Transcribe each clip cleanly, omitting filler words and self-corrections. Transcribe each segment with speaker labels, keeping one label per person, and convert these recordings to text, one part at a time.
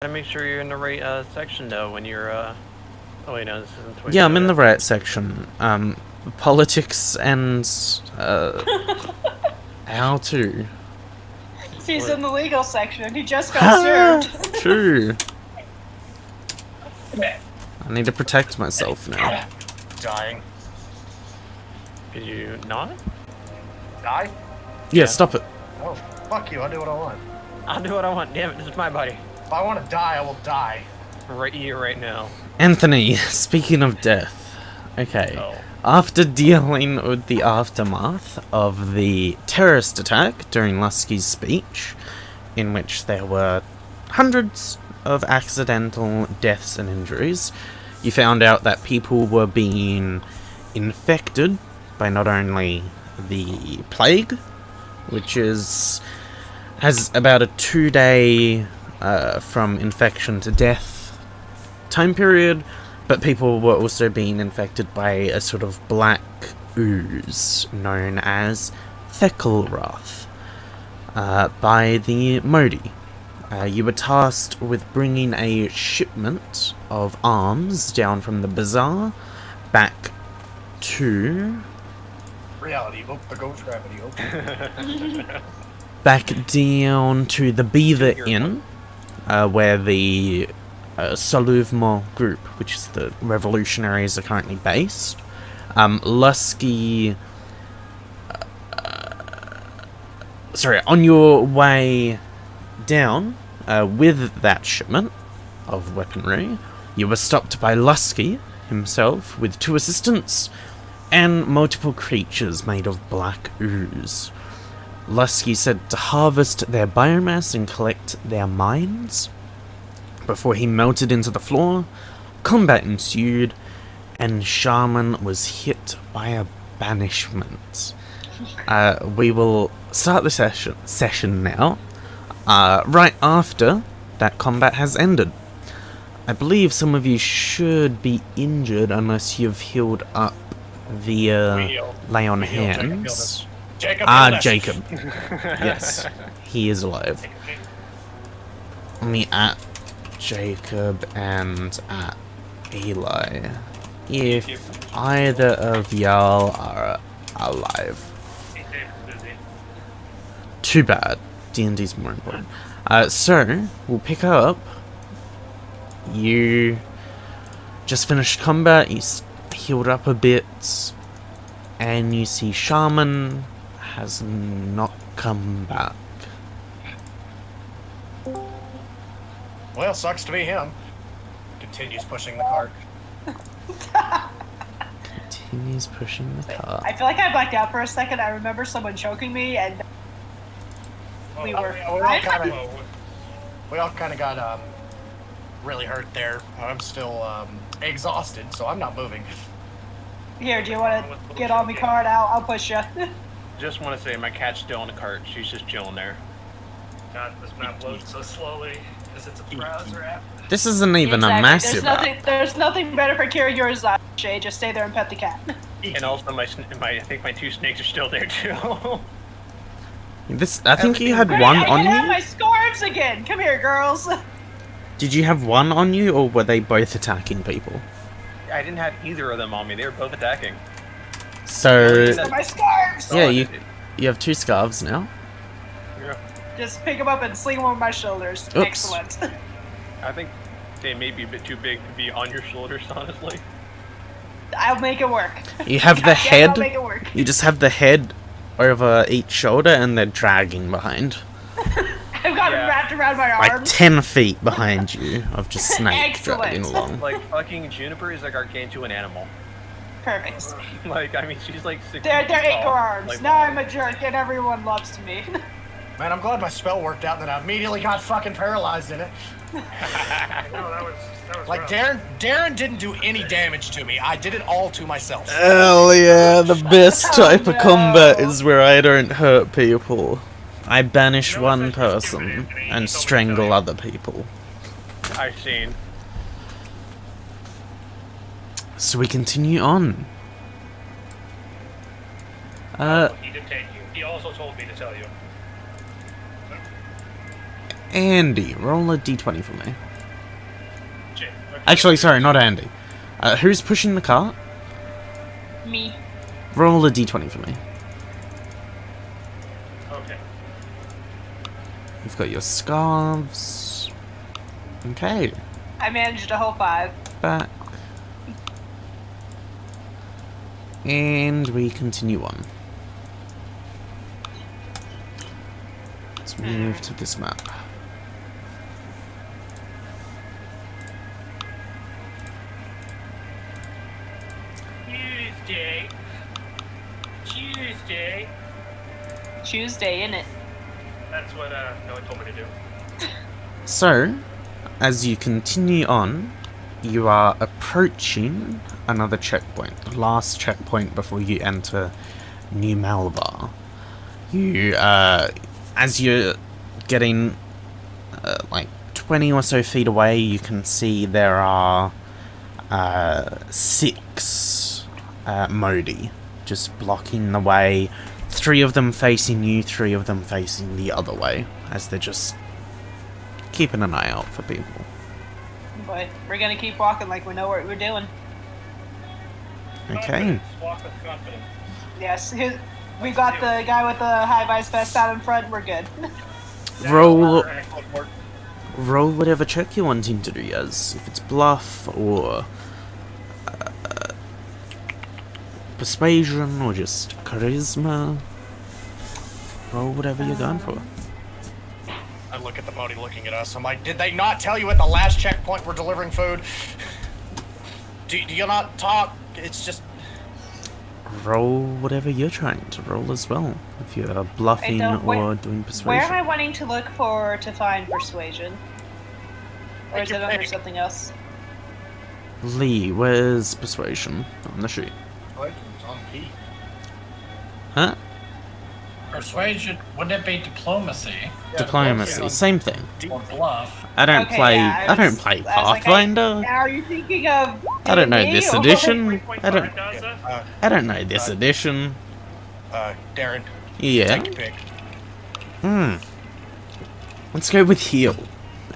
Speaker 1: Gotta make sure you're in the right section though when you're oh wait, no, this isn't Twitch.
Speaker 2: Yeah, I'm in the right section. Politics and how to.
Speaker 3: He's in the legal section. He just got served.
Speaker 2: True. I need to protect myself now.
Speaker 4: Dying.
Speaker 1: Could you not?
Speaker 4: Die?
Speaker 2: Yeah, stop it.
Speaker 4: Oh, fuck you, I'll do what I want.
Speaker 1: I'll do what I want. Damn it, this is my body.
Speaker 4: If I want to die, I will die.
Speaker 1: Right here, right now.
Speaker 2: Anthony, speaking of death. Okay.
Speaker 1: Oh.
Speaker 2: After dealing with the aftermath of the terrorist attack during Lusky's speech, in which there were hundreds of accidental deaths and injuries, you found out that people were being infected by not only the plague, which has about a 2-day from infection to death time period, but people were also being infected by a sort of black ooze known as Theckelroth by the Modi. You were tasked with bringing a shipment of arms down from the bazaar back to...
Speaker 4: Reality hope, the ghost gravity hope.
Speaker 2: back down to the Beaver Inn, where the Saluvmo group, which is the revolutionaries, are currently based. Lusky... sorry, on your way down with that shipment of weaponry, you were stopped by Lusky himself with 2 assistants and multiple creatures made of black ooze. Lusky said to harvest their biomass and collect their minds. Before he melted into the floor, combat ensued, and Shaman was hit by a banishment. We will start the session now, right after that combat has ended. I believe some of you should be injured unless you've healed up via lay on hands.
Speaker 4: Jacob.
Speaker 2: Jacob. Yes, he is alive. Let me at Jacob and at Eli. If either of y'all are alive. Too bad. D&D's more important. So, we'll pick up. You just finished combat, you healed up a bit, and you see Shaman has not come back.
Speaker 4: Well, sucks to be him. Continues pushing the cart.
Speaker 2: Continues pushing the car.
Speaker 3: I feel like I blacked out for a second. I remember someone choking me, and we were fine.
Speaker 4: We all kind of got really hurt there. I'm still exhausted, so I'm not moving.
Speaker 3: Here, do you want to get on the cart? I'll push you.
Speaker 1: Just want to say my cat's still in the cart. She's just chilling there.
Speaker 5: God, this map loads so slowly because it's a browser app.
Speaker 2: This isn't even a massive app.
Speaker 3: There's nothing better for curing your anxiety, Shay. Just stay there and pet the cat.
Speaker 1: And also I think my 2 snakes are still there too.
Speaker 2: I think you had one on
Speaker 3: I have
Speaker 2: you?
Speaker 3: my scarves again. Come here, girls.
Speaker 2: Did you have one on you, or were they both attacking people?
Speaker 1: I didn't have either of them on me. They were both attacking.
Speaker 2: So,
Speaker 3: These are my scarves.
Speaker 2: yeah, you have 2 scarves now.
Speaker 1: Yeah.
Speaker 3: Just pick them up and sling them on my shoulders.
Speaker 2: Oops.
Speaker 3: Excellent.
Speaker 1: I think they may be a bit too big to be on your shoulders, honestly.
Speaker 3: I'll make it work.
Speaker 2: You have the
Speaker 3: Yes,
Speaker 2: head.
Speaker 3: I'll make it work.
Speaker 2: You just have the head over each shoulder, and they're dragging behind.
Speaker 3: I've got it wrapped around my
Speaker 2: Like
Speaker 3: arms.
Speaker 2: 10 feet behind you of just snakes
Speaker 3: Excellent.
Speaker 2: dragging along.
Speaker 1: Like fucking Juniper is a gargantuan animal.
Speaker 3: Perfect.
Speaker 1: Like, I mean, she's like 6
Speaker 3: They're
Speaker 1: feet tall.
Speaker 3: acorn arms.
Speaker 1: Like,
Speaker 3: Now I'm a jerk and everyone loves me.
Speaker 4: Man, I'm glad my spell worked out and that I immediately got fucking paralyzed in it.
Speaker 5: No, that was
Speaker 4: Like,
Speaker 5: rough.
Speaker 4: Darren didn't do any damage to me. I did it all to myself.
Speaker 2: Hell yeah, the best type of
Speaker 3: no.
Speaker 2: combat is where I don't hurt people. I banish
Speaker 5: No,
Speaker 2: one
Speaker 5: it's actually
Speaker 2: person
Speaker 5: stupid, Anthony. You
Speaker 2: and
Speaker 5: told me
Speaker 2: strangle
Speaker 5: to tell you.
Speaker 2: other people.
Speaker 1: I've seen.
Speaker 2: So we continue on.
Speaker 5: He did take you. He also told me to tell you.
Speaker 2: Andy, roll a d20 for me. Actually, sorry, not Andy. Who's pushing the cart?
Speaker 3: Me.
Speaker 2: Roll a d20 for me.
Speaker 5: Okay.
Speaker 2: You've got your scarves. Okay,
Speaker 3: I managed a whole 5.
Speaker 2: back. And we continue on. Let's move to this map.
Speaker 5: Tuesday. Tuesday.
Speaker 3: Tuesday, innit?
Speaker 5: That's what Noah told me to do.
Speaker 2: So, as you continue on, you are approaching another checkpoint, the last checkpoint before you enter New Malvar. You, as you're getting like 20 or so feet away, you can see there are 6 Modi just blocking the way. 3 of them facing you, 3 of them facing the other way, as they're just keeping an eye out for people.
Speaker 3: But we're gonna keep walking like we know what we're doing.
Speaker 2: Okay.
Speaker 5: Confidence. Walk with confidence.
Speaker 3: Yes, we got the guy with the high-vis vest out in front. We're good.
Speaker 2: Roll,
Speaker 5: Our ankle work.
Speaker 2: roll whatever check you're wanting to do, Yaz. If it's bluff or persuasion or just charisma, roll whatever you're going for.
Speaker 4: I look at the Modi looking at us. I'm like, did they not tell you at the last checkpoint we're delivering food? Do you not talk? It's just...
Speaker 2: Roll whatever you're trying to roll as well. If you're bluffing
Speaker 3: don't-
Speaker 2: or doing
Speaker 3: Where am
Speaker 2: persuasion.
Speaker 3: I wanting to look for to find persuasion? Or is
Speaker 4: Take
Speaker 3: it
Speaker 4: your
Speaker 3: under
Speaker 4: pick.
Speaker 3: something else?
Speaker 2: Lee, where's persuasion on the sheet?
Speaker 4: It's on P.
Speaker 2: Huh?
Speaker 6: Persuasion, wouldn't it be diplomacy
Speaker 2: Diplomacy, same thing.
Speaker 6: or bluff?
Speaker 2: I don't
Speaker 3: Okay,
Speaker 2: play.
Speaker 3: yeah,
Speaker 2: I don't
Speaker 3: was-
Speaker 2: play
Speaker 3: I was like,
Speaker 2: Pathfinder.
Speaker 3: Are you thinking of?
Speaker 2: I don't know
Speaker 3: D&D
Speaker 2: this
Speaker 3: or-
Speaker 2: edition.
Speaker 5: 3.5
Speaker 2: I don't.
Speaker 5: does it?
Speaker 2: I don't know this edition.
Speaker 4: Darren,
Speaker 2: Yeah.
Speaker 4: take your pick.
Speaker 2: Let's go with heal.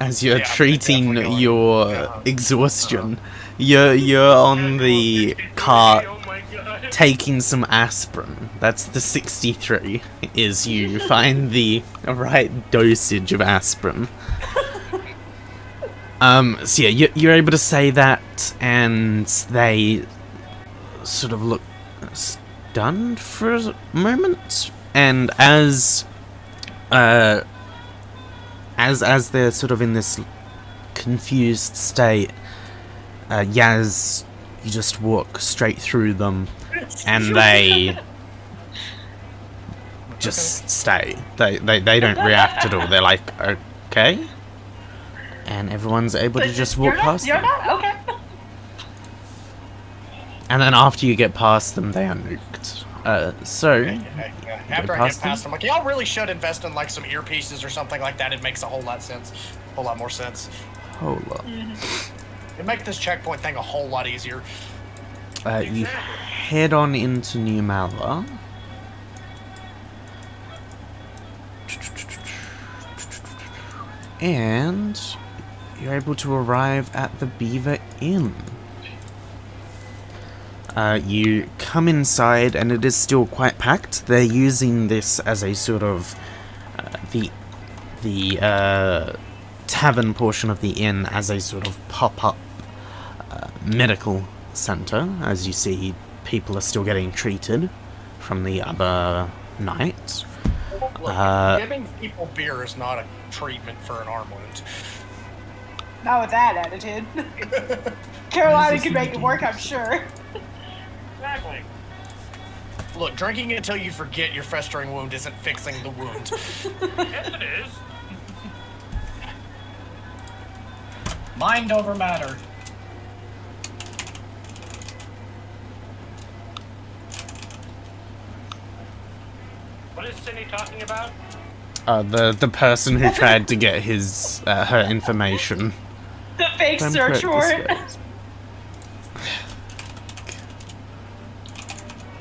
Speaker 2: As you're
Speaker 4: Yeah,
Speaker 2: treating
Speaker 4: definitely going.
Speaker 2: your
Speaker 4: Yeah.
Speaker 2: exhaustion, you're on the cart
Speaker 5: Oh my god.
Speaker 2: taking some aspirin. That's the 63. Is you find the right dosage of aspirin. So yeah, you're able to say that, and they sort of look stunned for a moment, and as they're sort of in this confused state, Yaz, you just walk straight through them, and they just stay. They don't react at all. They're like, okay, and everyone's able to just walk past
Speaker 3: You're
Speaker 2: them.
Speaker 3: not okay.
Speaker 2: And then after you get past them, they are nuked. So,
Speaker 4: After I
Speaker 2: past
Speaker 4: get past them, like, y'all really should invest in like some earpieces or something like that. It makes a whole lot more sense.
Speaker 2: hold up.
Speaker 4: It'd make this checkpoint thing a whole lot easier.
Speaker 2: You head on into New Malvar. And you're able to arrive at the Beaver Inn. You come inside, and it is still quite packed. They're using this as a sort of the tavern portion of the inn as a sort of pop-up medical center. As you see, people are still getting treated from the other night.
Speaker 4: Look, giving people beer is not a treatment for an arm wound.
Speaker 3: Not with that attitude. Carolina can make it work, I'm sure.
Speaker 5: Exactly.
Speaker 4: Look, drinking until you forget your festering wound isn't fixing the wound.
Speaker 5: Yes, it is.
Speaker 6: Mind over matter.
Speaker 5: What is Cindy talking about?
Speaker 2: The person who tried to get his her information.
Speaker 3: The fake
Speaker 2: If I'm
Speaker 3: search
Speaker 2: correct,
Speaker 3: warrant.
Speaker 2: this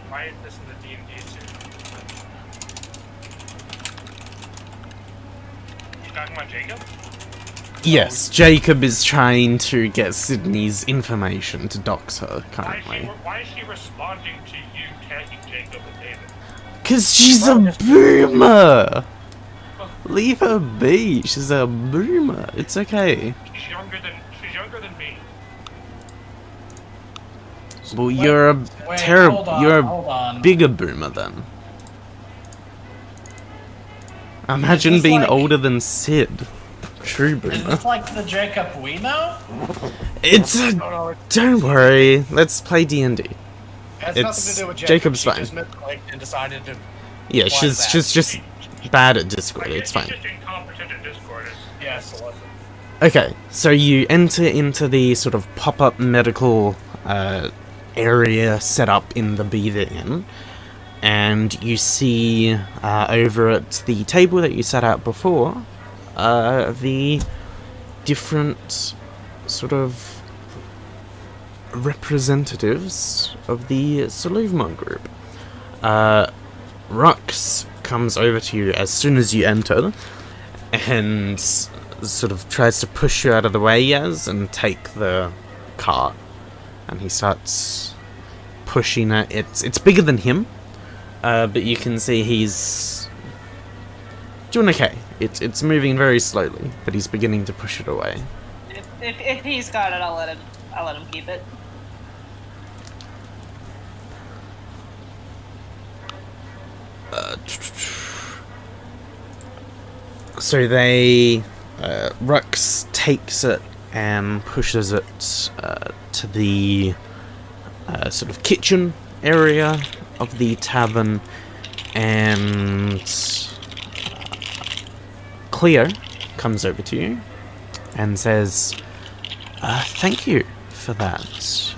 Speaker 5: Why is this in the D&D series? You talking about Jacob?
Speaker 2: Yes, Jacob is trying to get Sydney's information to dox her currently.
Speaker 5: Why is she responding to you tagging Jacob and David?
Speaker 2: Cause she's a boomer! Leave her be, she's a boomer. It's okay.
Speaker 5: She's younger than me.
Speaker 2: Well, you're a
Speaker 6: Wait,
Speaker 2: terrible,
Speaker 6: hold on,
Speaker 2: you're
Speaker 6: hold
Speaker 2: a
Speaker 6: on.
Speaker 2: bigger boomer then. Imagine
Speaker 6: this
Speaker 2: being
Speaker 6: like-
Speaker 2: older than Sid. True
Speaker 6: Is
Speaker 2: boomer.
Speaker 6: this like the Jacob we know?
Speaker 2: It's a, don't worry, let's play D&D.
Speaker 4: It has
Speaker 2: It's-
Speaker 4: nothing to do with Jacob.
Speaker 2: Jacob's
Speaker 4: She
Speaker 2: fine.
Speaker 4: just misclicked and decided to.
Speaker 2: Yeah,
Speaker 4: Why
Speaker 2: she's
Speaker 4: that?
Speaker 2: just bad at Discord, it's
Speaker 5: She's
Speaker 2: fine.
Speaker 5: just incompetent at Discord.
Speaker 4: Yes.
Speaker 2: Okay, so you enter into the sort of pop-up medical area set up in the Beaver Inn, and you see over at the table that you sat at before, the different sort of representatives of the Saluvma group. Rux comes over to you as soon as you enter, and sort of tries to push you out of the way, Yaz, and take the cart. And he starts pushing it. It's bigger than him, but you can see he's doing okay. It's moving very slowly, but he's beginning to push it away.
Speaker 3: If he's got it, I'll let him keep it.
Speaker 2: So they, Rux takes it and pushes it to the sort of kitchen area of the tavern, and Cleo comes over to you and says, thank you for that.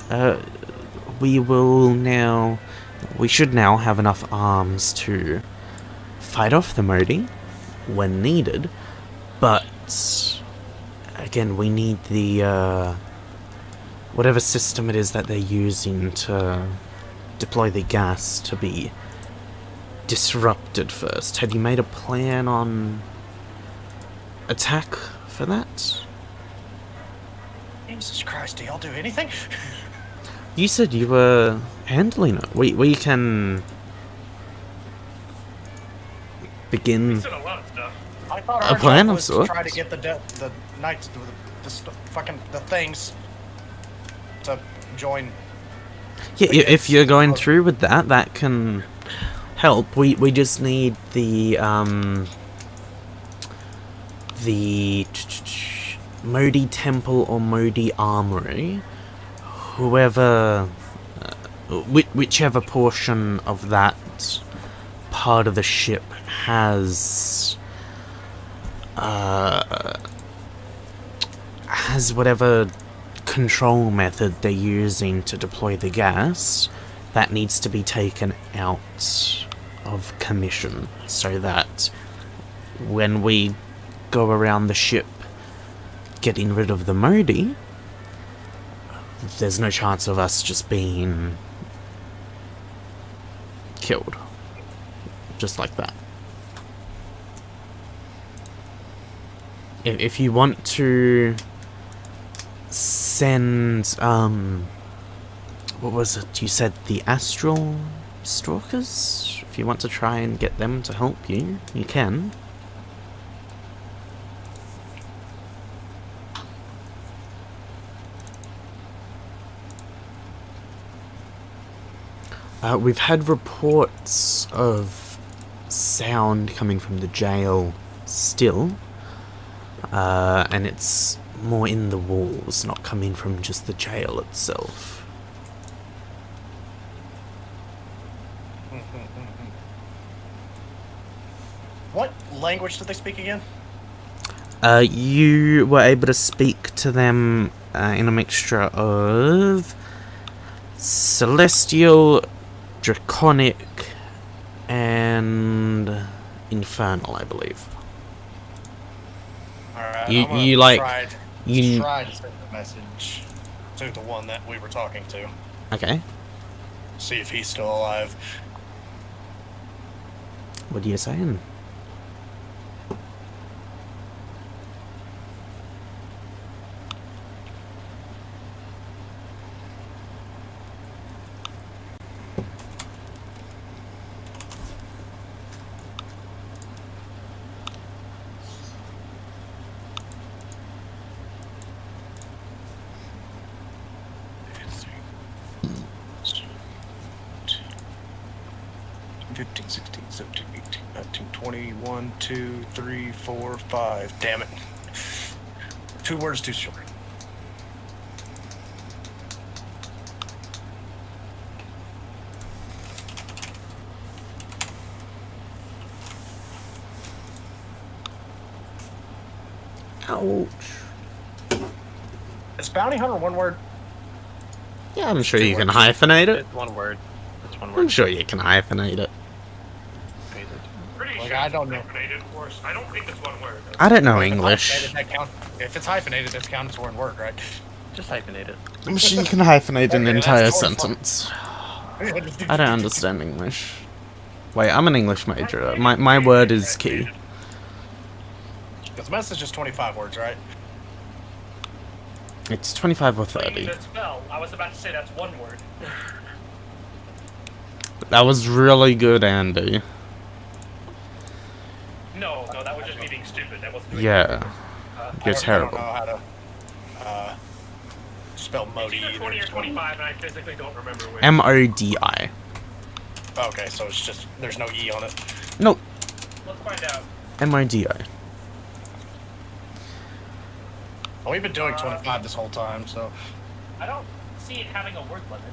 Speaker 2: We should now have enough arms to fight off the Modi when needed, but again, we need the whatever system it is that they're using to deploy the gas to be disrupted first. Had you made a plan on attack for that?
Speaker 4: Jesus Christ, do y'all do anything?
Speaker 2: You said you were handling it. We can
Speaker 5: We
Speaker 2: begin.
Speaker 5: said a lot of stuff.
Speaker 4: I thought
Speaker 2: A
Speaker 4: our
Speaker 2: plan
Speaker 4: job
Speaker 2: of
Speaker 4: was to
Speaker 2: sorts.
Speaker 4: try to get the knights, the things to join.
Speaker 2: Yeah, if you're going through with that, that can help. We just need the Modi Temple or Modi Armory, whoever, whichever portion of that part of the ship has whatever control method they're using to deploy the gas, that needs to be taken out of commission, so that when we go around the ship getting rid of the Modi, there's no chance of us just being killed. Just like that. If you want to send, what was it? You said the Astral Stalkers? If you want to try and get them to help you, you can. We've had reports of sound coming from the jail still, and it's more in the walls, not coming from just the jail itself.
Speaker 4: What language did they speak again?
Speaker 2: You were able to speak to them in a mixture of Celestial, Draconic, and Infernal, I believe.
Speaker 4: Alright,
Speaker 2: You-
Speaker 4: I'm gonna
Speaker 2: you, like,
Speaker 4: try
Speaker 2: you-
Speaker 4: try to send a message to the one that we were talking to.
Speaker 2: Okay,
Speaker 4: See if he's still alive.
Speaker 2: what are you saying?
Speaker 4: 15, 16, 17, 18, 19, 20, 1, 2, 3, 4, 5. Damn it. 2 words too short.
Speaker 2: Ouch.
Speaker 4: Is bounty hunter one word?
Speaker 2: Yeah, I'm sure you can hyphenate it.
Speaker 1: It's one word. It's one
Speaker 2: I'm
Speaker 1: word.
Speaker 2: sure you can hyphenate it.
Speaker 5: Pretty
Speaker 4: Like,
Speaker 5: sure
Speaker 4: I
Speaker 5: it's
Speaker 4: don't know.
Speaker 5: hyphenated, of course. I don't think it's one word.
Speaker 2: I don't know
Speaker 4: If it's
Speaker 2: English.
Speaker 4: hyphenated, that count- If it's hyphenated, that's counted as one word, right?
Speaker 1: Just hyphenate it.
Speaker 2: I'm sure you can hyphenate an
Speaker 4: Okay, that's
Speaker 2: entire
Speaker 4: totally fine.
Speaker 2: sentence. I don't understand English. Wait, I'm an English major. My word is key.
Speaker 4: Because message is 25 words, right?
Speaker 2: It's 25 or
Speaker 5: Plain
Speaker 2: 30.
Speaker 5: to spell. I was about to say that's one word.
Speaker 2: That was really good, Andy.
Speaker 5: No, that was just me being stupid. That wasn't.
Speaker 2: Yeah. You're
Speaker 4: I
Speaker 2: terrible.
Speaker 4: don't know how to spell
Speaker 5: It's
Speaker 4: Modi
Speaker 5: either
Speaker 4: either.
Speaker 5: 20 or 25, and I physically don't remember which.
Speaker 2: M-O-D-I.
Speaker 4: Okay, so it's just, there's no E on it.
Speaker 2: Nope.
Speaker 5: Let's find out.
Speaker 2: M-I-D-I.
Speaker 4: Well, we've been doing 25 this whole time, so.
Speaker 5: I don't see it having a word limit.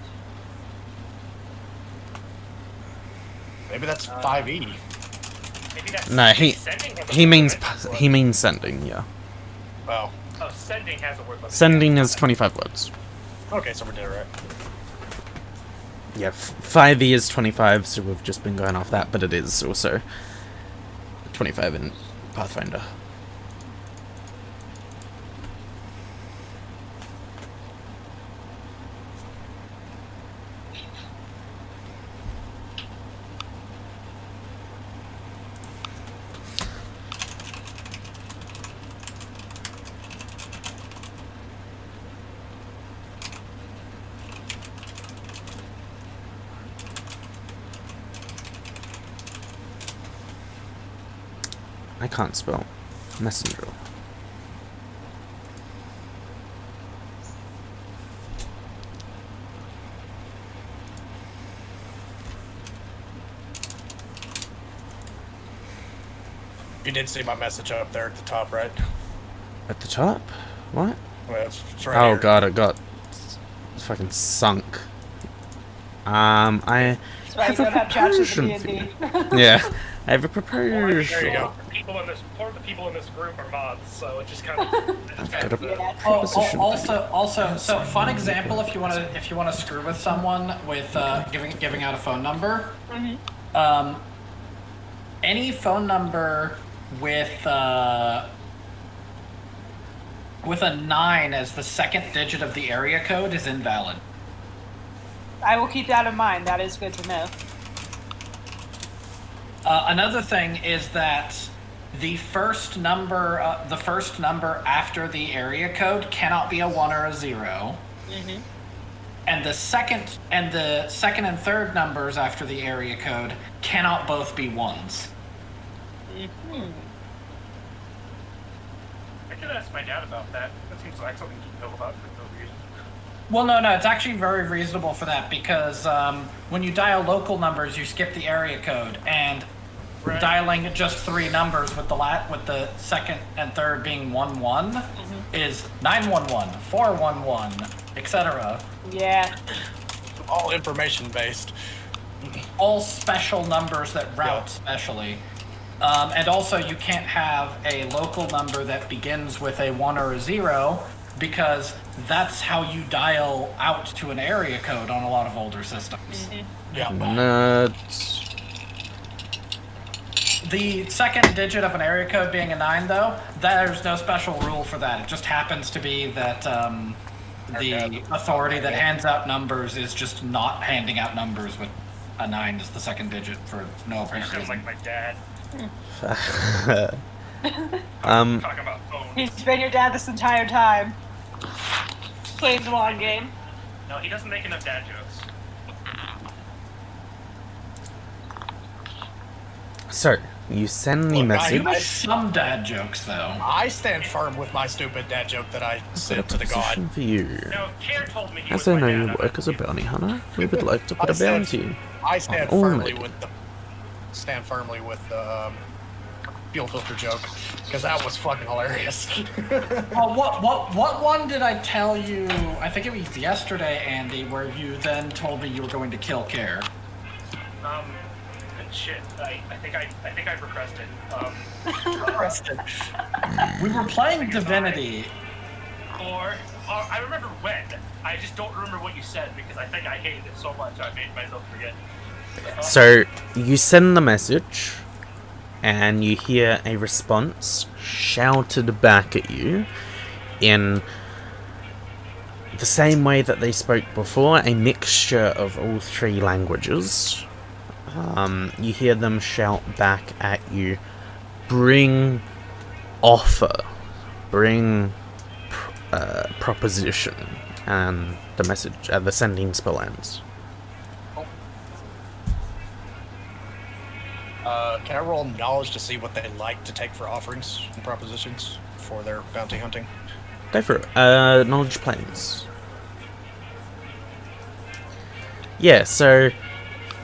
Speaker 4: Maybe that's 5E.
Speaker 5: Maybe that's
Speaker 2: No,
Speaker 5: sending has a
Speaker 2: he
Speaker 5: word
Speaker 2: means
Speaker 5: limit.
Speaker 2: he means sending, yeah.
Speaker 4: Well,
Speaker 5: Oh, sending has a word limit.
Speaker 2: Sending is 25 words.
Speaker 4: okay, so we did it right.
Speaker 2: Yeah, 5e is 25, so we've just been going off that, but it is also 25 in Pathfinder. I can't spell messenger.
Speaker 4: You did see my message up there at the top, right?
Speaker 2: At the top? What?
Speaker 4: Well, it's right
Speaker 2: Oh
Speaker 4: here.
Speaker 2: god, it got fucking sunk. I
Speaker 3: That's why you
Speaker 2: have a
Speaker 3: don't have chats with
Speaker 2: proposition
Speaker 3: the
Speaker 2: for
Speaker 3: D&D.
Speaker 2: you. Yeah, I have a
Speaker 5: There you
Speaker 2: proposal.
Speaker 5: go. Part of the people in this group are mods, so it just kind of.
Speaker 2: I've got a
Speaker 3: Yeah.
Speaker 2: proposition for you.
Speaker 6: Also, so fun example if you want to screw with someone with giving out a phone number. Any phone number with a 9 as the second digit of the area code is invalid.
Speaker 3: I will keep that in mind. That is good to know.
Speaker 6: Another thing is that the first number after the area code cannot be a 1 or a 0. And the second and third numbers after the area code cannot both be 1s.
Speaker 5: I could ask my dad about that. That seems like something to know about for no reason.
Speaker 6: Well, no, it's actually very reasonable for that because when you dial local numbers, you skip the area code, and
Speaker 5: Right.
Speaker 6: dialing just 3 numbers with the second and third being 1-1 is 911, 411, etc.
Speaker 3: Yeah.
Speaker 4: All information based.
Speaker 6: All special numbers that route specially. And also, you can't have a local number that begins with a 1 or a 0 because that's how you dial out to an area code on a lot of older systems.
Speaker 4: Yeah.
Speaker 2: Nuts.
Speaker 6: The second digit of an area code being a 9, though, there's no special rule for that. It just happens to be that the authority that hands out numbers is just not handing out numbers with a 9 as the second digit for no apparent
Speaker 5: Sounds
Speaker 6: reason.
Speaker 5: like my dad
Speaker 2: Um,
Speaker 5: talking about phones.
Speaker 3: He's been your dad this entire time. Playing the long game.
Speaker 5: No, he doesn't make enough dad jokes.
Speaker 2: so, you send the
Speaker 4: Look,
Speaker 2: message.
Speaker 6: You make some dad jokes, though.
Speaker 4: I stand firm with my stupid dad joke that I
Speaker 2: Got a
Speaker 4: sent to the
Speaker 2: proposition
Speaker 4: god.
Speaker 2: for you.
Speaker 5: Now, if Care told me he
Speaker 2: As
Speaker 5: was
Speaker 2: I
Speaker 5: my
Speaker 2: know
Speaker 5: dad,
Speaker 2: you
Speaker 5: I
Speaker 2: work
Speaker 5: would
Speaker 2: as a
Speaker 5: believe him.
Speaker 2: bounty hunter, we would like to put
Speaker 4: I
Speaker 2: a
Speaker 4: stand-
Speaker 2: bounty
Speaker 4: I stand
Speaker 2: all
Speaker 4: firmly
Speaker 2: made.
Speaker 4: with the stand firmly with the fuel filter joke, because that was fucking hilarious.
Speaker 6: Well, what one did I tell you? I think it was yesterday, Andy, where you then told me you were going to kill Care.
Speaker 5: Shit. I think I repressed it.
Speaker 6: We were playing Divinity.
Speaker 5: Or I remember when. I just don't remember what you said because I think I hated it so much I made myself forget.
Speaker 2: So you send the message, and you hear a response shouted back at you in the same way that they spoke before, a mixture of all three languages. You hear them shout back at you, bring offer, bring proposition, and the message, the sending spell ends.
Speaker 4: Can I roll knowledge to see what they like to take for offerings and propositions for their bounty hunting?
Speaker 2: Go for it. Knowledge planes. Yeah, so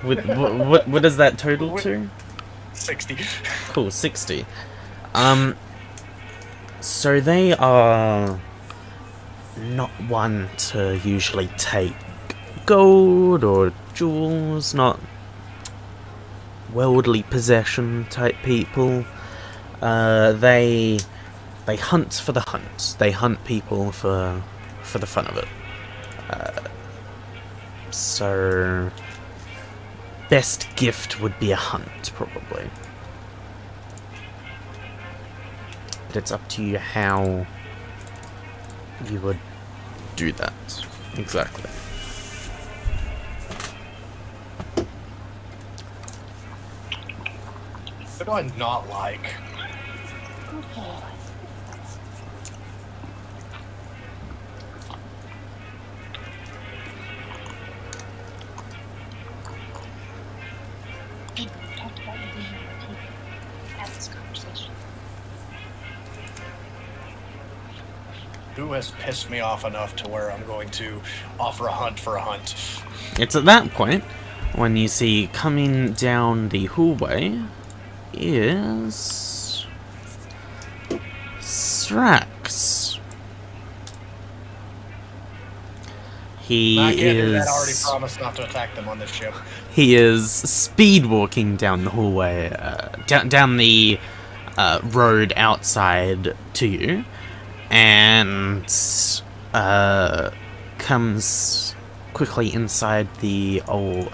Speaker 2: what does that total to?
Speaker 4: 60.
Speaker 2: Cool, 60. So they are not one to usually take gold or jewels, not worldly possession type people. They hunt for the hunt. They hunt people for the fun of it. So best gift would be a hunt, probably. But it's up to you how you would do that exactly.
Speaker 4: What do I not like?
Speaker 7: We talked about you being able to have this conversation.
Speaker 4: Who has pissed me off enough to where I'm going to offer a hunt for a hunt?
Speaker 2: It's at that point when you see coming down the hallway is Strax. He
Speaker 4: That already
Speaker 2: is
Speaker 4: promised not to attack them on this ship.
Speaker 2: he is speed walking down the hallway, down the road outside to you, and comes quickly inside the old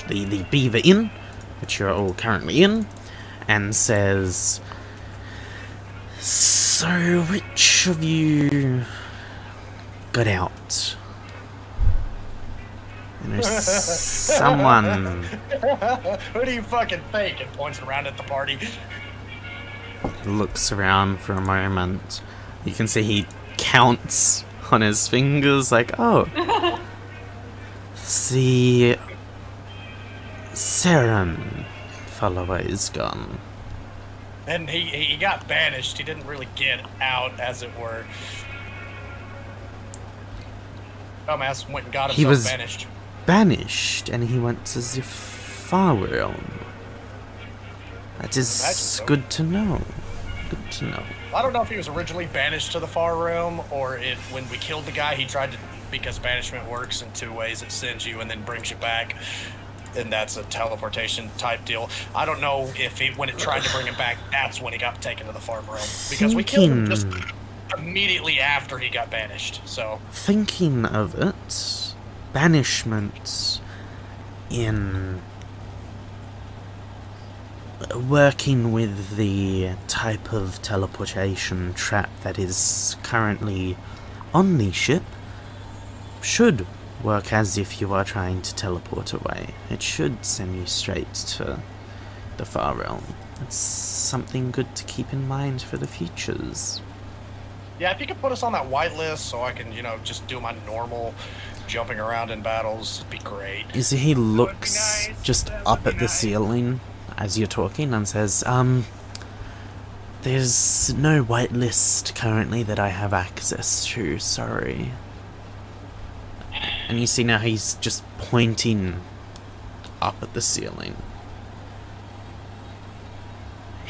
Speaker 2: the Beaver Inn, which you're all currently in, and says, "So, which of you got out?" And there's someone
Speaker 4: Who do you fucking think? And points around at the party.
Speaker 2: looks around for a moment. You can see he counts on his fingers, like, oh, the Saren follower is gone.
Speaker 4: And he got banished. He didn't really get out, as it were. Dumbass went and got
Speaker 2: He
Speaker 4: himself
Speaker 2: was
Speaker 4: banished.
Speaker 2: banished, and he went to the Far Realm. That is
Speaker 4: so.
Speaker 2: good to know. Good to know.
Speaker 4: I don't know if he was originally banished to the Far Realm, or if when we killed the guy, he tried to, because banishment works in two ways. It sends you and then brings you back, and that's a teleportation type deal. I don't know if when it tried to bring him back, that's when he got taken to the Far Realm, because we killed him just immediately after he got banished. So
Speaker 2: Thinking of it, banishment in working with the type of teleportation trap that is currently on the ship should work as if you are trying to teleport away. It should send you straight to the Far Realm. It's something good to keep in mind for the futures.
Speaker 4: yeah, if you could put us on that white list so I can, just do my normal jumping around in battles, it'd be great.
Speaker 2: You see, he looks
Speaker 5: nice.
Speaker 2: just
Speaker 5: That
Speaker 2: up
Speaker 5: would
Speaker 2: at
Speaker 5: be
Speaker 2: the
Speaker 5: nice.
Speaker 2: ceiling as you're talking and says, there's no whitelist currently that I have access to, sorry. And you see now he's just pointing up at the ceiling.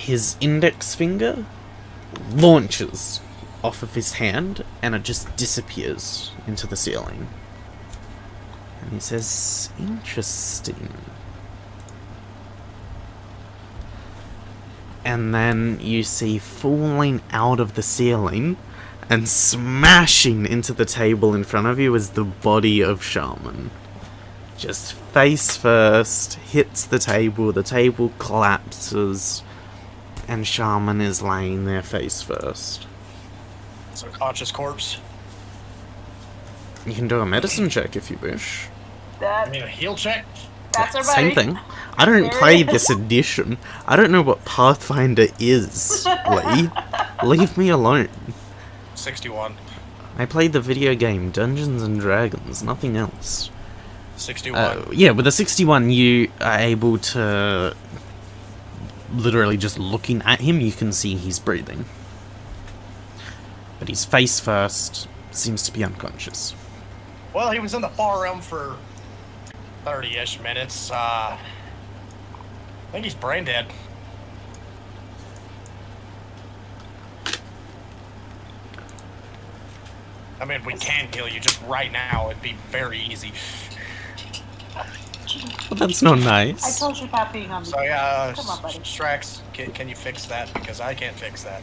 Speaker 2: his index finger launches off of his hand and it just disappears into the ceiling. And he says, interesting. And then you see falling out of the ceiling and smashing into the table in front of you is the body of Shaman. Just face first, hits the table collapses, and Shaman is laying there face first.
Speaker 4: So conscious corpse.
Speaker 2: You can do a medicine check if you wish.
Speaker 4: I mean, a heal check?
Speaker 3: That's our buddy.
Speaker 2: Same thing. I don't
Speaker 3: There
Speaker 2: play
Speaker 3: it is.
Speaker 2: this edition. I don't know what Pathfinder is, Lee. Leave me alone.
Speaker 4: 61.
Speaker 2: I played the video game Dungeons and Dragons, nothing else.
Speaker 4: 61.
Speaker 2: Yeah, with a 61 you are able to... Literally just looking at him, you can see he's breathing. But he's face first, seems to be unconscious.
Speaker 4: Well, he was in the far realm for 30-ish minutes. I think he's brain dead. I mean, we can kill you just right now. It'd be very easy.
Speaker 2: Well, that's not
Speaker 3: I
Speaker 2: nice.
Speaker 3: told you about being on the.
Speaker 4: So yeah,
Speaker 3: Come on, buddy.
Speaker 4: Strax, can you fix that? Because I can't fix that.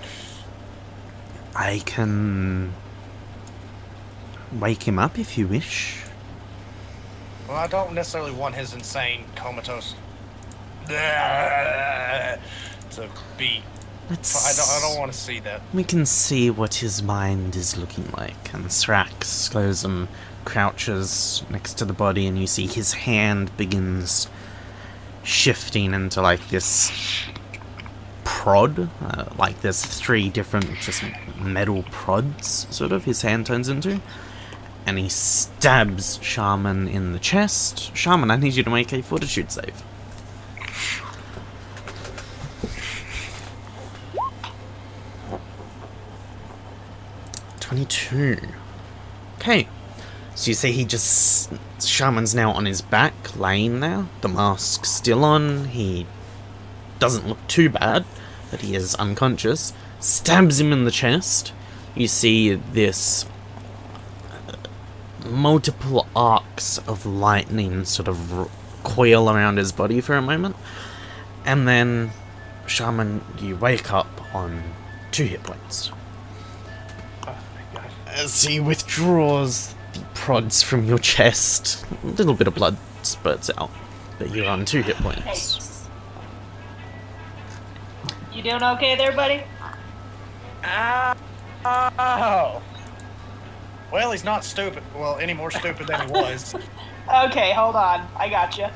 Speaker 2: I can... wake him up if you wish.
Speaker 4: Well, I don't necessarily want his insane comatose to be. I don't want to see that.
Speaker 2: We can see what his mind is looking like. And Strax goes and crouches next to the body, and you see his hand begins shifting into like this prod. Like there's 3 different just metal prods, sort of, his hand turns into. And he stabs Shaman in the chest. Shaman, I need you to make a fortitude save. .22. Okay. So you see he just... Shaman's now on his back, laying there. The mask's still on. He doesn't look too bad, but he is unconscious. Stabs him in the chest. You see this... multiple arcs of lightning sort of coil around his body for a moment. And then, Shaman, you wake up on 2 hit points. As he withdraws the prods from your chest, a little bit of blood spurts out, but you're on 2 hit points.
Speaker 3: You doing okay there, buddy?
Speaker 4: Oh. Well, he's not stupid. Well, any more stupid than he was.
Speaker 3: Okay, hold on. I got you.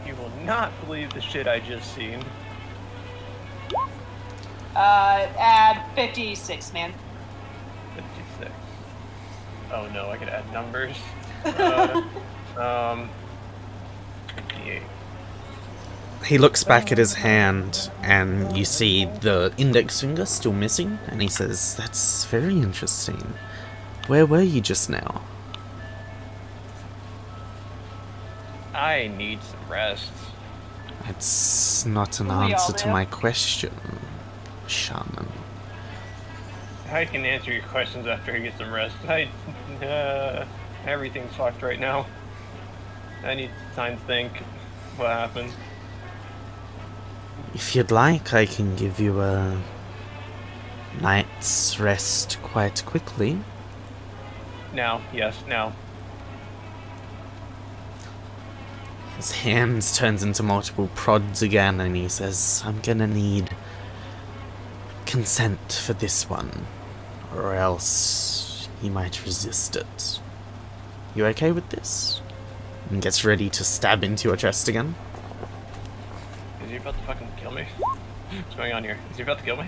Speaker 1: You will not believe the shit I just seen.
Speaker 3: Add 56, man.
Speaker 1: 56. Oh no, I could add numbers. 58.
Speaker 2: He looks back at his hand, and you see the index finger still missing, and he says, "That's very interesting. Where were you just now?"
Speaker 1: I need some rest.
Speaker 2: That's not an
Speaker 3: We all
Speaker 2: answer to
Speaker 3: do.
Speaker 2: my question, Shaman.
Speaker 1: I can answer your questions after I get some rest. Everything's fucked right now. I need time to think what happened.
Speaker 2: If you'd like, I can give you a night's rest quite quickly.
Speaker 1: Now, yes, now.
Speaker 2: His hand turns into multiple prods again, and he says, "I'm gonna need consent for this one, or else you might resist it. You okay with this?" And gets ready to stab into your chest again.
Speaker 1: Is he about to fucking kill me? What's going on here? Is he about to kill me?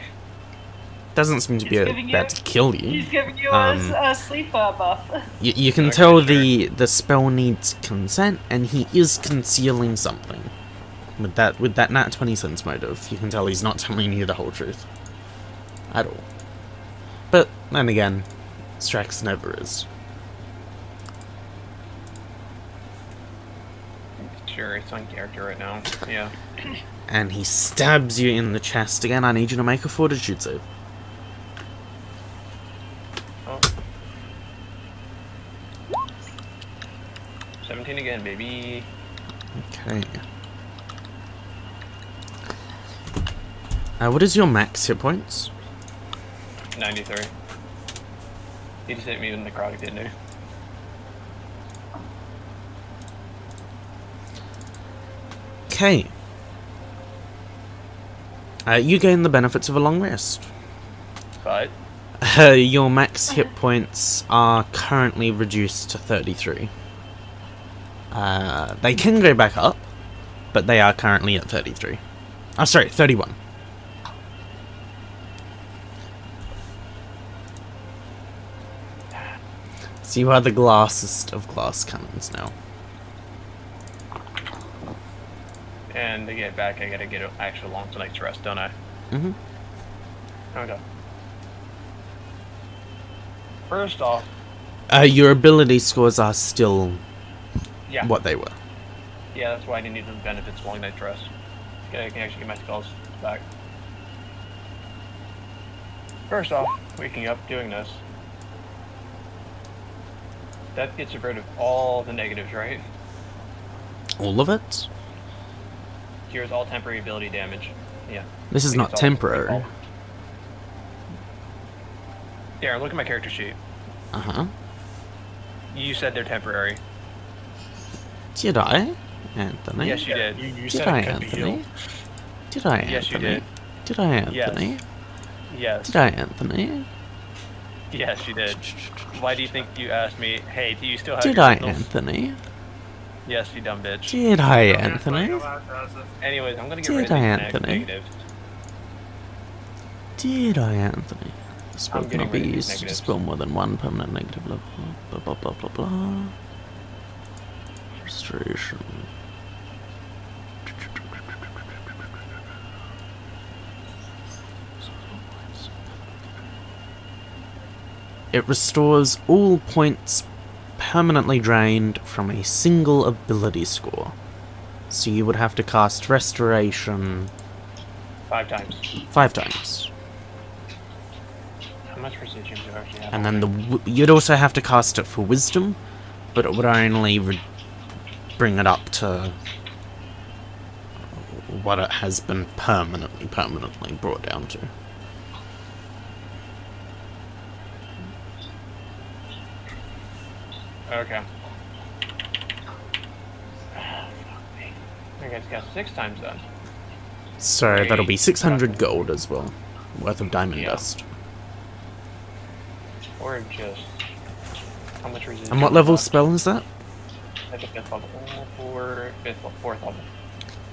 Speaker 2: Doesn't seem to be
Speaker 3: He's giving you-
Speaker 2: about to kill you.
Speaker 3: He's giving you a sleep buff.
Speaker 2: You can
Speaker 1: Okay,
Speaker 2: tell
Speaker 1: sure.
Speaker 2: the spell needs consent, and he is concealing something. With that nat 20 sense motive, you can tell he's not telling you the whole truth. At all. But, then again, Strax never is.
Speaker 1: Sure, it's on character right now. Yeah.
Speaker 2: And he stabs you in the chest again. I need you to make a fortitude save.
Speaker 1: Oh. 17 again, baby.
Speaker 2: Okay. What is your max hit points?
Speaker 1: 93. He just hit me with necrotic, didn't he?
Speaker 2: Okay. You gain the benefits of a long rest.
Speaker 1: But
Speaker 2: Your max hit points are currently reduced to 33. They can go back up, but they are currently at 33. Oh, sorry, 31. So you are the glassest of glass cannons now.
Speaker 1: and to get back, I gotta get an actual long night's rest, don't I?
Speaker 2: Mm-hmm.
Speaker 1: Okay. First off,
Speaker 2: Your ability scores are still
Speaker 1: yeah,
Speaker 2: what they were.
Speaker 1: yeah, that's why I didn't need the benefits of long night's rest. I can actually get my skulls back. First off, waking up, doing this. That gets rid of all the negatives, right?
Speaker 2: All of it?
Speaker 1: Cures all temporary ability damage. Yeah.
Speaker 2: This is
Speaker 1: I think
Speaker 2: not
Speaker 1: it's all-
Speaker 2: temporary.
Speaker 1: Darren, look at my character sheet.
Speaker 2: Uh-huh.
Speaker 1: You said they're temporary.
Speaker 2: Did I, Anthony?
Speaker 1: Yes, you did.
Speaker 4: You
Speaker 2: Did
Speaker 4: said
Speaker 2: I,
Speaker 4: it could be
Speaker 2: Anthony?
Speaker 4: healed.
Speaker 2: Did I, Anthony?
Speaker 1: Yes, you did.
Speaker 2: Did I, Anthony?
Speaker 1: Yes.
Speaker 2: Did I, Anthony?
Speaker 1: Yes, you did. Why do you think you asked me, hey, do you still have
Speaker 2: Did
Speaker 1: your
Speaker 2: I,
Speaker 1: signals?
Speaker 2: Anthony?
Speaker 1: Yes, you dumb bitch.
Speaker 2: Did I, Anthony?
Speaker 1: Anyways, I'm gonna get
Speaker 2: Did
Speaker 1: rid of
Speaker 2: I,
Speaker 1: these
Speaker 2: Anthony?
Speaker 1: negatives.
Speaker 2: Did I, Anthony? The spell
Speaker 1: getting
Speaker 2: cannot be
Speaker 1: rid of these
Speaker 2: used to
Speaker 1: negatives.
Speaker 2: dispel more than one permanent negative level. Blah blah blah blah blah. Frustration. It restores all points permanently drained from a single ability score. So you would have to cast Restoration
Speaker 1: 5 times.
Speaker 2: 5 times.
Speaker 1: How much precision do I actually have?
Speaker 2: And then you'd also have to cast it for Wisdom, but it would only bring it up to what it has been permanently brought down to.
Speaker 1: Okay. I guess got 6 times then.
Speaker 2: So that'll be
Speaker 1: Wait.
Speaker 2: 600 gold as well, worth of diamond
Speaker 1: Yeah.
Speaker 2: dust.
Speaker 1: Or just how much resistance?
Speaker 2: And what level spell is that?
Speaker 1: That's a 5th level. 4th level.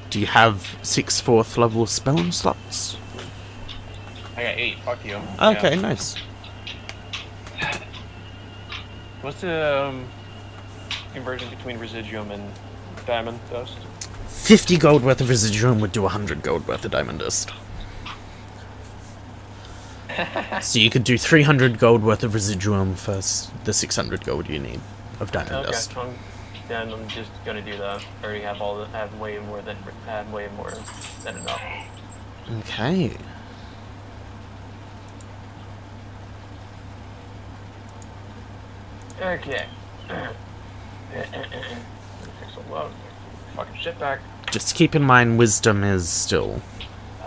Speaker 2: Do you have 6 4th level spell slots?
Speaker 1: I got 8. Fuck you.
Speaker 2: Okay,
Speaker 1: Yeah.
Speaker 2: nice.
Speaker 1: What's the conversion between residuum and diamond dust?
Speaker 2: 50 gold worth of residuum would do 100 gold worth of diamond dust. So you could do 300 gold worth of residuum for the 600 gold you need of diamond
Speaker 1: Okay,
Speaker 2: dust.
Speaker 1: then I'm just gonna do that. I already have way more than enough.
Speaker 2: Okay.
Speaker 1: Okay. Fix a load. Fucking shit back.
Speaker 2: Just keep in mind wisdom is still.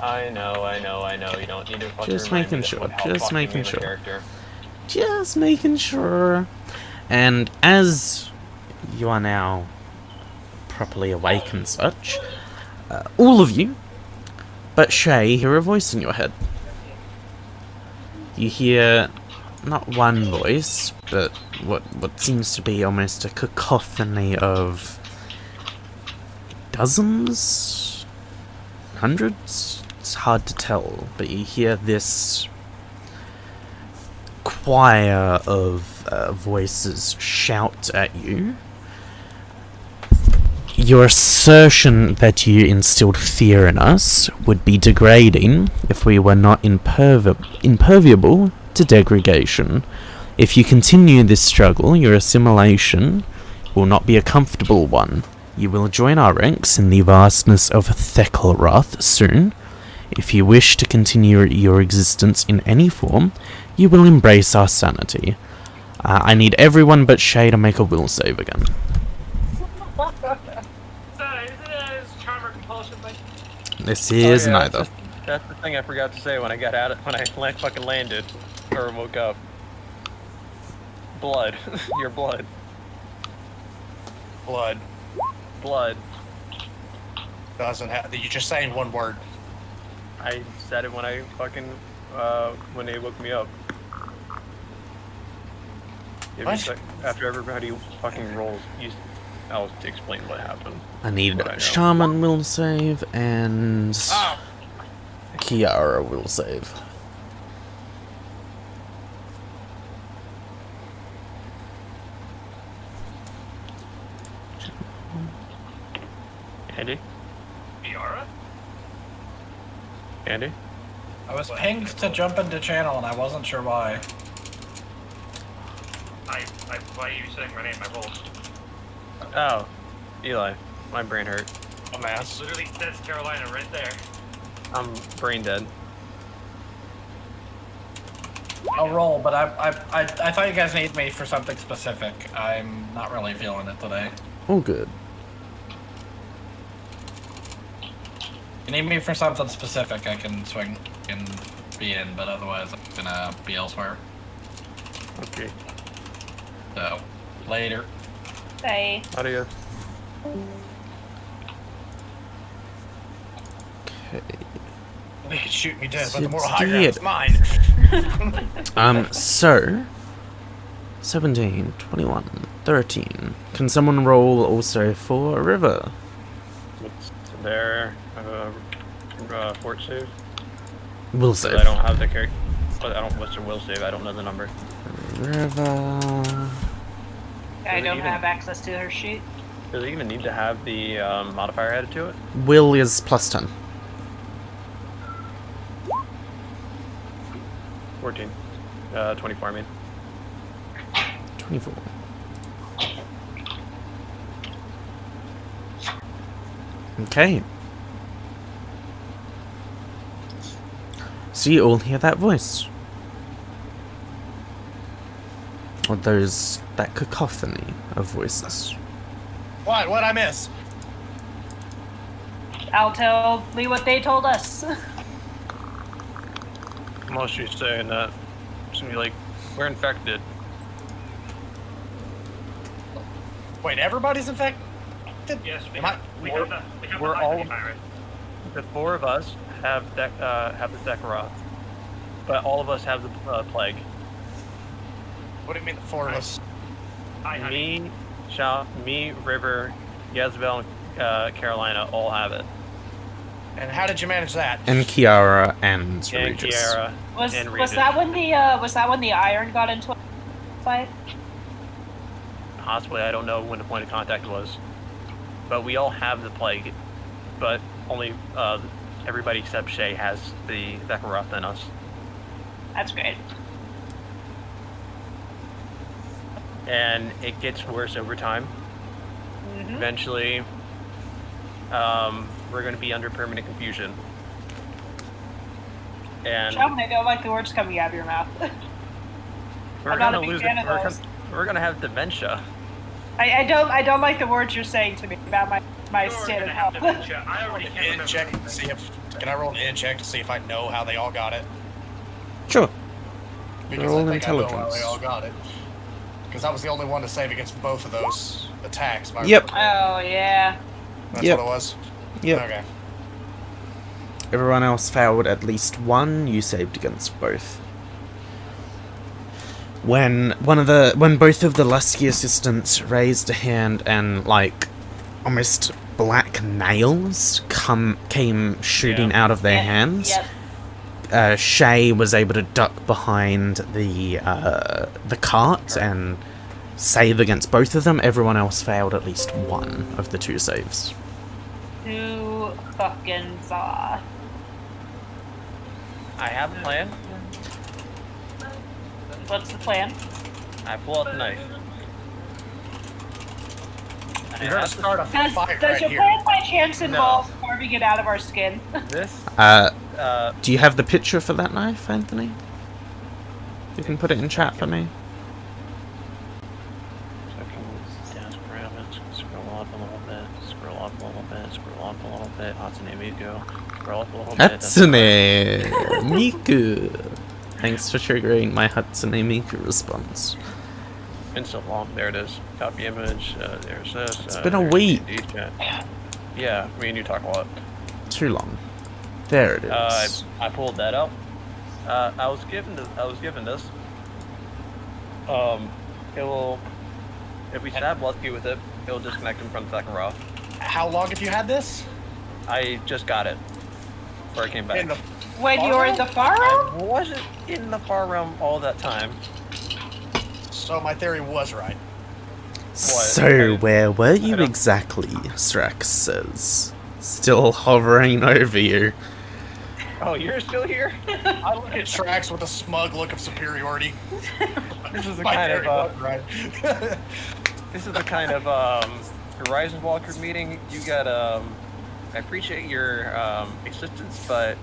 Speaker 1: I know. You don't need to fucking
Speaker 2: Just
Speaker 1: remind me
Speaker 2: making
Speaker 1: that
Speaker 2: sure,
Speaker 1: what how
Speaker 2: just
Speaker 1: fucking
Speaker 2: making
Speaker 1: me and the
Speaker 2: sure.
Speaker 1: character.
Speaker 2: Just making sure. And as you are now properly awake and such, all of you, but Shay, hear a voice in your head. You hear not one voice, but what seems to be almost a cacophony of dozens, hundreds. It's hard to tell, but you hear this choir of voices shout at you. Your assertion that you instilled fear in us would be degrading if we were not imperviable to degradation. If you continue this struggle, your assimilation will not be a comfortable one, You will join our ranks in the vastness of Thekkelroth soon. If you wish to continue your existence in any form, you will embrace our sanity. I need everyone but Shay to make a will save again.
Speaker 5: Is charm or compulsion thing?
Speaker 2: This is
Speaker 1: Oh, yeah,
Speaker 2: neither.
Speaker 1: That's the thing I forgot to say when I got out when I fucking landed or woke up. Blood. Your blood.
Speaker 4: Blood
Speaker 1: Blood.
Speaker 4: doesn't have. You're just saying one word.
Speaker 1: I said it when I fucking when they woke me up. Give me a
Speaker 4: What?
Speaker 1: sec. After everybody fucking rolls, I'll explain what happened.
Speaker 2: I need
Speaker 1: What I know.
Speaker 2: Shaman will save and
Speaker 4: Oh,
Speaker 2: Kiara will save.
Speaker 1: Andy?
Speaker 5: Miara?
Speaker 1: Andy?
Speaker 6: I was pinged to jump into channel and I wasn't sure why.
Speaker 5: Why are you saying my name? I rolled.
Speaker 1: Oh, Eli. My brain hurt.
Speaker 4: a mass.
Speaker 5: Literally says Carolina right there.
Speaker 1: I'm brain dead.
Speaker 6: I'll roll, but I thought you guys need me for something specific. I'm not really feeling it today.
Speaker 2: All good.
Speaker 6: You need me for something specific, I can swing and be in, but otherwise I'm gonna be elsewhere.
Speaker 1: Okay.
Speaker 6: So, later.
Speaker 3: Say,
Speaker 1: Adios.
Speaker 2: Okay.
Speaker 4: They could shoot me dead, but the
Speaker 2: It's
Speaker 4: moral high ground
Speaker 2: dead.
Speaker 4: is mine.
Speaker 2: So 17, 21, 13. Can someone roll also for River?
Speaker 1: What's their fort save?
Speaker 2: Will
Speaker 1: 'Cause
Speaker 2: save.
Speaker 1: I don't have the character. But I don't. What's their will save? I don't know the number.
Speaker 2: River.
Speaker 3: I
Speaker 1: it
Speaker 3: don't
Speaker 1: even-
Speaker 3: have access to her sheet.
Speaker 1: Does it even need to have the modifier added to it?
Speaker 2: Will is plus 10.
Speaker 1: 14. 24, I mean.
Speaker 2: 24. Okay. So you all hear that voice. Or that cacophony of voices.
Speaker 4: What? What'd I miss?
Speaker 3: I'll tell Lee what they told us.
Speaker 1: Most she's saying that. It's gonna be like, we're infected.
Speaker 4: Wait, everybody's infected?
Speaker 5: Yes, we
Speaker 4: Am I-
Speaker 5: have, we
Speaker 1: we're-
Speaker 5: have the
Speaker 1: we're
Speaker 5: Lycanthrope
Speaker 1: all-
Speaker 5: virus.
Speaker 1: The four of us have the Zekroth, but all of us have the plague.
Speaker 4: What do you mean the four of us?
Speaker 5: Hi, honey.
Speaker 1: Me, River, Yezebel, and Carolina all have it.
Speaker 4: And how did you manage that?
Speaker 2: And Kiara and
Speaker 1: And
Speaker 2: Regis.
Speaker 1: Kiara.
Speaker 3: Was
Speaker 1: And
Speaker 3: was
Speaker 1: Regis.
Speaker 3: that when the iron got into a fight?
Speaker 1: Possibly, I don't know when the point of contact was. But we all have the plague. But only everybody except Shay has the Zekroth in us.
Speaker 3: That's great.
Speaker 1: And it gets worse over time.
Speaker 3: Mm-hmm.
Speaker 1: Eventually, we're going to be under permanent confusion. And
Speaker 3: Shaman, I don't like the words coming out of your mouth.
Speaker 1: we're
Speaker 3: I'm not
Speaker 1: going
Speaker 3: a
Speaker 1: to
Speaker 3: big
Speaker 1: lose
Speaker 3: fan
Speaker 1: it.
Speaker 3: of those.
Speaker 1: We're going to have dementia.
Speaker 3: I don't like the words you're saying to me about my
Speaker 5: You're
Speaker 3: state of
Speaker 5: gonna have
Speaker 3: health.
Speaker 5: dementia. I already can't
Speaker 4: In
Speaker 5: remember.
Speaker 4: check to
Speaker 5: everything.
Speaker 4: see if. Can I roll an in check to see if I know how they all got it?
Speaker 2: Sure.
Speaker 4: Because
Speaker 2: Roll
Speaker 4: I think I know how
Speaker 2: intelligence.
Speaker 4: they all got it. Because I was the only one to save against both of those attacks. if I
Speaker 2: Yep.
Speaker 4: remember.
Speaker 3: Oh yeah.
Speaker 4: That's
Speaker 2: Yep.
Speaker 4: what it was?
Speaker 2: Yep.
Speaker 4: Okay.
Speaker 2: Everyone else failed at least one. You saved against both. When both of the Lusky assistants raised a hand and almost black nails came shooting out of their hands,
Speaker 3: Yep.
Speaker 2: Shay was able to duck behind the cart and save against both of them. Everyone else failed at least one of the two saves.
Speaker 3: Who fucking saw?
Speaker 1: I have a plan.
Speaker 3: What's the plan?
Speaker 1: I pull out the knife.
Speaker 4: You're gonna start a
Speaker 3: Does
Speaker 4: fight
Speaker 3: does
Speaker 4: right
Speaker 3: your
Speaker 4: here.
Speaker 3: plan by chance involve carving it out of our skin?
Speaker 1: This,
Speaker 2: Do you have the picture for that knife, Anthony? You can put it in chat for me.
Speaker 1: Scroll up a little bit, scroll up a little bit, scroll up a little bit. Hatsune Miku. Scroll up a little bit.
Speaker 2: Hatsune Miku. Thanks for triggering my Hatsune Miku response.
Speaker 1: Been so long. There it is. Copy image. There's this.
Speaker 2: It's been a week.
Speaker 1: Yeah, me and you talk a lot.
Speaker 2: Too long. There it is.
Speaker 1: I pulled that up. I was given this. It will. If we stab Lusky with it, it will disconnect him from Sakura.
Speaker 4: How long have you had this?
Speaker 1: I just got it before I came back.
Speaker 4: In the
Speaker 3: When you were in the far
Speaker 1: I
Speaker 3: realm?
Speaker 1: wasn't in the far realm all that time.
Speaker 4: So my theory was right.
Speaker 2: So, where were you exactly? Strax says. Still hovering over you.
Speaker 1: Oh, you're still here?
Speaker 4: I look at Trax with a smug look of superiority.
Speaker 1: This is the
Speaker 4: My
Speaker 1: kind
Speaker 4: theory
Speaker 1: of
Speaker 4: was right.
Speaker 1: this is the kind of Horizon Walker meeting. You got I appreciate your existence, but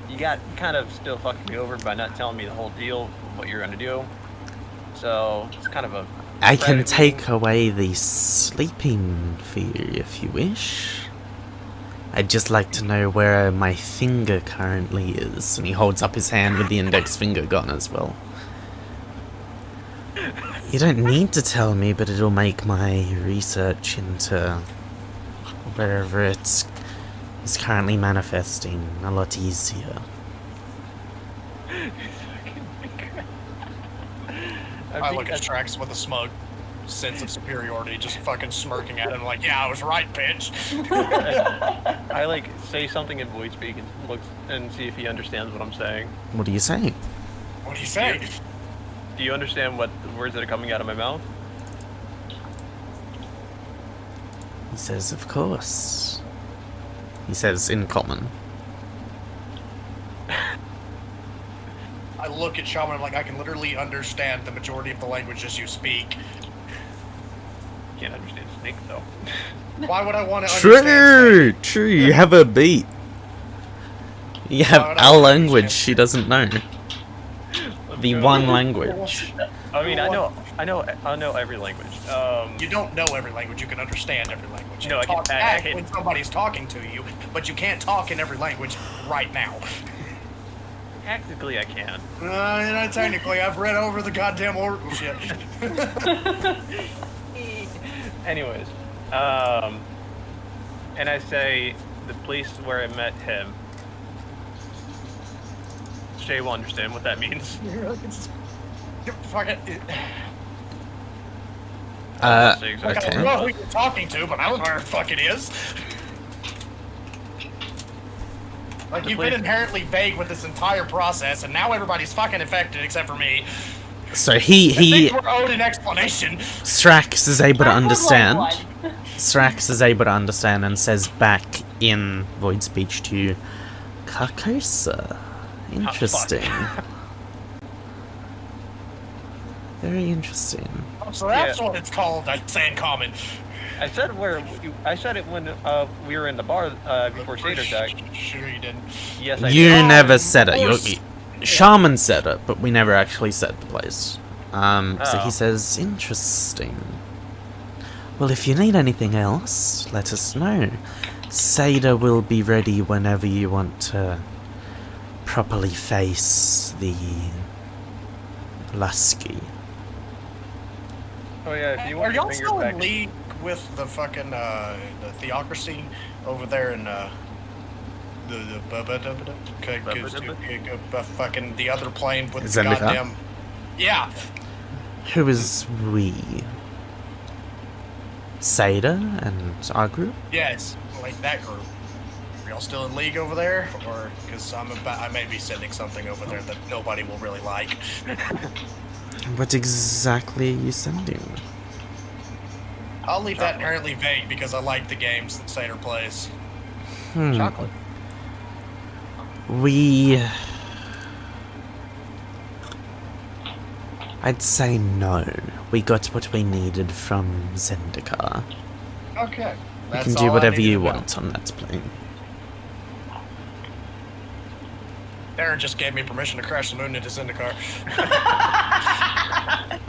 Speaker 1: you got kind of still fucking me over by not telling me the whole deal of what you're gonna do. So it's kind of a.
Speaker 2: I can
Speaker 1: private
Speaker 2: take
Speaker 1: meeting.
Speaker 2: away the sleeping fear if you wish. I'd just like to know where my finger currently is. And he holds up his hand with the index finger gone as well. You don't need to tell me, but it'll make my research into wherever it's is currently manifesting a lot easier.
Speaker 4: I look at Trax with a smug sense of superiority, just fucking smirking at him like, yeah, I was right, bitch.
Speaker 1: I like say something in voice speak and looks and see if he understands what I'm saying.
Speaker 2: What are you saying?
Speaker 4: What do you say?
Speaker 1: Do you understand what the words that are coming out of my mouth?
Speaker 2: He says, of course. He says in common.
Speaker 4: I look at Shaman, I'm like, I can literally understand the majority of the languages you speak.
Speaker 1: Can't understand Snake though.
Speaker 4: Why would I want to understand
Speaker 2: True! True, you have a beat. You have
Speaker 4: No, I don't
Speaker 2: our language
Speaker 4: understand.
Speaker 2: she doesn't know. The one language.
Speaker 1: I mean, I know every language.
Speaker 4: You don't know every language, you can understand every language. You
Speaker 1: No, I
Speaker 4: talk
Speaker 1: can- I
Speaker 4: back
Speaker 1: can-
Speaker 4: when somebody's talking to you, but you can't talk in every language right now.
Speaker 1: Technically, I can.
Speaker 4: Technically, I've read over the goddamn Oracle shit.
Speaker 1: Anyways, and I say the place where I met him. Shay will understand what that means.
Speaker 4: Fuck it.
Speaker 1: Say exactly
Speaker 4: I don't
Speaker 2: Okay.
Speaker 4: know who you're talking to, but I don't know where the fuck it is. Like, you've been inherently vague with this entire process, and now everybody's fucking infected except for me.
Speaker 2: So
Speaker 4: I
Speaker 2: he
Speaker 4: think we're owed an explanation.
Speaker 2: Strax is able to
Speaker 3: I would like
Speaker 2: understand.
Speaker 3: one.
Speaker 2: Strax is able to understand and says back in void speech to you, Carcosa. Interesting. Very interesting.
Speaker 4: So that's
Speaker 1: Yeah.
Speaker 4: what it's called, I'd say in common.
Speaker 1: I said I said it when we were in the bar before Seder Attack.
Speaker 4: Sure you didn't.
Speaker 1: Yes, I
Speaker 2: You
Speaker 1: did.
Speaker 2: never
Speaker 4: of
Speaker 2: said it.
Speaker 4: course.
Speaker 2: Shaman said it, but we never actually said the place. So
Speaker 1: Oh.
Speaker 2: he says, interesting. Well, if you need anything else, let us know. Seda will be ready whenever you want to properly face the Lusky.
Speaker 1: Oh yeah, if you
Speaker 4: Are
Speaker 1: want your
Speaker 4: y'all
Speaker 1: finger
Speaker 4: still
Speaker 1: back.
Speaker 4: in league with the fucking the theocracy over there in fucking the other plane with the
Speaker 2: Zendikar?
Speaker 4: goddamn yeah.
Speaker 2: Who is we? Seda and our group?
Speaker 4: Yes, like that group. Are y'all still in league over there, or because I may be sending something over there that nobody will really like.
Speaker 2: What exactly are you sending?
Speaker 4: I'll leave that inherently vague because I like the games that Seder plays.
Speaker 1: Chocolate.
Speaker 2: I'd say no. We got what we needed from Zendikar.
Speaker 4: Okay.
Speaker 2: You
Speaker 4: That's
Speaker 2: can do
Speaker 4: all I
Speaker 2: whatever
Speaker 4: needed
Speaker 2: you
Speaker 4: to know.
Speaker 2: want on that plane.
Speaker 4: Darren just gave me permission to crash the moon into Zendikar.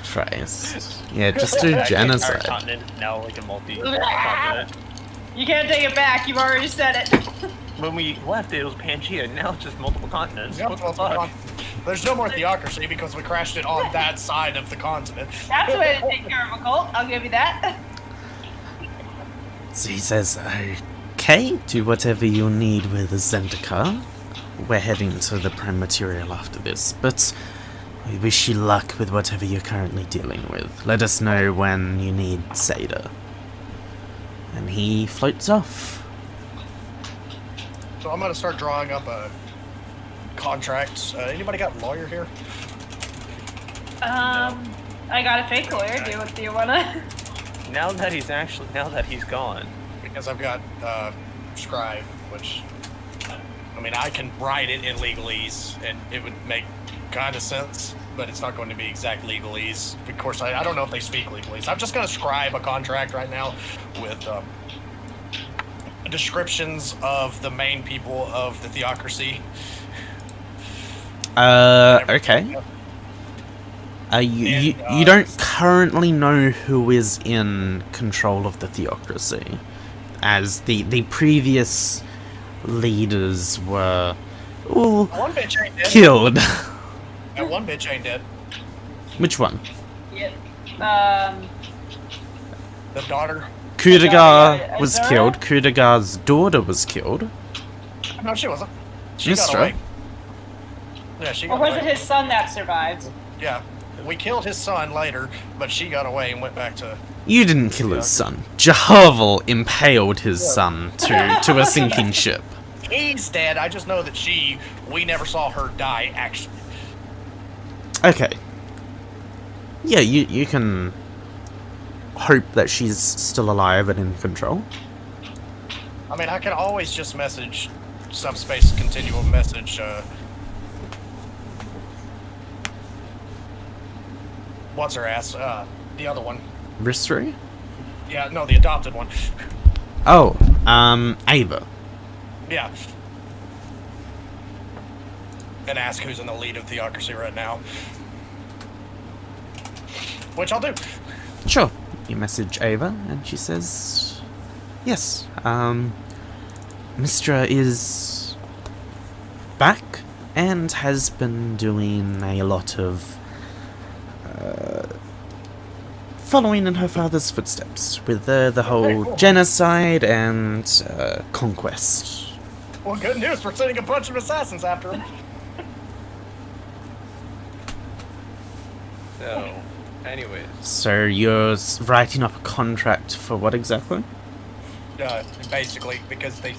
Speaker 2: Christ. Yeah, just do
Speaker 1: Our
Speaker 2: genocide.
Speaker 1: continent is now like a multi-continent.
Speaker 3: You can't take it back. You've already said it.
Speaker 1: When we left, it was Pangea. Now it's just multiple continents.
Speaker 4: Yep,
Speaker 1: What the
Speaker 4: well,
Speaker 1: fuck?
Speaker 4: there's no more theocracy because we crashed it on that side of the continent.
Speaker 3: That's a way to take care of a cult. I'll give you that.
Speaker 2: So he says, okay, do whatever you need with Zendikar. We're heading to the Prime Material after this, but we wish you luck with whatever you're currently dealing with. Let us know when you need Seda. And he floats off.
Speaker 4: So I'm gonna start drawing up a contract. Anybody got a lawyer here?
Speaker 3: I got a fake lawyer. Do you wanna?
Speaker 1: Now that he's gone.
Speaker 4: Because I've got Scribe, which I mean I can write it in legalese and it would make kind of sense, but it's not going to be exact legalese. Of course, I don't know if they speak legalese. I'm just gonna scribe a contract right now with descriptions of the main people of the theocracy.
Speaker 2: Okay. You
Speaker 4: And,
Speaker 2: don't currently know who is in control of the theocracy, as the previous leaders were all
Speaker 4: One bitch ain't dead.
Speaker 2: killed.
Speaker 4: That one bitch ain't dead.
Speaker 2: Which one?
Speaker 3: Yep.
Speaker 4: The daughter.
Speaker 2: Kudagar was
Speaker 3: Azura?
Speaker 2: killed. Kudagar's daughter was killed.
Speaker 4: No, she wasn't. She got
Speaker 2: Mistra.
Speaker 4: away. Yeah, she
Speaker 3: Or
Speaker 4: got
Speaker 3: was
Speaker 4: away.
Speaker 3: it his son that survived?
Speaker 4: Yeah, we killed his son later, but she got away and went back to.
Speaker 2: You didn't kill his son. Jahavel impaled his son to a sinking ship.
Speaker 4: He's dead. I just know that we never saw her die. Actually,
Speaker 2: Okay. Yeah, you can hope that she's still alive and in control.
Speaker 4: I mean, I can always just message subspace continuum message. What's her ass? The other one.
Speaker 2: Ristri?
Speaker 4: Yeah, no, the adopted one.
Speaker 2: Oh, Ava.
Speaker 4: Yeah. And ask who's in the lead of theocracy right now. Which I'll do.
Speaker 2: Sure. You message Ava, and she says, yes, Mistra is back and has been doing a lot of following in her father's footsteps with the whole
Speaker 4: cool.
Speaker 2: genocide and conquest.
Speaker 4: Well, good news. We're sending a bunch of assassins after him.
Speaker 1: So, anyways,
Speaker 2: So you're writing up a contract for what exactly?
Speaker 4: Basically, because they,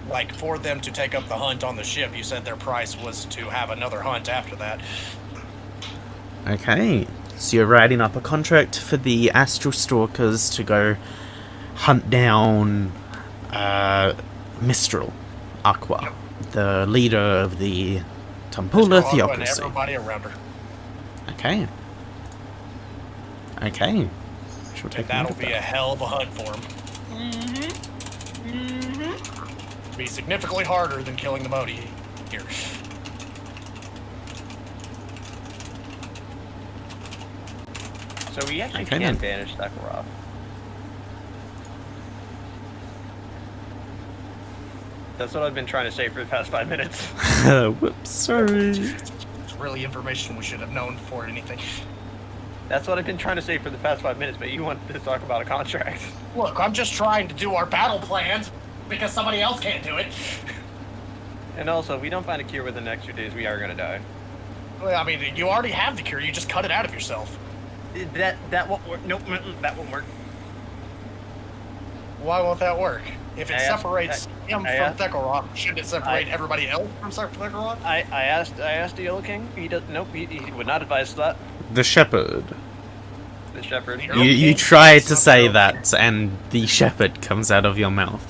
Speaker 4: like, for them to take up the hunt on the ship, you said their price was to have another hunt after that.
Speaker 2: Okay, so you're writing up a contract for the Astral Stalkers to go hunt down Mistral Aqua, the leader of the Tampula
Speaker 4: And
Speaker 2: Theocracy.
Speaker 4: everybody around her.
Speaker 2: Okay. Okay. She'll take
Speaker 4: And that'll
Speaker 2: note of
Speaker 4: be a
Speaker 2: that.
Speaker 4: hell of a hunt for him. Be significantly harder than killing the Modi here.
Speaker 1: so we actually
Speaker 2: Okay,
Speaker 1: can
Speaker 2: then.
Speaker 1: banish Sekirov. That's what I've been trying to say for the past 5 minutes.
Speaker 2: Whoops, sorry.
Speaker 4: It's really information we should have known before anything.
Speaker 1: That's what I've been trying to say for the past 5 minutes, but you wanted to talk about a contract.
Speaker 4: Look, I'm just trying to do our battle plans because somebody else can't do it.
Speaker 1: And also, if we don't find a cure within the next 2 days, we are gonna die.
Speaker 4: Well, I mean, you already have the cure. You just cut it out of yourself.
Speaker 1: That won't work. Nope, that won't work.
Speaker 4: Why won't that work? If it
Speaker 1: I asked-
Speaker 4: separates him
Speaker 1: I
Speaker 4: from
Speaker 1: asked-
Speaker 4: Thekoroth, shouldn't it separate everybody else from Thekoroth?
Speaker 1: I asked the Yellow King. He does. Nope. He would not advise that.
Speaker 2: The Shepherd.
Speaker 1: The Shepherd.
Speaker 2: You try to say that, and the Shepherd comes out of your mouth.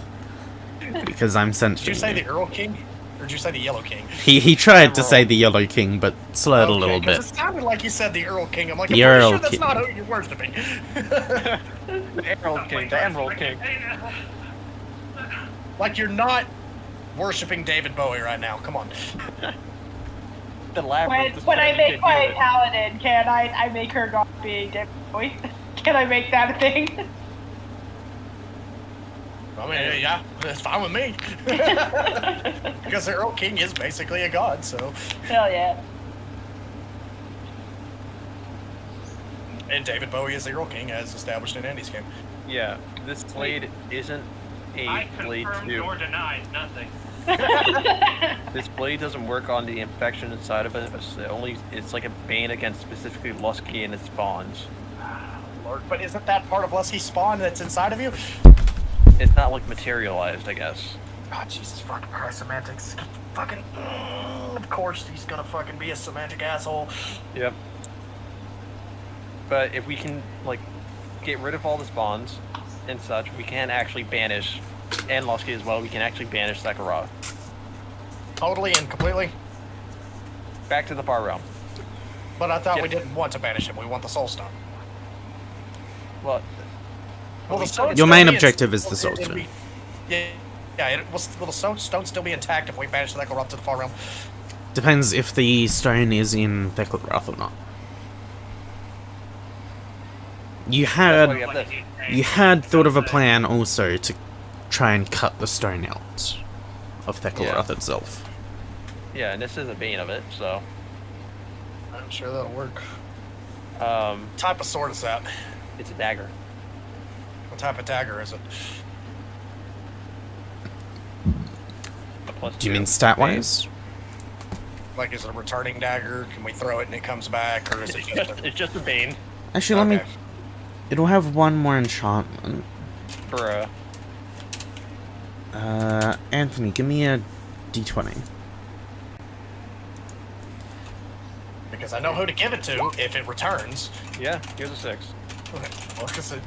Speaker 2: Because I'm
Speaker 4: Did
Speaker 2: censoring
Speaker 4: you say
Speaker 2: you.
Speaker 4: the Earl King? did you say the Yellow King?
Speaker 2: He tried to say the Yellow King, but slurred a little
Speaker 4: 'cause
Speaker 2: bit.
Speaker 4: It sounded like you said the Earl King. I'm like,
Speaker 2: The
Speaker 4: I'm pretty
Speaker 2: Earl
Speaker 4: sure that's
Speaker 2: King.
Speaker 4: not who you're worshiping.
Speaker 1: The Emerald King. The Emerald King.
Speaker 4: Like you're not worshiping David Bowie right now. Come on.
Speaker 1: The labyrinth.
Speaker 3: When I
Speaker 1: you
Speaker 3: make
Speaker 1: can
Speaker 3: my
Speaker 1: do it.
Speaker 3: paladin, can I make her god be David Bowie? Can I make that a thing?
Speaker 4: I mean, yeah, it's fine with me. Because the Earl King is basically a god, so.
Speaker 3: Hell yeah.
Speaker 4: And David Bowie is the Earl King, as established in Andy's game.
Speaker 1: Yeah, this blade isn't a
Speaker 5: I
Speaker 1: blade
Speaker 5: confirmed
Speaker 1: to.
Speaker 5: or denied nothing.
Speaker 1: This blade doesn't work on the infection inside of it. It's like a bane against specifically Lusky and its spawns.
Speaker 4: Lord, but isn't that part of Lusky's spawn that's inside of you?
Speaker 1: It's not like materialized, I guess.
Speaker 4: Oh, Jesus fucking Christ, semantics. Fucking. Of course he's gonna fucking be a semantic asshole.
Speaker 1: Yep. But if we can like get rid of all the spawns and such, we can actually banish, and Lusky as well. We can actually banish Sekhiroth
Speaker 4: Totally and completely.
Speaker 1: back to the far realm.
Speaker 4: But I thought
Speaker 1: Yeah.
Speaker 4: we didn't want to banish him. We want the Soul Stone.
Speaker 1: Well,
Speaker 4: Well, the stone
Speaker 2: Your
Speaker 4: still
Speaker 2: main
Speaker 4: be in-
Speaker 2: objective is the Soul
Speaker 4: it'll
Speaker 2: Stone.
Speaker 4: be- Yeah, yeah. Will the stone still be intact if we banish the Sekhiroth to the far realm?
Speaker 2: Depends if the stone is in Thekla or not. You
Speaker 1: that's why we
Speaker 2: had
Speaker 1: have this.
Speaker 2: you had thought of a plan also to try and cut the stone out of Thekla itself.
Speaker 1: Yeah, and this is a bane of it. So,
Speaker 4: I'm sure that'll work.
Speaker 1: um,
Speaker 4: What type of sword is that?
Speaker 1: it's a dagger.
Speaker 4: What type of dagger is it?
Speaker 1: A plus
Speaker 2: Do you
Speaker 1: 2
Speaker 2: mean stat
Speaker 1: bane.
Speaker 2: wise?
Speaker 4: Like, is it a returning dagger? Can we throw it and it comes back, or is it
Speaker 1: It's
Speaker 4: just
Speaker 1: just, it's just a bane,
Speaker 2: Actually, let me.
Speaker 4: Okay.
Speaker 2: It'll have one more enchantment.
Speaker 1: bruh.
Speaker 2: Anthony, give me a d20.
Speaker 4: Because I know who to give it to if it returns.
Speaker 1: Yeah, here's a 6.
Speaker 4: What is it?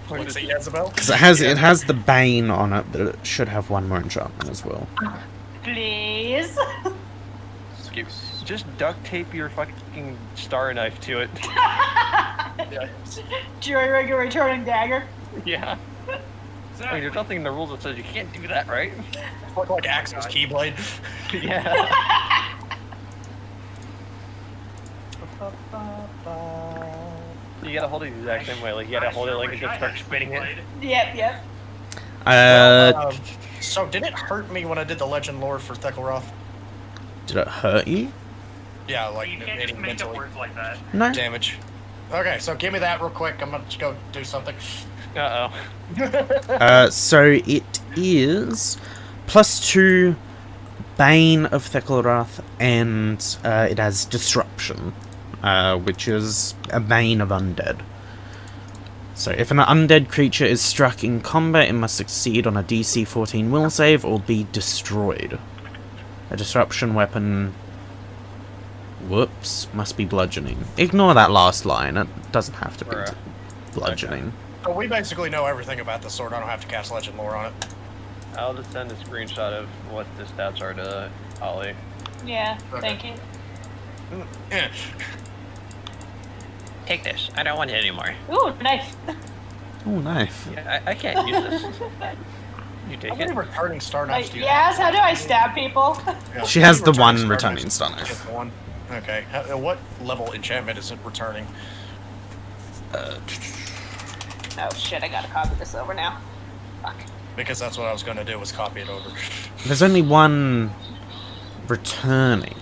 Speaker 4: What's it, Jezebel?
Speaker 2: Because it has the bane on it, but it should have one more enchantment as well.
Speaker 3: Please.
Speaker 1: Just duct tape your fucking star knife to it.
Speaker 3: Jury rig a returning dagger.
Speaker 1: Yeah. I mean, there's nothing in the rules that says you can't do that, right?
Speaker 4: Look like Axel's Keyblade.
Speaker 1: Yeah. You gotta hold it the exact same way. Like, you gotta hold it like it just starts spinning it.
Speaker 3: Yep.
Speaker 4: So did it hurt me when I did the legend lore for Thekla?
Speaker 2: Did it hurt you?
Speaker 4: Yeah, like
Speaker 5: You can't
Speaker 4: any
Speaker 5: just make up
Speaker 4: mentally
Speaker 5: words like that.
Speaker 2: No.
Speaker 4: damage. Okay, so give me that real quick. I'm gonna just go do something.
Speaker 1: Uh-oh.
Speaker 2: So it is +2 Bane of Thekla, and it has Disruption, which is a Bane of Undead. So if an undead creature is struck in combat, it must succeed on a DC 14 will save or be destroyed. A disruption weapon... Whoops, must be bludgeoning. Ignore that last line, it doesn't have to be
Speaker 1: Bruh.
Speaker 2: bludgeoning.
Speaker 4: So we basically know everything about the sword. I don't have to cast legend lore on it.
Speaker 1: I'll just send a screenshot of what the stats are to Ollie.
Speaker 3: Yeah.
Speaker 4: Okay.
Speaker 3: Thank you.
Speaker 4: Yeah.
Speaker 1: Take this. I don't want it anymore.
Speaker 3: Ooh, nice.
Speaker 2: Oh, knife.
Speaker 1: Yeah, I can't use this. You
Speaker 4: How
Speaker 1: take
Speaker 4: many
Speaker 1: it.
Speaker 4: returning star knives
Speaker 3: Like,
Speaker 4: do you
Speaker 3: yes. How do I stab people?
Speaker 4: have? Yeah,
Speaker 2: She
Speaker 4: how
Speaker 2: has
Speaker 4: many
Speaker 2: the one
Speaker 4: star
Speaker 2: returning
Speaker 4: knives?
Speaker 2: star knife.
Speaker 4: Just one. Okay. What level enchantment is it returning?
Speaker 3: Oh shit! I gotta copy this over now. Fuck.
Speaker 4: Because that's what I was going to do, was copy it over.
Speaker 2: There's only one returning.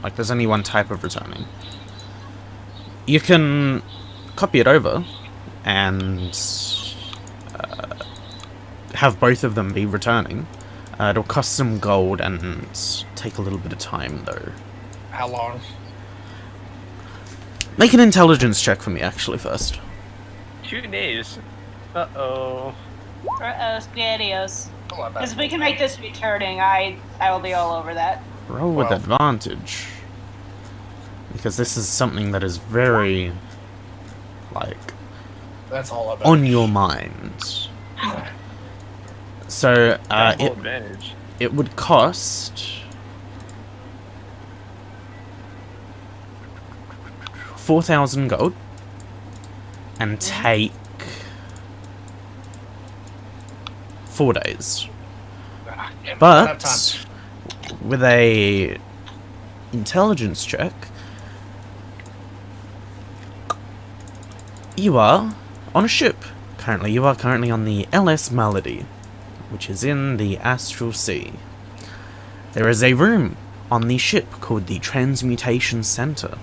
Speaker 2: Like, there's only one type of returning. You can copy it over and have both of them be returning. It'll cost some gold and take a little bit of time, though.
Speaker 4: How long?
Speaker 2: Make an intelligence check for me, actually, first.
Speaker 1: 2 days. Uh-oh.
Speaker 3: Spaghettios.
Speaker 4: Oh, I bet.
Speaker 3: Because if we can make this returning, I will be all over that.
Speaker 2: Roll with
Speaker 4: Well.
Speaker 2: advantage. Because this is something that is very, like,
Speaker 4: That's all I bet.
Speaker 2: on your mind. So,
Speaker 1: Full
Speaker 2: it
Speaker 1: advantage.
Speaker 2: it would cost 4,000 gold and take 4 days.
Speaker 4: Don't have time.
Speaker 2: But with a intelligence check, you are on a ship. You are currently on the LS Malady, which is in the Astral Sea. There is a room on the ship called the Transmutation Center.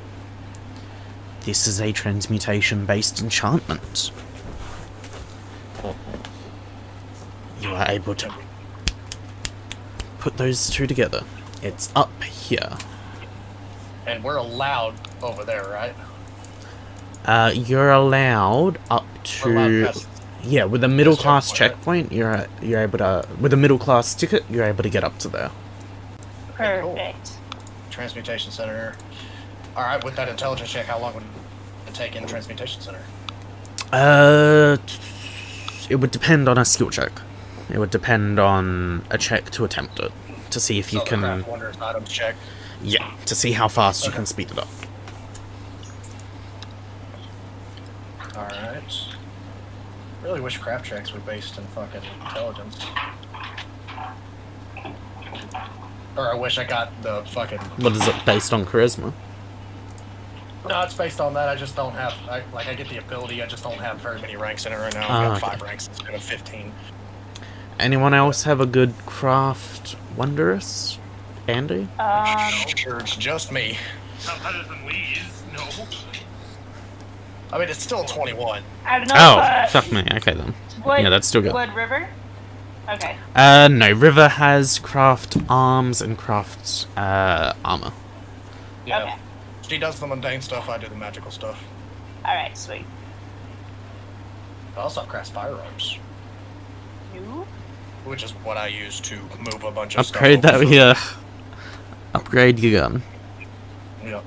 Speaker 2: This is a transmutation-based enchantment. You are able to put those two together. It's up here.
Speaker 4: And we're allowed over there, right?
Speaker 2: You're allowed up
Speaker 4: We're allowed
Speaker 2: to...
Speaker 4: past-
Speaker 2: Yeah, with a middle class
Speaker 4: checkpoint,
Speaker 2: checkpoint, you're able to... With a middle class ticket, you're able to get up to there.
Speaker 3: Perfect.
Speaker 4: Transmutation Center. Alright, with that intelligence check, how long would it take in Transmutation Center?
Speaker 2: It would depend on a skill check. It would depend on a check to attempt it. To see if you
Speaker 4: So the
Speaker 2: can...
Speaker 4: craft wonders items check.
Speaker 2: Yeah, to see how fast you
Speaker 4: Okay.
Speaker 2: can speed it up.
Speaker 4: Alright. Really wish craft checks were based in fucking intelligence. Or I wish I got the fucking...
Speaker 2: What is it based on charisma?
Speaker 4: No, it's based on that. I just don't have... I get the ability, I just don't have very many ranks in it right now.
Speaker 2: Ah,
Speaker 4: I've got
Speaker 2: okay.
Speaker 4: 5 ranks instead of 15.
Speaker 2: Anyone else have a good craft wondrous? Andy?
Speaker 4: Sure, it's just me.
Speaker 5: Not better than Lee's, no.
Speaker 4: I mean, it's still 21.
Speaker 3: I don't know.
Speaker 2: Oh, fuck me. Okay then.
Speaker 3: Wood,
Speaker 2: Yeah, that's still good.
Speaker 3: Wood River? Okay.
Speaker 2: No, River has craft arms and craft armor.
Speaker 4: Yeah.
Speaker 3: Okay.
Speaker 4: She does the mundane stuff, I do the magical stuff.
Speaker 3: Alright, sweet.
Speaker 4: I also have craft firearms,
Speaker 3: You?
Speaker 4: which is what I use to move a bunch of
Speaker 2: Upgrade
Speaker 4: stuff.
Speaker 2: that, yeah. Upgrade your gun.
Speaker 4: Yep.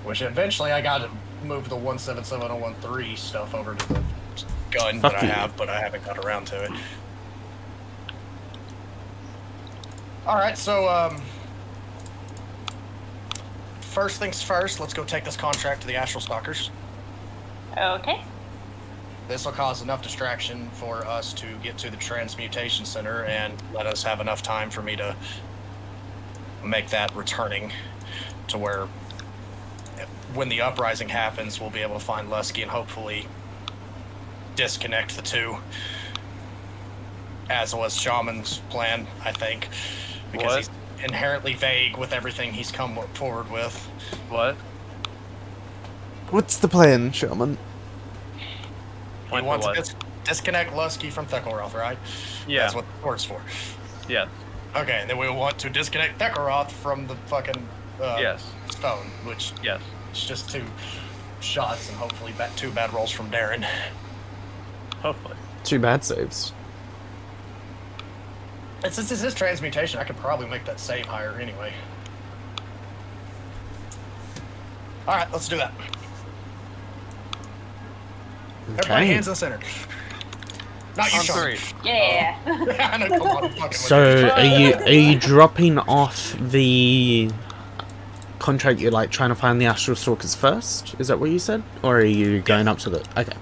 Speaker 4: Which eventually I got to move the 177013 stuff over to the gun
Speaker 2: Fuck
Speaker 4: that I
Speaker 2: you.
Speaker 4: have, but I haven't got around to it. Alright, so, first things first, let's go take this contract to the Astral Stalkers.
Speaker 3: Okay.
Speaker 4: This will cause enough distraction for us to get to the Transmutation Center and let us have enough time for me to make that returning to where when the uprising happens, we'll be able to find Lusky and hopefully disconnect the two, as was Shaman's plan, I think, because
Speaker 1: What?
Speaker 4: he's inherently vague with everything he's come forward with.
Speaker 1: What?
Speaker 2: What's the plan, Shaman?
Speaker 4: He
Speaker 1: Plan for
Speaker 4: wants
Speaker 1: what?
Speaker 4: to disconnect Lusky from Thekoroth, right?
Speaker 1: Yeah.
Speaker 4: That's what the sword's for.
Speaker 1: Yeah.
Speaker 4: Okay, then we want to disconnect Thekoroth from the fucking
Speaker 1: Yes.
Speaker 4: stone, which
Speaker 1: Yes.
Speaker 4: is just 2 shots and hopefully 2 bad rolls from Darren.
Speaker 1: Hopefully.
Speaker 2: 2 bad saves.
Speaker 4: And since this is transmutation, I could probably make that save higher anyway. Alright, let's do that. Everybody
Speaker 2: Okay.
Speaker 4: hands in the center. Not you,
Speaker 1: On
Speaker 4: Sean.
Speaker 1: 3.
Speaker 3: Yeah.
Speaker 4: I know, come on, I'm fucking with
Speaker 2: So,
Speaker 4: you.
Speaker 2: are you dropping off the contract? You're like trying to find the Astral Stalkers first? Is that what you said, or are you going up to the? Okay.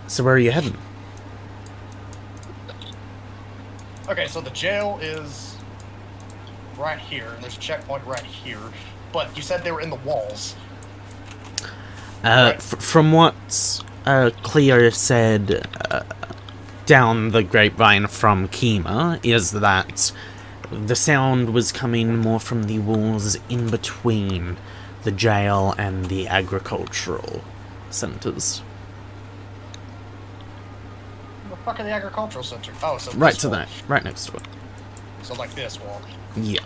Speaker 2: So where are you heading?
Speaker 4: Okay, so the jail is right here, and there's a checkpoint right here. But you said they were in the walls. Right.
Speaker 2: From what Cleo said down the grapevine from Kima, is that the sound was coming more from the walls in between the jail and the agricultural centers.
Speaker 4: The fuck are the agricultural center? Oh, so
Speaker 2: Right
Speaker 4: this
Speaker 2: to
Speaker 4: wall.
Speaker 2: that, right next to it.
Speaker 4: So like this wall.
Speaker 2: Yeah.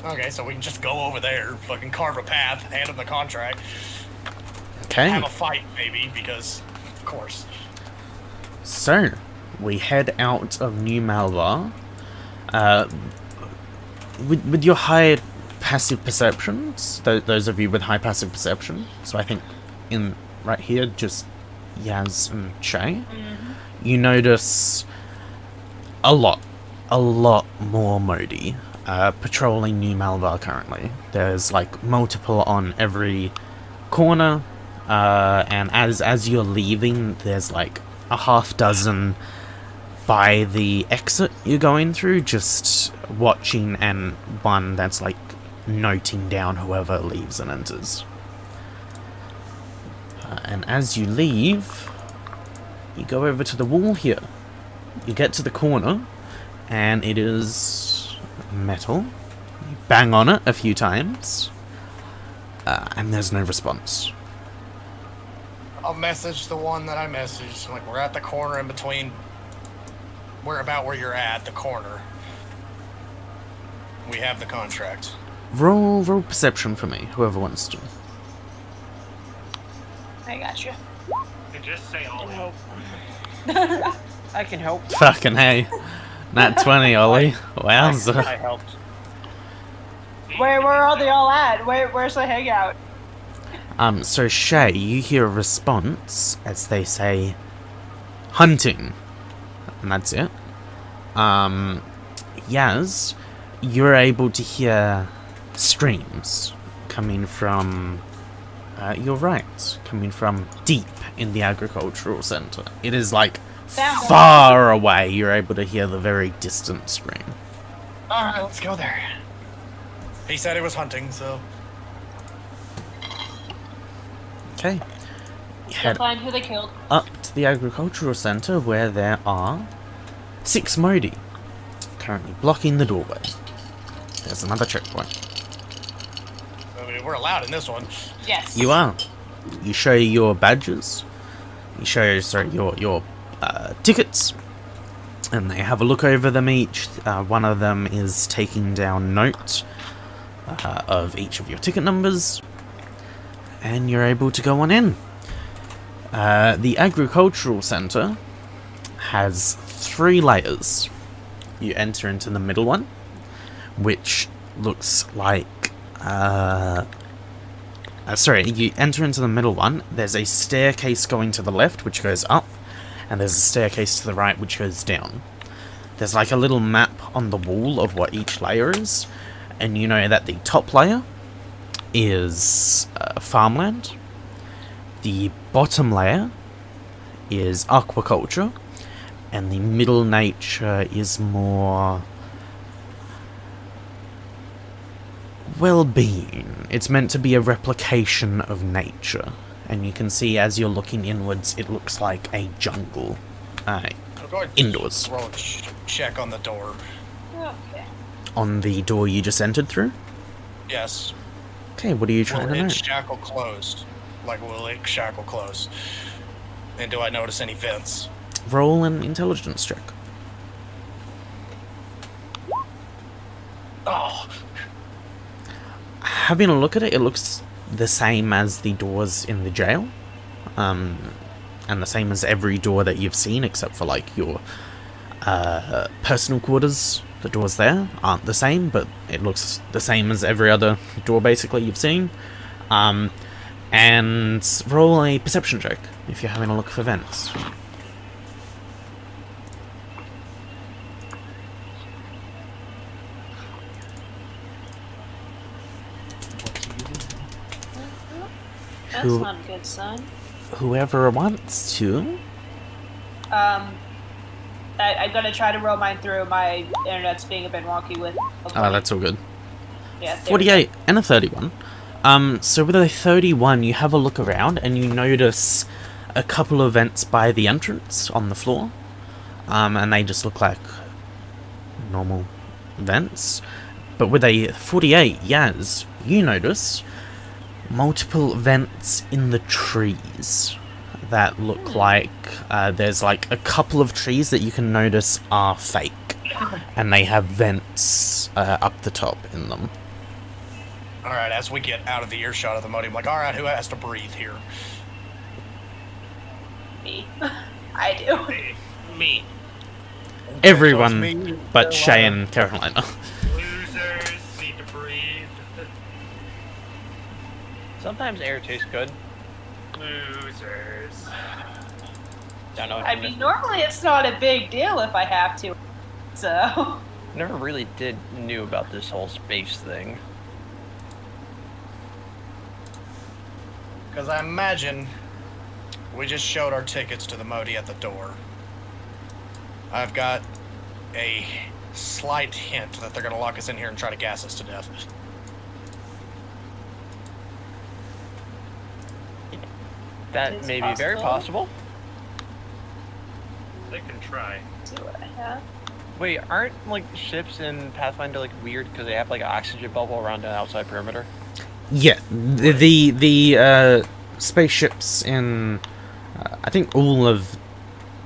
Speaker 4: Okay, so we can just go over there, fucking carve a path, hand them the contract,
Speaker 2: Okay.
Speaker 4: have a fight maybe, because of course.
Speaker 2: So, we head out of New Malvar. With your high passive perceptions, those of you with high passive perception, so I think in right here, just Yaz and Shay, you notice a lot more Modi patrolling New Malvar currently. There's like multiple on every corner, and as you're leaving, there's like a half dozen by the exit you're going through, just watching, and one that's like noting down whoever leaves and enters. And as you leave, you go over to the wall here. You get to the corner, and it is metal. You bang on it a few times, and there's no response.
Speaker 4: I'll message the one that I messaged. Like, we're at the corner in between. We're about where you're at, the corner. We have the contract.
Speaker 2: Roll perception for me, whoever wants to.
Speaker 3: I got you.
Speaker 5: And just say all
Speaker 1: help. I can help.
Speaker 2: Fucking hey. Nat 20, Ollie.
Speaker 1: I
Speaker 2: Wowza.
Speaker 1: helped.
Speaker 3: Where are they all at? Where's the hangout?
Speaker 2: So Shay, you hear a response as they say, hunting. And that's it. Yaz, you're able to hear screams coming from, you're right, coming from deep in the agricultural center. It is like far away. You're able to hear the very distant scream.
Speaker 4: Alright, let's go there. He said it was hunting, so...
Speaker 2: Okay.
Speaker 7: Let's
Speaker 2: Head
Speaker 7: go find who they killed.
Speaker 2: up to the agricultural center where there are 6 Modi currently blocking the doorway. There's another checkpoint.
Speaker 4: I mean, we're allowed in this one.
Speaker 3: Yes.
Speaker 2: You are. You show your badges. You show your tickets, and they have a look over them each. One of them is taking down note of each of your ticket numbers, and you're able to go on in. The agricultural center has 3 layers. You enter into the middle one, which looks like you enter into the middle one. There's a staircase going to the left, which goes up, and there's a staircase to the right, which goes down. There's like a little map on the wall of what each layer is, and you know that the top layer is farmland. The bottom layer is aquaculture, and the middle nature is more well-being. It's meant to be a replication of nature, and you can see as you're looking inwards, it looks like a jungle.
Speaker 4: Go ahead,
Speaker 2: Indoors.
Speaker 4: Roll a check on the door.
Speaker 3: Okay.
Speaker 2: On the door you just entered through?
Speaker 4: Yes.
Speaker 2: Okay, what are you trying
Speaker 4: Will
Speaker 2: to know?
Speaker 4: it shackle closed? Like, will it shackle closed? And do I notice any vents?
Speaker 2: Roll an intelligence check.
Speaker 4: Oh,
Speaker 2: Having a look at it, it looks the same as the doors in the jail. And the same as every door that you've seen, except for like your personal quarters. The doors there aren't the same, but it looks the same as every other door basically you've seen. And roll a perception check if you're having a look for vents.
Speaker 7: That's
Speaker 2: Who-
Speaker 7: not good, son.
Speaker 2: Whoever wants to.
Speaker 3: I'm gonna try to roll mine through. My internet's being a bit wonky with.
Speaker 2: Oh, that's all good.
Speaker 3: Yeah. there we go.
Speaker 2: 48 and a 31. So with a 31, you have a look around and you notice a couple of vents by the entrance on the floor. And they just look like normal vents. But with a 48, Yaz, you notice multiple vents in the trees that look like there's like a couple of trees that you can notice are fake. And they have vents up the top in them.
Speaker 4: alright, as we get out of the earshot of the Modi, I'm like, alright, who has to breathe here?
Speaker 3: Me. I do.
Speaker 5: Me.
Speaker 2: Everyone
Speaker 4: So it's me,
Speaker 2: but Shay
Speaker 4: Carolina.
Speaker 2: and Carolina.
Speaker 5: Losers need to breathe.
Speaker 1: Sometimes air tastes good.
Speaker 5: Losers.
Speaker 1: Don't know. What
Speaker 3: I
Speaker 1: you
Speaker 3: mean,
Speaker 1: missed.
Speaker 3: normally it's not a big deal if I have to. So,
Speaker 1: Never really knew about this whole space thing.
Speaker 4: Because I imagine we just showed our tickets to the Modi at the door. I've got a slight hint that they're going to lock us in here and try to gas us to death.
Speaker 1: That
Speaker 3: It is
Speaker 1: may be very
Speaker 3: possible.
Speaker 1: possible.
Speaker 5: They can try.
Speaker 3: see what I have.
Speaker 1: Wait, aren't like ships in Pathfinder like weird because they have like an oxygen bubble around the outside perimeter?
Speaker 2: Yeah, the spaceships in I think all of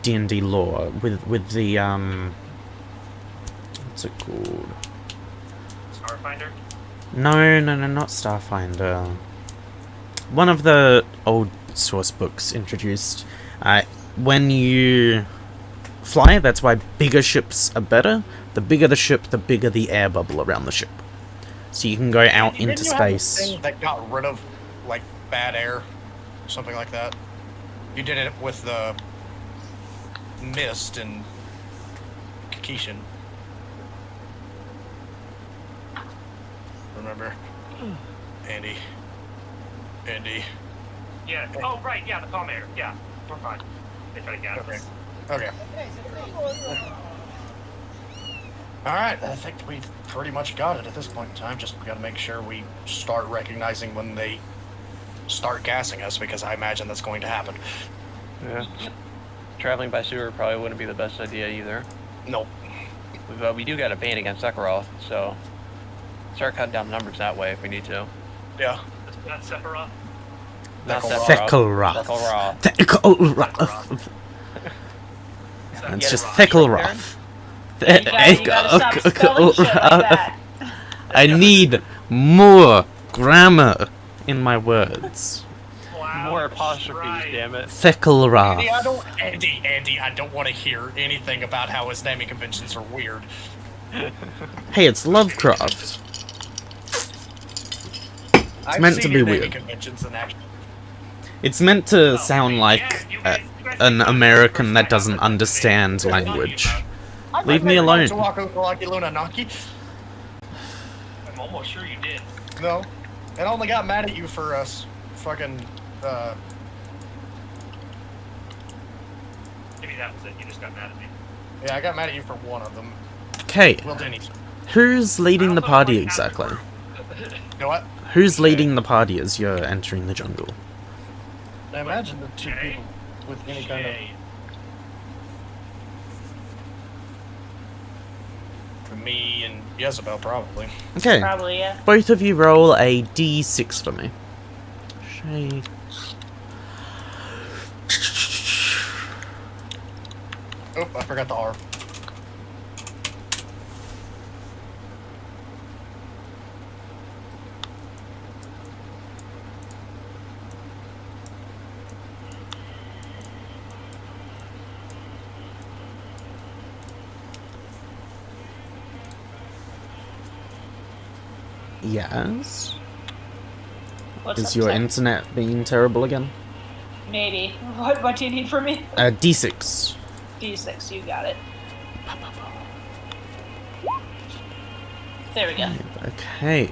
Speaker 2: D&D lore with the what's it called?
Speaker 5: Starfinder?
Speaker 2: No, not Starfinder. One of the old source books introduced when you fly, that's why bigger ships are better. The bigger the ship, the bigger the air bubble around the ship. So you can go out into
Speaker 4: Didn't you have this
Speaker 2: space.
Speaker 4: thing that got rid of like bad air, something like that. You did it with the mist and Kakishan. Remember, Andy.
Speaker 5: Yeah. Oh, right. Yeah, the calm air. Yeah, we're fine. They try to gas
Speaker 4: Okay.
Speaker 5: us.
Speaker 4: Okay. All right, I think we've pretty much got it at this point in time. Just got to make sure we start recognizing when they start gassing us, because I imagine that's going to happen.
Speaker 1: Yeah. Traveling by sewer probably wouldn't be the best idea either.
Speaker 4: Nope.
Speaker 1: But we do got a bane against Sephiroth, so start cutting down the numbers that way if we need to.
Speaker 4: Yeah.
Speaker 5: That's Sephiroth.
Speaker 1: Not
Speaker 2: Thekkelroth.
Speaker 1: Thekkelroth.
Speaker 2: Thekkelroth. It's just
Speaker 1: Get it wrong.
Speaker 2: Thekkelroth.
Speaker 3: You gotta stop spelling shit like that.
Speaker 2: I need more grammar in my words.
Speaker 5: Wow.
Speaker 1: More apostrophes,
Speaker 5: right.
Speaker 1: damn it.
Speaker 2: Thekkelroth.
Speaker 4: Andy, I don't want to hear anything about how his naming conventions are weird.
Speaker 2: Hey, it's Lovecraft.
Speaker 4: I've
Speaker 2: meant
Speaker 4: seen
Speaker 2: to be
Speaker 4: your naming
Speaker 2: weird.
Speaker 4: conventions in action.
Speaker 2: It's meant to sound like an American that doesn't understand language. Leave me alone.
Speaker 4: Naki.
Speaker 5: I'm almost sure you did.
Speaker 4: No, and I only got mad at you for us fucking.
Speaker 5: Maybe that was it. You just got mad at me.
Speaker 4: Yeah, I got mad at you for one of them.
Speaker 2: Okay,
Speaker 4: Will Denny.
Speaker 2: who's leading the party exactly?
Speaker 4: You know what?
Speaker 2: Who's leading the party as you're entering the jungle?
Speaker 4: I imagine the two
Speaker 5: Okay.
Speaker 4: people with any kind of.
Speaker 5: Shade.
Speaker 4: Me and Jezebel, probably.
Speaker 2: Okay,
Speaker 3: Probably, yeah.
Speaker 2: both of you roll a d6 for me. Shay.
Speaker 4: Oh, I forgot the R.
Speaker 2: Yes.
Speaker 3: What's
Speaker 2: Is
Speaker 3: up,
Speaker 2: your
Speaker 3: Sam?
Speaker 2: internet being terrible again?
Speaker 3: Maybe. What do you need from me?
Speaker 2: D6.
Speaker 3: D6, you got it. There we go.
Speaker 2: Okay.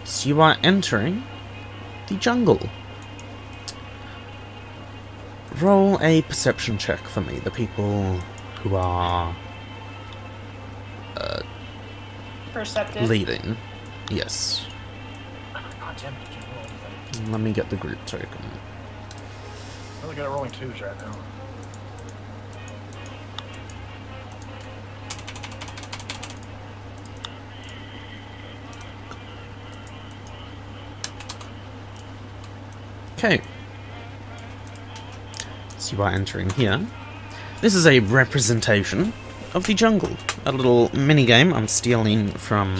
Speaker 2: So you are entering the jungle. Roll a perception check for me, the people who are
Speaker 3: Perceptive.
Speaker 2: leading. Yes.
Speaker 4: God damn it, I can't roll anything.
Speaker 2: Let me get the group token.
Speaker 4: Really good at rolling twos right now.
Speaker 2: Okay. So you are entering here. This is a representation of the jungle. A little mini game I'm stealing from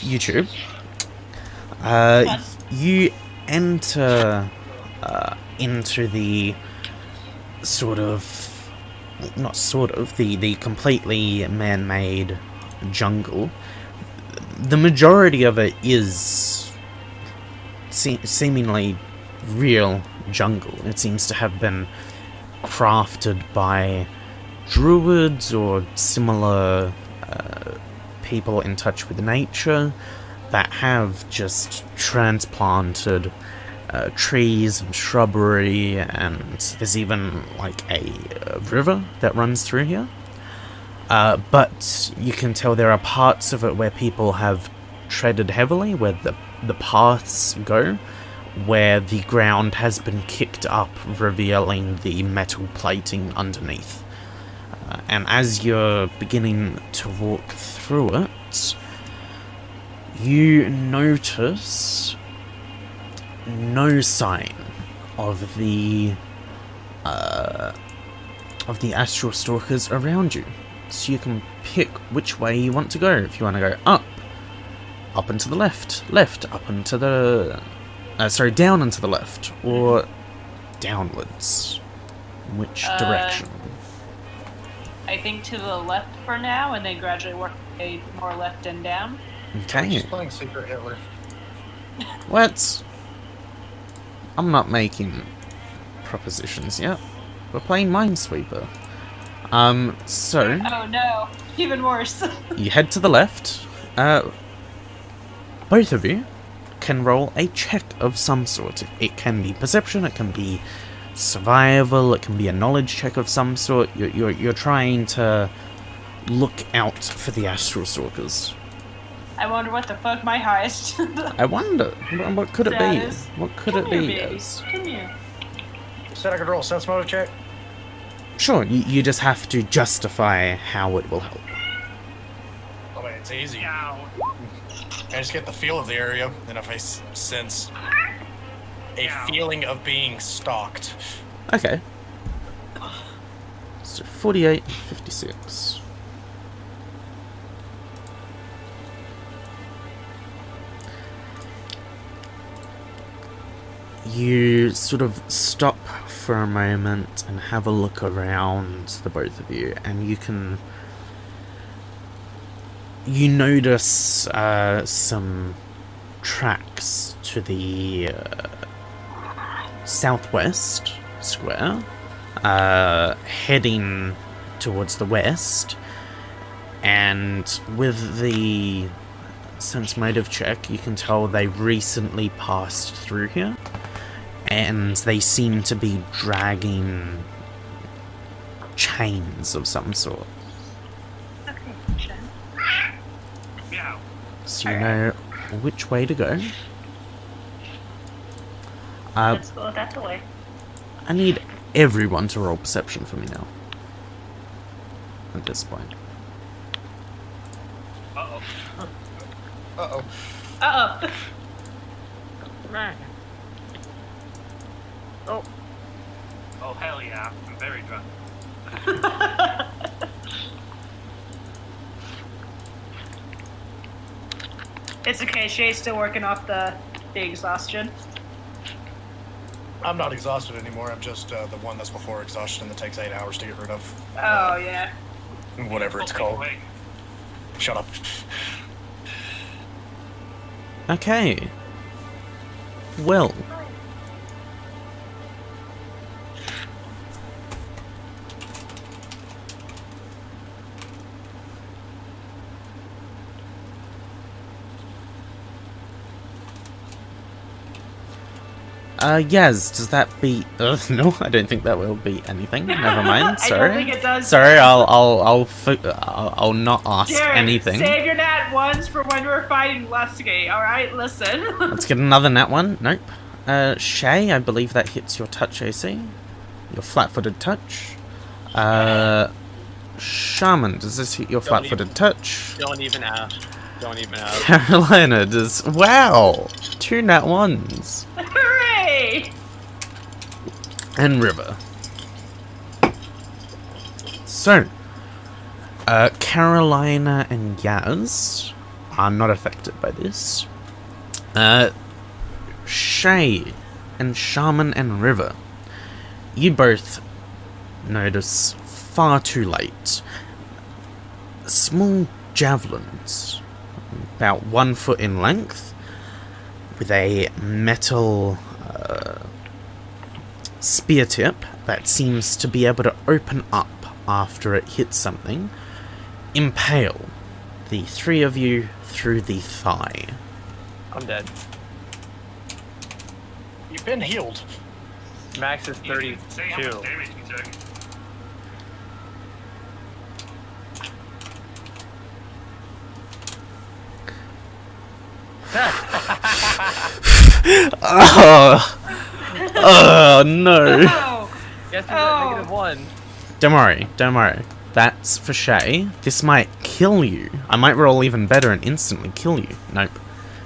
Speaker 2: YouTube. You enter into the the completely man-made jungle. The majority of it is seemingly real jungle. It seems to have been crafted by druids or similar people in touch with nature that have just transplanted trees and shrubbery, and there's even like a river that runs through here. But you can tell there are parts of it where people have treaded heavily, where the paths go, where the ground has been kicked up, revealing the metal plating underneath. And as you're beginning to walk through it, you notice no sign of the astral stalkers around you. So you can pick which way you want to go. If you want to go up and to the left, up and to the... down and to the left, or downwards. Which direction?
Speaker 3: I think to the left for now, and then gradually work way more left and down.
Speaker 2: Okay.
Speaker 4: Just playing Secret Hitler.
Speaker 2: What? I'm not making propositions yet. We're playing Minesweeper. So...
Speaker 3: Oh no, even worse.
Speaker 2: you head to the left. Both of you can roll a check of some sort. It can be perception, it can be survival, it can be a knowledge check of some sort. You're trying to look out for the astral stalkers.
Speaker 3: I wonder what the fuck my highest.
Speaker 2: I wonder, what could it
Speaker 3: That
Speaker 2: be?
Speaker 3: is-
Speaker 2: What could
Speaker 3: Come
Speaker 2: it
Speaker 3: here,
Speaker 2: be
Speaker 3: baby.
Speaker 2: as?
Speaker 3: Come here.
Speaker 4: You said I could roll a sense motive check?
Speaker 2: Sure, you just have to justify how it will help.
Speaker 4: I mean, it's easy.
Speaker 5: Ow.
Speaker 4: I just get the feel of the area, and if I sense a
Speaker 5: Ow.
Speaker 4: feeling of being stalked.
Speaker 2: Okay. So 48, 56. You sort of stop for a moment and have a look around, the both of you, and you notice some tracks to the southwest square, heading towards the west, and with the sense motive check, you can tell they recently passed through here, and they seem to be dragging chains of some sort.
Speaker 7: Okay, Shen.
Speaker 5: Meow.
Speaker 2: So you know which way to go.
Speaker 7: Let's go that way.
Speaker 2: I need everyone to roll perception for me now. At this point.
Speaker 5: Uh-oh.
Speaker 4: Uh-oh.
Speaker 3: Uh-oh.
Speaker 5: Oh, hell yeah. I'm very drunk.
Speaker 3: It's okay, Shay's still working off the exhaustion.
Speaker 4: I'm not exhausted anymore. I'm just the one that's before exhaustion that takes 8 hours to get rid of.
Speaker 3: Oh, yeah.
Speaker 4: Whatever it's
Speaker 5: Hopefully
Speaker 4: called.
Speaker 5: awake.
Speaker 4: Shut up.
Speaker 2: Okay. Well. Yaz, does that beat? No, I don't think that will beat anything. Never mind.
Speaker 3: I
Speaker 2: Sorry.
Speaker 3: don't think it does.
Speaker 2: Sorry, I'll not ask
Speaker 3: Jared,
Speaker 2: anything.
Speaker 3: save your nat ones for when we're fighting Lusky, alright? Listen.
Speaker 2: Let's get another nat one. Nope. Shay, I believe that hits your touch AC. Your flat-footed touch. Shaman, does this hit your flat-footed touch?
Speaker 1: Don't even ask. Don't even ask.
Speaker 2: Carolina does. Wow! 2 nat 1s.
Speaker 3: Hooray!
Speaker 2: And River. So, Carolina and Yaz are not affected by this. Shay and Shaman and River, you both notice far too late small javelins, about 1 foot in length, with a metal spear tip that seems to be able to open up after it hits something, impale the three of you through the thigh.
Speaker 1: I'm dead.
Speaker 4: You've been healed.
Speaker 1: Max is
Speaker 5: You didn't say how much
Speaker 1: 32.
Speaker 5: damage you took.
Speaker 2: Oh no.
Speaker 3: Oh,
Speaker 1: Guess who's
Speaker 3: Oh.
Speaker 1: at -1?
Speaker 2: Don't worry. That's for Shay. This might kill you. I might roll even better and instantly kill you. Nope.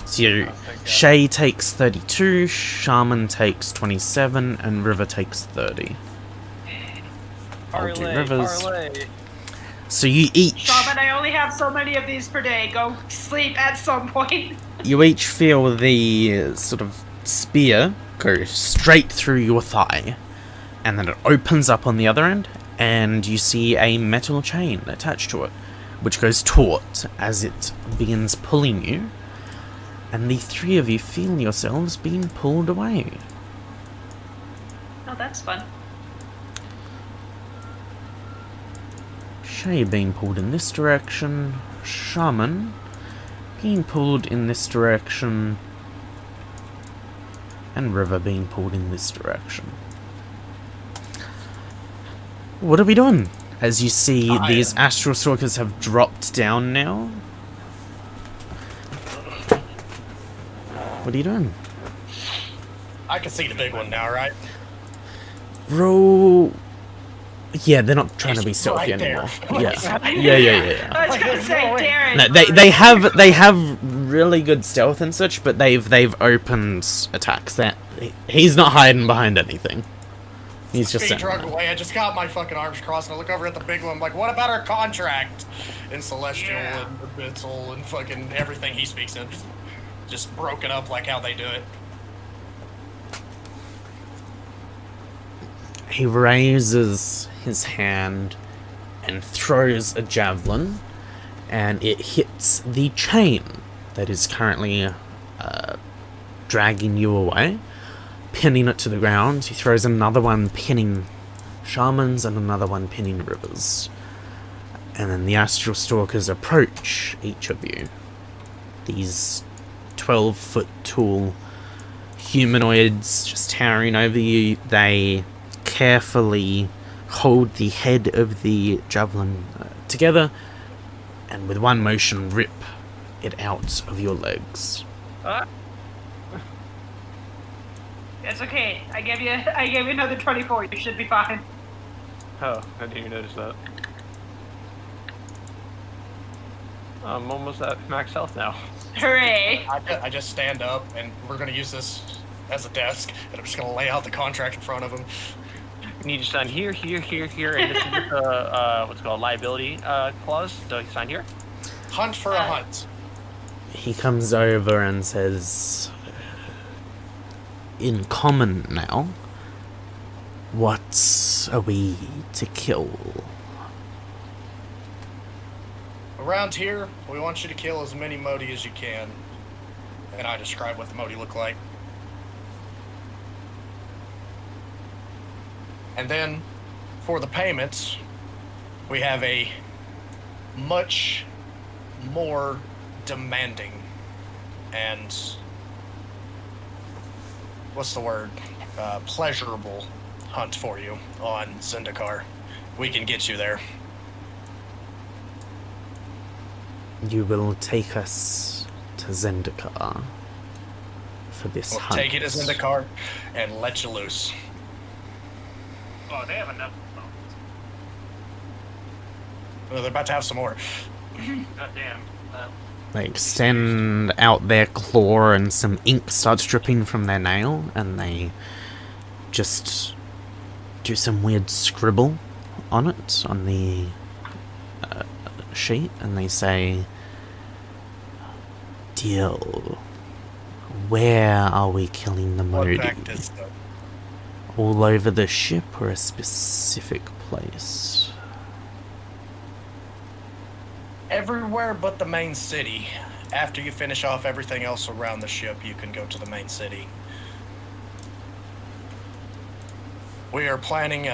Speaker 2: So
Speaker 1: thank God.
Speaker 2: Shay takes 32, Shaman takes 27, and River takes 30. I'll do
Speaker 1: Parlay,
Speaker 2: Rivers.
Speaker 1: parlay.
Speaker 2: So you each
Speaker 3: Shaman, I only have so many of these per day. Go sleep at some point.
Speaker 2: you each feel the sort of spear go straight through your thigh, and then it opens up on the other end, and you see a metal chain attached to it, which goes taut as it begins pulling you, and the three of you feel yourselves being pulled away.
Speaker 3: Oh, that's fun.
Speaker 2: Shay being pulled in this direction, Shaman being pulled in this direction, and River being pulled in this direction. What are we doing? As you see, these Astral Stalkers have dropped down now. What are you doing?
Speaker 4: I can see the big one now, right?
Speaker 2: Roll. Yeah, they're not trying to be
Speaker 4: He's
Speaker 2: stealthy
Speaker 4: right there.
Speaker 2: anymore. Yeah.
Speaker 3: I was gonna say, Darren.
Speaker 2: No, they have really good stealth and such, but they've opened attacks. That he's not hiding behind anything. He's just
Speaker 4: Being
Speaker 2: standing
Speaker 4: drugged
Speaker 2: there.
Speaker 4: away. I just got my fucking arms crossed and I look over at the big one. I'm like, what about our contract? In Celestial
Speaker 5: Yeah.
Speaker 4: and Abyssal and fucking everything he speaks in. Just broken up like how they do it.
Speaker 2: He raises his hand and throws a javelin, and it hits the chain that is currently dragging you away, pinning it to the ground. He throws another one pinning Shamans and another one pinning Rivers. And then the Astral Stalkers approach each of you. These 12-foot tall humanoids just towering over you. They carefully hold the head of the javelin together, and with one motion rip it out of your legs.
Speaker 3: It's okay. I gave you another 24. You should be fine.
Speaker 1: Oh, I didn't even notice that. I'm almost at max health now.
Speaker 3: Hooray!
Speaker 4: I just stand up and we're gonna use this as a desk and I'm just gonna lay out the contract in front of him.
Speaker 1: You need to sign here, and this is the what's it called liability clause. So you sign here.
Speaker 4: Hunt for a hunt.
Speaker 2: He comes over and says, in common now, what are we to kill?
Speaker 4: Around here, we want you to kill as many Modi as you can. And I describe what the Modi look like. And then, for the payments, we have a much more demanding and, what's the word, pleasurable hunt for you on Zendikar. We can get you there.
Speaker 2: You will take us to Zendikar for this
Speaker 4: We'll
Speaker 2: hunt.
Speaker 4: take you to Zendikar and let you loose.
Speaker 5: Oh, they have enough.
Speaker 4: Well, they're about to have some more.
Speaker 5: God damn.
Speaker 2: They extend out their claw and some ink starts dripping from their nail, and they just do some weird scribble on it, on the sheet, and they say, "Deal. Where are we killing the
Speaker 4: What
Speaker 2: Modi?
Speaker 4: practice, though?
Speaker 2: All over the ship or a specific place?"
Speaker 4: Everywhere but the main city. After you finish off everything else around the ship, you can go to the main city. We are planning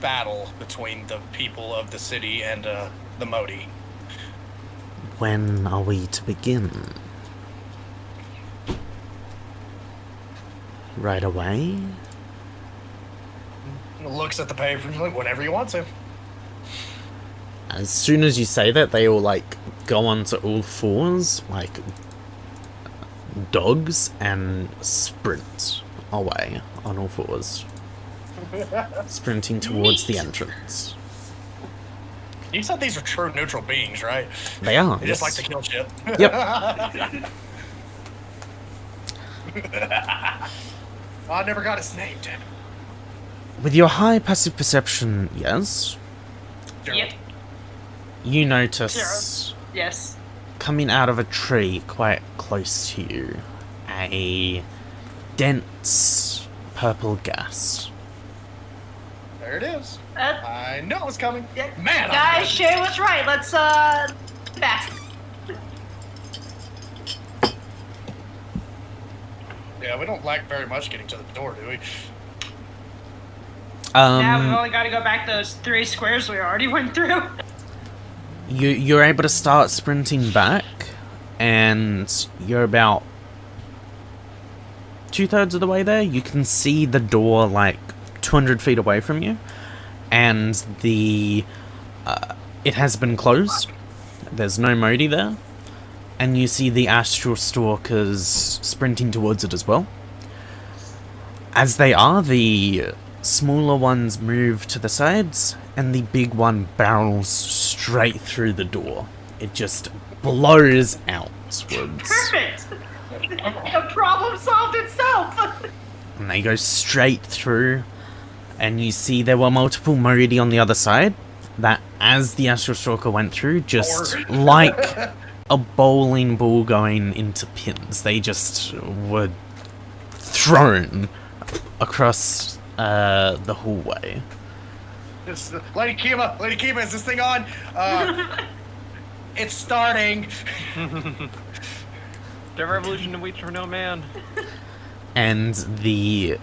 Speaker 4: battle between the people of the city and the Modi.
Speaker 2: When are we to begin? Right away?
Speaker 4: Looks at the paper and like, whenever you want to.
Speaker 2: As soon as you say that, they all, like, go onto all fours, like dogs, and sprint away on all fours. Sprinting towards the entrance.
Speaker 4: You said these are true neutral beings, right?
Speaker 2: They are.
Speaker 4: They just like
Speaker 2: yes.
Speaker 4: to kill shit.
Speaker 2: Yep.
Speaker 4: I never got his name, damn it.
Speaker 2: With your high passive perception, yes,
Speaker 3: Yep.
Speaker 2: you notice
Speaker 3: Yes.
Speaker 2: coming out of a tree quite close to you a dense purple gas.
Speaker 4: There it is.
Speaker 3: Uh,
Speaker 4: I knew it was coming.
Speaker 3: yeah.
Speaker 4: Man,
Speaker 3: Guys, Shay was right. Let's back.
Speaker 4: Yeah, we don't lack very much getting to the door, do we?
Speaker 3: Now we've only got to go back those 3 squares we already went through.
Speaker 2: You're able to start sprinting back, and you're about 2/3 of the way there. You can see the door like 200 feet away from you, and the it has been closed. There's no Modi there, and you see the Astral Stalkers sprinting towards it as well. As they are, the smaller ones move to the sides, and the big one barrels straight through the door. It just blows outwards.
Speaker 3: Perfect. The problem solved itself.
Speaker 2: And they go straight through, and you see there were multiple Modi on the other side, that as the Astral Stalker went through, just like a bowling ball going into pins, they just were thrown across the hallway.
Speaker 4: Lady Kima, is this thing on? It's starting.
Speaker 1: The revolution waits for no man.
Speaker 2: And the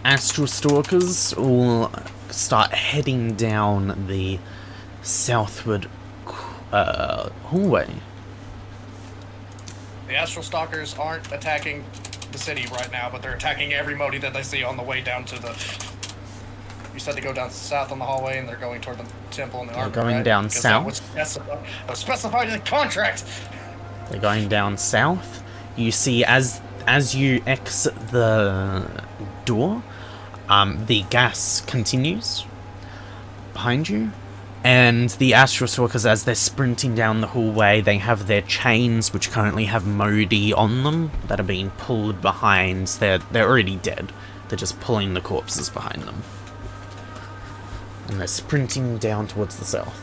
Speaker 2: Astral Stalkers all start heading down the southward hallway.
Speaker 4: The Astral Stalkers aren't attacking the city right now, but they're attacking every Modi that they see on the way down to the... You said to go down south on the hallway, and they're going toward the temple and the armory,
Speaker 2: going
Speaker 4: right?
Speaker 2: down
Speaker 4: Because
Speaker 2: south?
Speaker 4: that was specified in the contract!
Speaker 2: They're going down south. You see, as you exit the door, the gas continues behind you. And the Astral Stalkers, as they're sprinting down the hallway, they have their chains, which currently have Modi on them, that are being pulled behind. They're already dead. They're just pulling the corpses behind them. And they're sprinting down towards the south.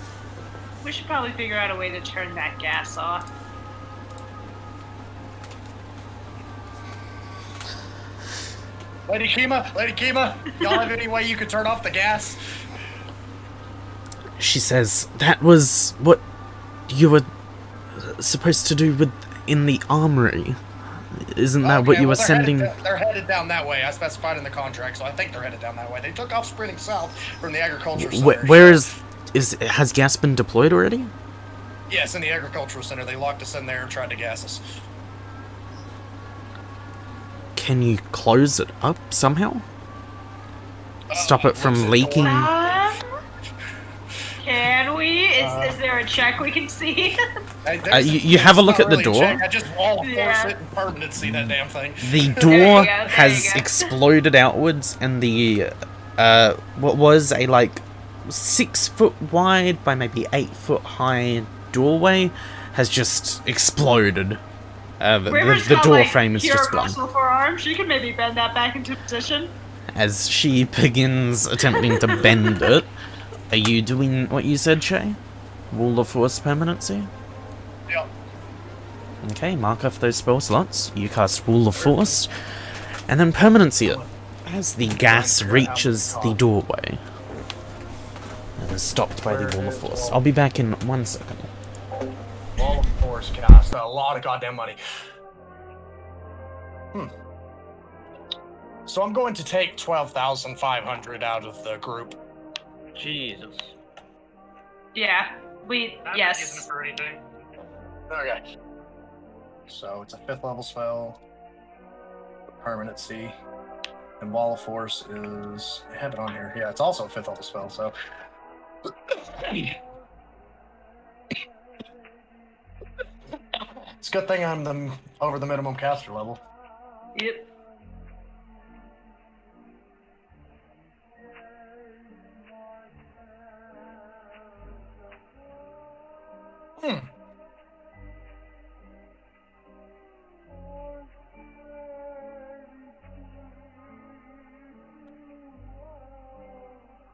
Speaker 3: We should probably figure out a way to turn that gas off.
Speaker 4: Lady Kima, y'all have any way you could turn off the gas?
Speaker 2: She says, that was what you were supposed to do in the armory. Isn't that what you were sending?
Speaker 4: They're headed down that way. I specified in the contract, so I think they're headed down that way. They took off sprinting south from the agricultural center.
Speaker 2: Where has gas been deployed already?
Speaker 4: Yes, in the agricultural center. They locked us in there and tried to gas us.
Speaker 2: Can you close it up somehow? Stop it from leaking?
Speaker 3: Can we? Is there a check we can see?
Speaker 2: You have a look at the door.
Speaker 4: I just wall force it and permanency that damn thing.
Speaker 2: The
Speaker 3: There
Speaker 2: door
Speaker 3: you go,
Speaker 2: has
Speaker 3: you go.
Speaker 2: exploded outwards, and the what was a like 6 foot wide by maybe 8 foot high doorway has just exploded. The door frame is just gone.
Speaker 3: Muscle forearm. She can maybe bend that back into position.
Speaker 2: As she begins attempting to bend it, are you doing what you said, Shay? Wall of Force permanency?
Speaker 4: Yep.
Speaker 2: Okay, mark off those spell slots. You cast Wall of Force, and then permanency it. As the gas reaches the doorway, and is stopped by the Wall of Force. I'll be back in 1 second.
Speaker 4: Wall of Force cost a lot of goddamn money. So I'm going to take 12,500 out of the group.
Speaker 1: Jesus.
Speaker 3: Yeah,
Speaker 5: I'm not using it
Speaker 3: yes.
Speaker 5: for anything.
Speaker 4: Okay. So it's a 5th level spell. Permanency. And Wall of Force is... I have it on here. Yeah, it's also a 5th level spell, so... It's a good thing I'm over the minimum caster level.
Speaker 3: Yep.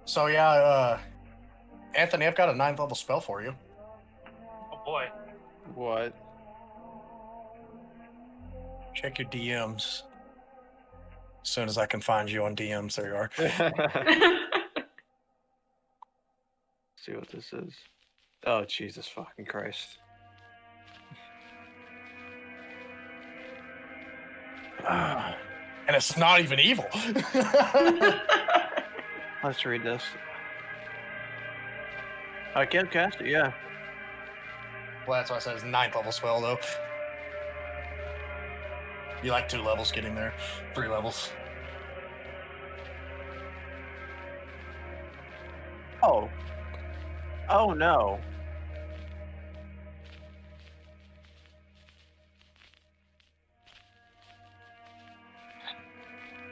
Speaker 4: So yeah, Anthony, I've got a 9th level spell for you.
Speaker 5: Oh boy.
Speaker 1: What?
Speaker 4: Check your DMs. As soon as I can find you on DMs, there you are.
Speaker 1: See what this is. Oh, Jesus fucking Christ.
Speaker 4: And it's not even evil.
Speaker 1: Let's read this. I can cast it, yeah.
Speaker 4: Well, that's why I said it's a 9th level spell, though. You like 2 levels getting there. 3 levels.
Speaker 1: Oh. Oh no.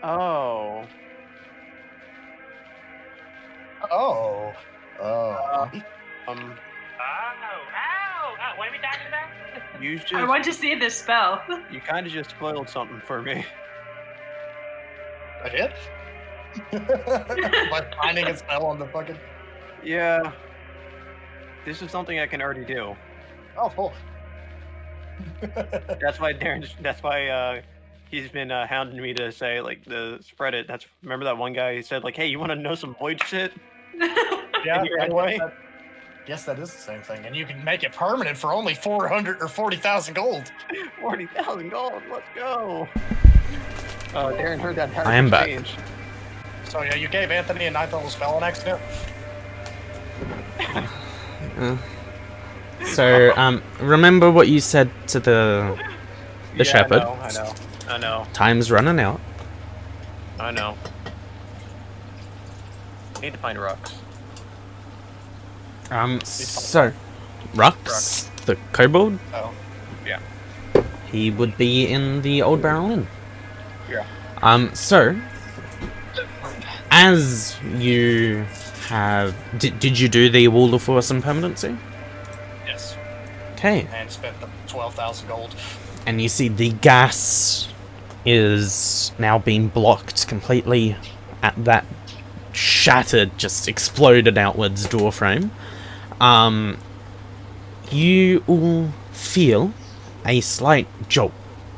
Speaker 1: Oh.
Speaker 4: Oh. Oh.
Speaker 5: Ow! What are we talking about?
Speaker 1: You just
Speaker 3: I want to see this spell.
Speaker 1: you kind of just spoiled something for me.
Speaker 4: I did? By finding a spell on the fucking...
Speaker 1: Yeah. This is something I can already do.
Speaker 4: Oh, cool.
Speaker 1: That's why that's why he's been hounding me to say like the spread it. Remember that one guy who said like, hey, you want to know some void shit?
Speaker 4: Yeah,
Speaker 1: You're right.
Speaker 4: Yes, that is the same thing. And you can make it permanent for only 400 or 40,000 gold.
Speaker 1: 40,000 gold. Let's go. Darren heard that.
Speaker 2: I am back.
Speaker 1: Exchange.
Speaker 4: So yeah, you gave Anthony a 9th level spell on accident?
Speaker 2: So, remember what you said to the shepherd.
Speaker 1: I know.
Speaker 2: Time's running out.
Speaker 1: I know. Need to find rocks.
Speaker 2: So, Rux, the kobold,
Speaker 4: Oh.
Speaker 1: Yeah.
Speaker 2: he would be in the Old Barrel Inn.
Speaker 1: Yeah.
Speaker 2: So, as you have... Did you do the Wall of Force and Permanency?
Speaker 4: Yes.
Speaker 2: Okay.
Speaker 4: And spent the 12,000 gold.
Speaker 2: And you see the gas is now being blocked completely at that shattered, just exploded outwards door frame. You all feel a slight jolt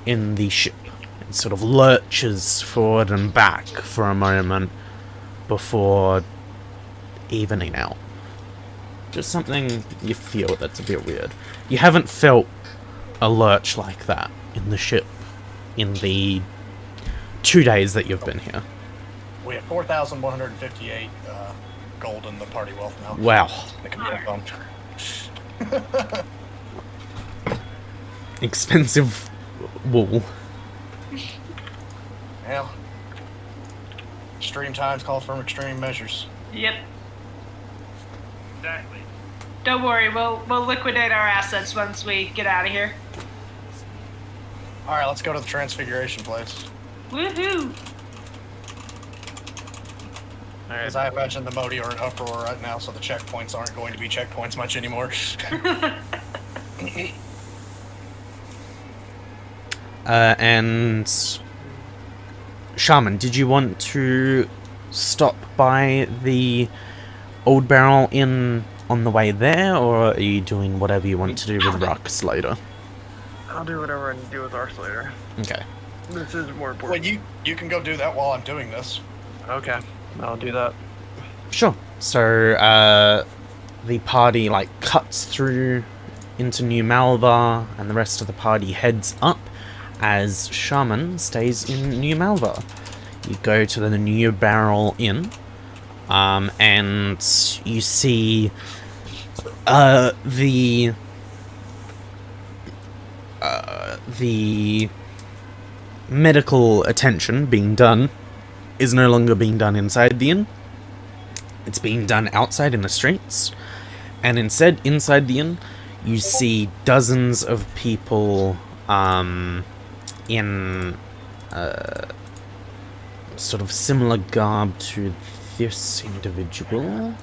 Speaker 2: in the ship. It sort of lurches forward and back for a moment before evening out. Just something you feel that's a bit weird. You haven't felt a lurch like that in the ship in the 2 days that you've been here.
Speaker 4: We have 4,158 gold in the party wealth now.
Speaker 2: Wow.
Speaker 4: That can be fun.
Speaker 2: Expensive wool.
Speaker 4: Well, extreme times call for extreme measures.
Speaker 3: Yep.
Speaker 5: Exactly.
Speaker 3: Don't worry, we'll liquidate our assets once we get out of here.
Speaker 4: All right, let's go to the Transfiguration place.
Speaker 3: Woohoo!
Speaker 4: Because I imagine the Modi are in uproar right now, so the checkpoints aren't going to be checkpoints much anymore.
Speaker 2: And Shaman, did you want to stop by the Old Barrel Inn on the way there, or are you doing whatever you want to do with Rux later?
Speaker 1: I'll do whatever I can do with ours later.
Speaker 2: Okay.
Speaker 1: This is more
Speaker 4: Well,
Speaker 1: important.
Speaker 4: you can go do that while I'm doing this.
Speaker 1: Okay. I'll do that.
Speaker 2: Sure. So, the party, cuts through into New Malva, and the rest of the party heads up, as Shaman stays in New Malva. you go to the New Barrel Inn, and you see the medical attention being done is no longer being done inside the inn. It's being done outside in the streets, and instead, inside the inn, you see dozens of people in sort of similar garb to this individual.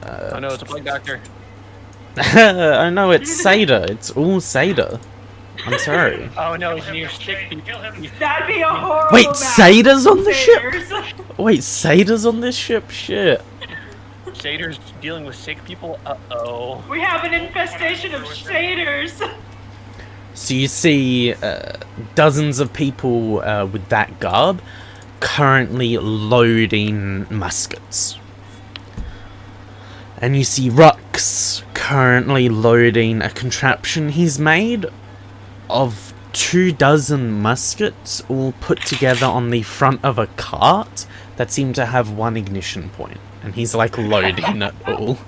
Speaker 1: Oh no, it's a plague doctor.
Speaker 2: I know, it's Seder. It's all Seder. I'm sorry.
Speaker 1: Oh no, he's near sick people.
Speaker 3: That'd be a horrible
Speaker 2: Wait,
Speaker 3: match.
Speaker 2: Seder's on the ship?
Speaker 3: Satyrs.
Speaker 2: Wait, Seder's on this ship? Shit.
Speaker 1: Satyrs dealing with sick people? Uh-oh.
Speaker 3: We have an infestation of satyrs.
Speaker 2: So you see dozens of people with that garb currently loading muskets. And you see Rux currently loading a contraption he's made of 24 muskets all put together on the front of a cart that seem to have one ignition point. And he's like loading it all.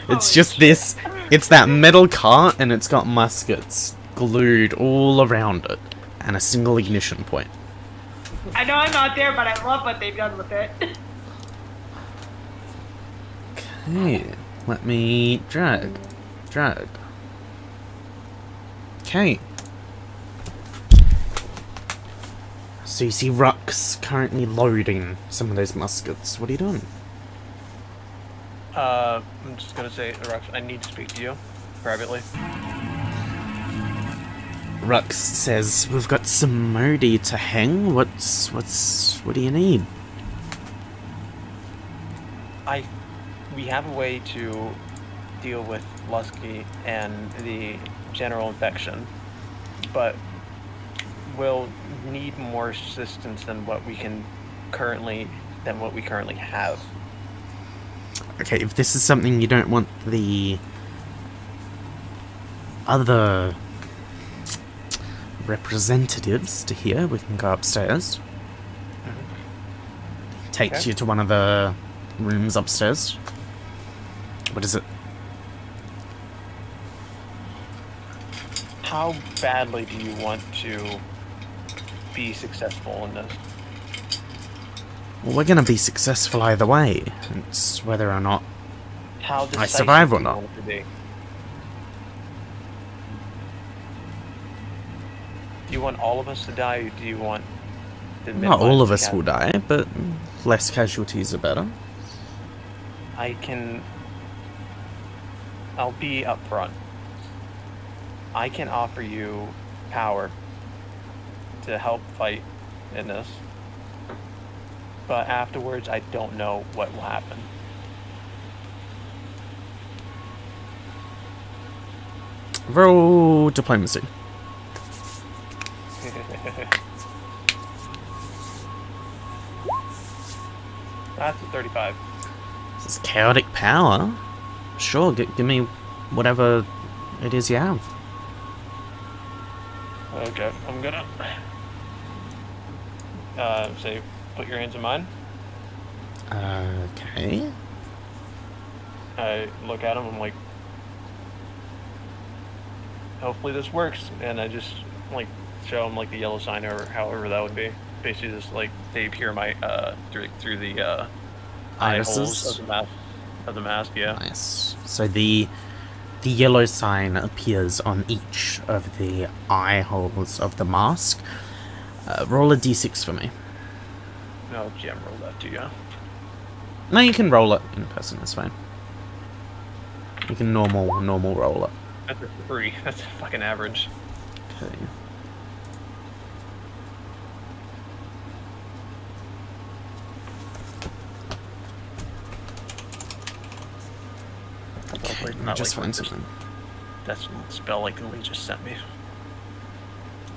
Speaker 2: It's just this, it's that metal cart and it's got muskets glued all around it. And a single ignition point.
Speaker 3: I know I'm not there, but I love what they've done with it.
Speaker 2: Okay, let me drag. Okay. So you see Rux currently loading some of those muskets. What are you doing?
Speaker 1: I'm just gonna say, Rux, I need to speak to you privately.
Speaker 2: Rux says, "We've got some Modi to hang. What do you need?"
Speaker 1: We have a way to deal with Lusky and the general infection, but we'll need more assistance than what we currently have.
Speaker 2: Okay, if this is something you don't want the other representatives to hear, we can go upstairs. Takes
Speaker 1: Okay.
Speaker 2: you to one of the rooms upstairs. What is it?
Speaker 1: How badly do you want to be successful in this?
Speaker 2: Well, we're gonna be successful either way. It's whether or not
Speaker 1: How
Speaker 2: I
Speaker 1: decisive
Speaker 2: survive or
Speaker 1: do you
Speaker 2: not.
Speaker 1: want it to be? Do you want all of us to die, or do you want the
Speaker 2: not all of
Speaker 1: minimize
Speaker 2: us will
Speaker 1: the
Speaker 2: die, but less casualties are better.
Speaker 1: I'll be upfront. I can offer you power to help fight in this, but afterwards I don't know what will happen.
Speaker 2: Roll diplomacy.
Speaker 1: That's a 35.
Speaker 2: This is chaotic power. Sure, give me whatever it is you have.
Speaker 1: Okay, I'm gonna say, put your hands in mine.
Speaker 2: Okay.
Speaker 1: I look at him, I'm like, hopefully this works, and I just like show him like the yellow sign or however that would be. Basically, just like they appear my through the eye holes
Speaker 2: Irises.
Speaker 1: of the mask. Yeah.
Speaker 2: Nice. So the yellow sign appears on each of the eye holes of the mask. Roll a d6 for me.
Speaker 1: No, Jim, roll that to you.
Speaker 2: No, you can roll it in person. It's fine. You can normal roll it.
Speaker 1: That's a 3. That's fucking average.
Speaker 2: Okay.
Speaker 1: Hopefully
Speaker 2: Let me
Speaker 1: not
Speaker 2: just
Speaker 1: like
Speaker 2: find
Speaker 1: this-
Speaker 2: something.
Speaker 1: That's a spell like Lee just sent me.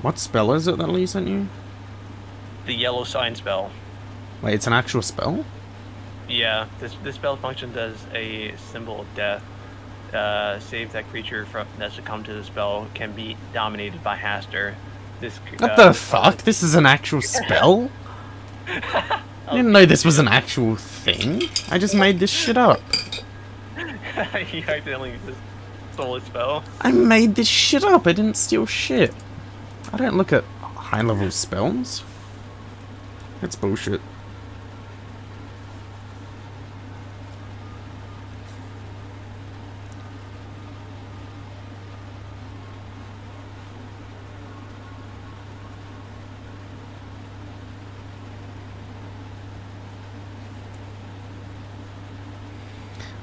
Speaker 2: What spell is it that Lee sent you?
Speaker 1: The yellow sign spell.
Speaker 2: Wait, it's an actual spell?
Speaker 1: Yeah, this spell function does a symbol of death. Save that creature that succumbed to the spell can be dominated by Haster. this.
Speaker 2: What the fuck? This is an actual spell? I didn't know this was an actual thing. I just made this shit up.
Speaker 1: You accidentally just stole a spell.
Speaker 2: I made this shit up. I didn't steal shit. I don't look at high-level spells. That's bullshit.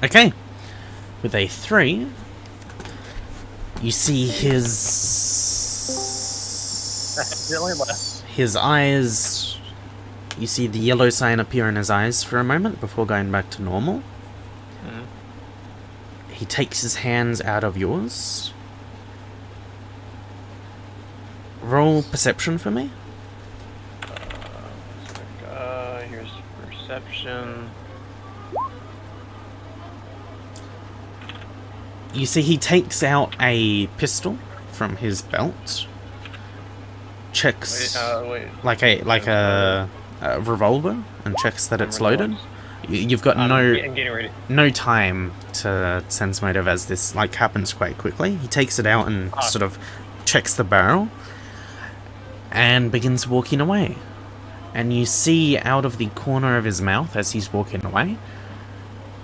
Speaker 2: Okay, with a 3, you see
Speaker 1: Accidentally left.
Speaker 2: his eyes. You see the yellow sign appear in his eyes for a moment before going back to normal. He takes his hands out of yours. Roll perception for me.
Speaker 1: Here's perception.
Speaker 2: You see he takes out a pistol from his belt. Checks
Speaker 1: Wait.
Speaker 2: like a revolver and checks that it's loaded. You've got
Speaker 1: I'm getting ready.
Speaker 2: no time to sense motive as this like happens quite quickly. He takes it out and sort of checks the barrel and begins walking away. And you see out of the corner of his mouth as he's walking away,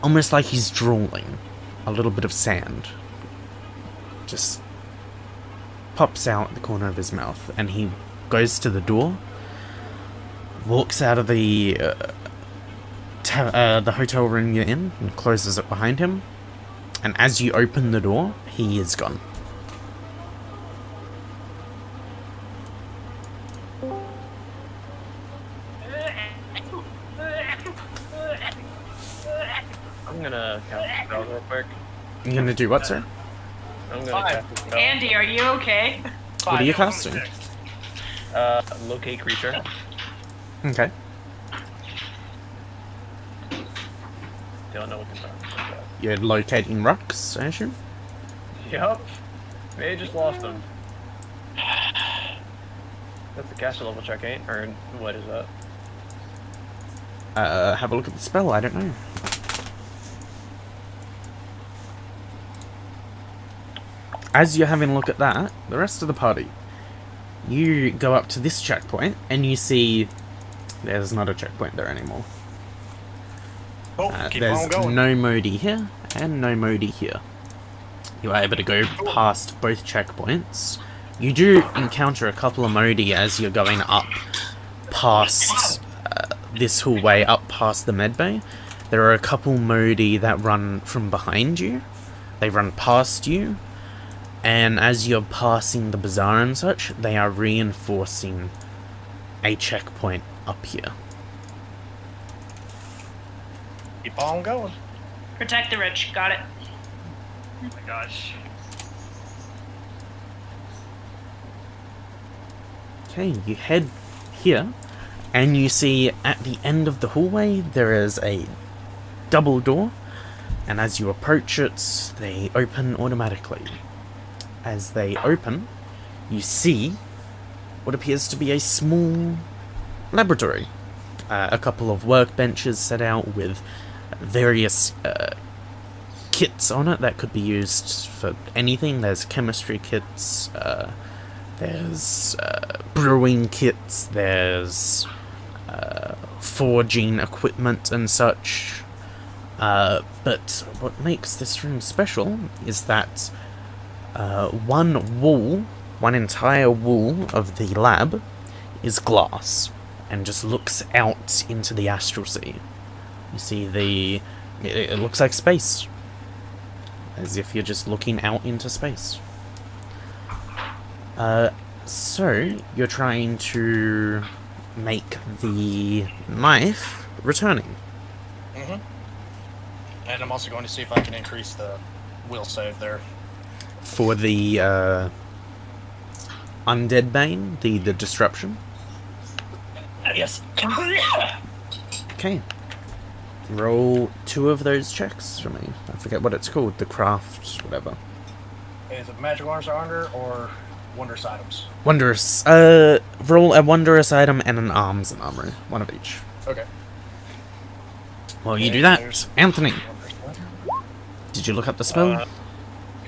Speaker 2: almost like he's drooling, a little bit of sand just pops out the corner of his mouth, and he goes to the door, walks out of the hotel room you're in, and closes it behind him. And as you open the door, he is gone.
Speaker 1: I'm gonna cast a spell real quick.
Speaker 2: You're gonna do what, sir?
Speaker 1: I'm gonna cast a spell.
Speaker 3: Andy, are you okay?
Speaker 2: What are you casting?
Speaker 1: Locate creature.
Speaker 2: Okay.
Speaker 1: Don't know what the fuck.
Speaker 2: You're locating rocks, I assume?
Speaker 1: Yup. They just lost them. That's a caster level check, ain't? Or what is that?
Speaker 2: Have a look at the spell, I don't know. As you're having a look at that, the rest of the party, you go up to this checkpoint, and you see there's not a checkpoint there anymore.
Speaker 4: Oh, keep
Speaker 2: There's
Speaker 4: on going.
Speaker 2: no Modi here, and no Modi here. You are able to go past both checkpoints. You do encounter a couple of Modi as you're going up past this hallway, up past the medbay. There are a couple Modi that run from behind you. They run past you. And as you're passing the bazaar and such, they are reinforcing a checkpoint up here.
Speaker 4: Keep on going.
Speaker 3: Protect the rich. Got it.
Speaker 5: Oh my gosh.
Speaker 2: Okay, you head here, and you see at the end of the hallway there is a double door, and as you approach it, they open automatically. As they open, you see what appears to be a small laboratory. A couple of workbenches set out with various kits on it that could be used for anything. There's chemistry kits, there's brewing kits, there's forging equipment and such. But what makes this room special is that one entire wall of the lab is glass and just looks out into the astral sea. You see it looks like space, as if you're just looking out into space. So you're trying to make the knife returning.
Speaker 4: Mm-hmm. And I'm also going to see if I can increase the will save there.
Speaker 2: For the Undead Bane, the disruption.
Speaker 4: Yes.
Speaker 2: Okay. Roll 2 of those checks for me. I forget what it's called. The craft, whatever.
Speaker 4: Is it magic arms are under or wondrous items?
Speaker 2: Wondrous. Roll a wondrous item and an arms and armor. One of each.
Speaker 4: Okay.
Speaker 2: Well, you
Speaker 4: Okay,
Speaker 2: do that.
Speaker 4: there's-
Speaker 2: Anthony, did you look up the spell?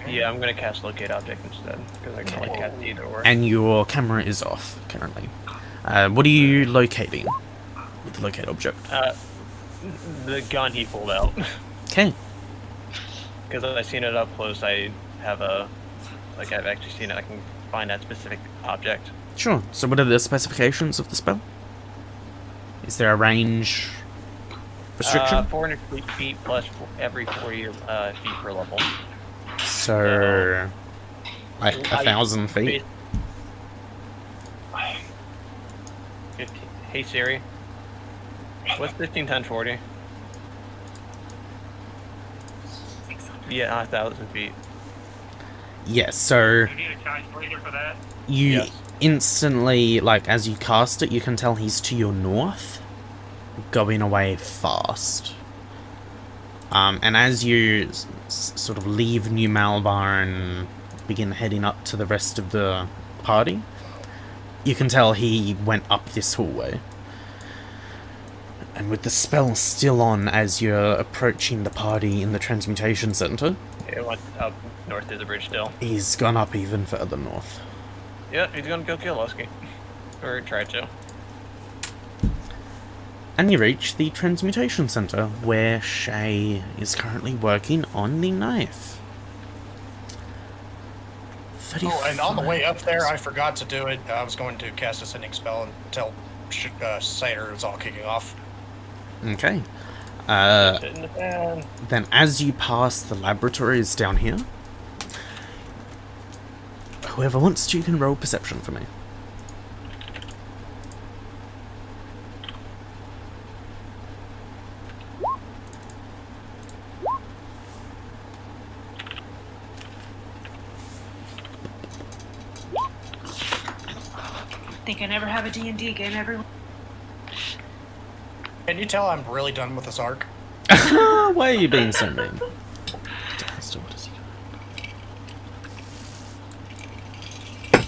Speaker 1: Yeah, I'm gonna cast locate object instead because I can only cast either or.
Speaker 2: And your camera is off currently. What are you locating with the locate object?
Speaker 1: The gun he pulled out.
Speaker 2: Okay.
Speaker 1: Because I've seen it up close, I have I've actually seen it. I can find that specific object.
Speaker 2: Sure. So what are the specifications of the spell? Is there a range restriction?
Speaker 1: 400 feet plus every 40 feet per level.
Speaker 2: So, like 1,000 feet?
Speaker 1: 15. Hey Siri, what's 15 times 40?
Speaker 7: 600.
Speaker 1: Yeah, 1,000 feet.
Speaker 2: Yes, so
Speaker 5: You need a calculator for that?
Speaker 2: you
Speaker 1: Yes.
Speaker 2: instantly, like, as you cast it, you can tell he's to your north, going away fast. And as you sort of leave New Malvar and begin heading up to the rest of the party, you can tell he went up this hallway. And with the spell still on as you're approaching the party in the transmutation center,
Speaker 1: It went up north of the bridge still.
Speaker 2: he's gone up even further north.
Speaker 1: Yeah, he's gonna go kill Lusky. Or try to.
Speaker 2: And you reach the transmutation center, where Shay is currently working on the knife.
Speaker 4: Oh, and on the way up there, I forgot to do it. I was going to cast a sending spell and tell Seder it was all kicking off.
Speaker 2: Okay.
Speaker 1: Sit in the fan.
Speaker 2: Then as you pass the laboratories down here, whoever wants to can roll perception for me.
Speaker 3: Think I never have a D&D game, everyone.
Speaker 4: Can you tell I'm really done with this arc?
Speaker 2: Why are you being so mean? Still, what is he doing?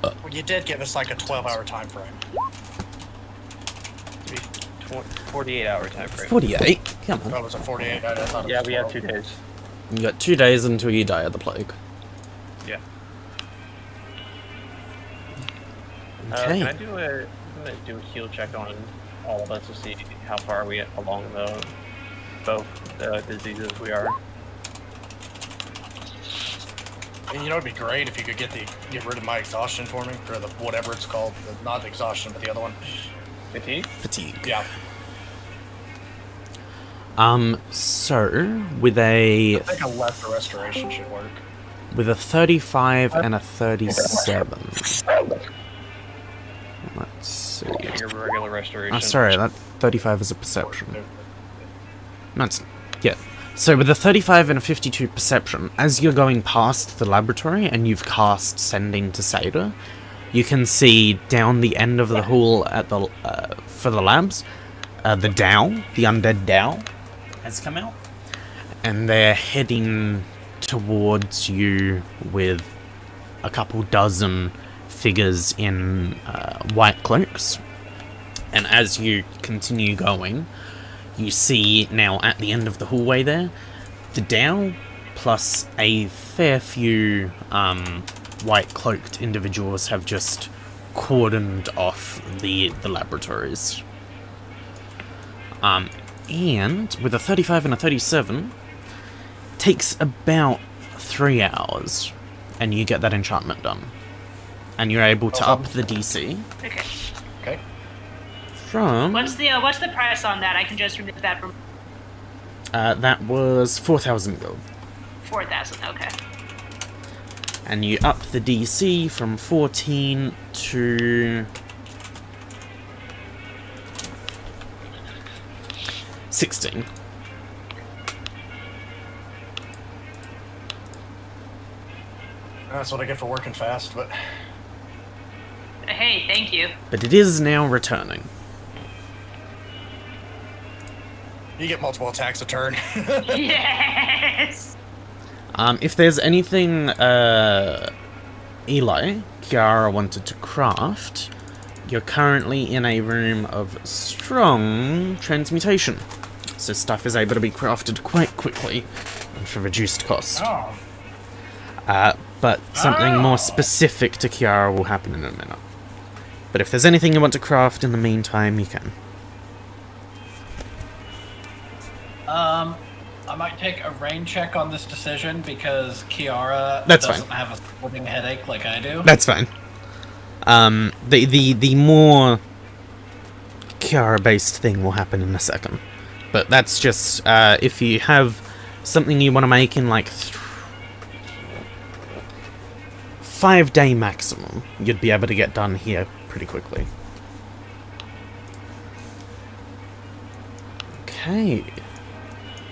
Speaker 4: Well, you did give us like a 12-hour time frame.
Speaker 1: 48-hour time frame.
Speaker 2: 48? Come on.
Speaker 4: That was a 48. I thought it
Speaker 1: Yeah,
Speaker 4: was
Speaker 1: we have
Speaker 4: 12.
Speaker 1: 2 days.
Speaker 2: You got 2 days until you die of the plague.
Speaker 1: Yeah.
Speaker 2: Okay.
Speaker 1: Can I do I'm gonna do a heal check on all of us to see how far we along both diseases we are.
Speaker 4: And you know, it'd be great if you could get rid of my exhaustion for me, or the whatever it's called, not the exhaustion, but the other one.
Speaker 1: Fatigue?
Speaker 2: Fatigue.
Speaker 4: Yeah,
Speaker 2: So, with a
Speaker 4: I think a lesser restoration should work.
Speaker 2: 35 and a 37. Let's see.
Speaker 1: Your regular restoration.
Speaker 2: Oh, sorry, that 35 is a perception. No, it's... Yeah. So with a 35 and a 52 perception, as you're going past the laboratory and you've cast Sending to Seder, you can see down the end of the hall at the for the labs, the Dow, the undead Dow, has come out. And they're heading towards you with a couple dozen figures in white cloaks. And as you continue going, you see now at the end of the hallway there, the Dow plus a fair few white cloaked individuals have just cordoned off the laboratories. And with a 35 and a 37, takes about 3 hours, and you get that enchantment done. And you're able to up the DC
Speaker 3: Okay.
Speaker 4: Okay.
Speaker 2: from...
Speaker 3: What's the price on that? I can just remove that from
Speaker 2: that was 4,000 gold.
Speaker 3: 4,000. Okay.
Speaker 2: And you up the DC from 14 to 16.
Speaker 4: That's what I get for working fast, but
Speaker 3: Hey, thank you.
Speaker 2: But it is now returning.
Speaker 4: you get multiple attacks a turn.
Speaker 3: Yes.
Speaker 2: If there's anything Eli, Kiara wanted to craft, you're currently in a room of strong transmutation. So stuff is able to be crafted quite quickly and for reduced cost.
Speaker 6: Oh.
Speaker 2: But something more specific to Kiara will happen in a minute. But if there's anything you want to craft in the meantime, you can.
Speaker 6: I might take a rain check on this decision because Kiara
Speaker 2: That's
Speaker 6: doesn't
Speaker 2: fine.
Speaker 6: have a splitting headache like I do.
Speaker 2: That's fine. The more Kiara-based thing will happen in a second. But that's just, if you have something you want to make in, like, 5-day maximum, you'd be able to get done here pretty quickly. Okay.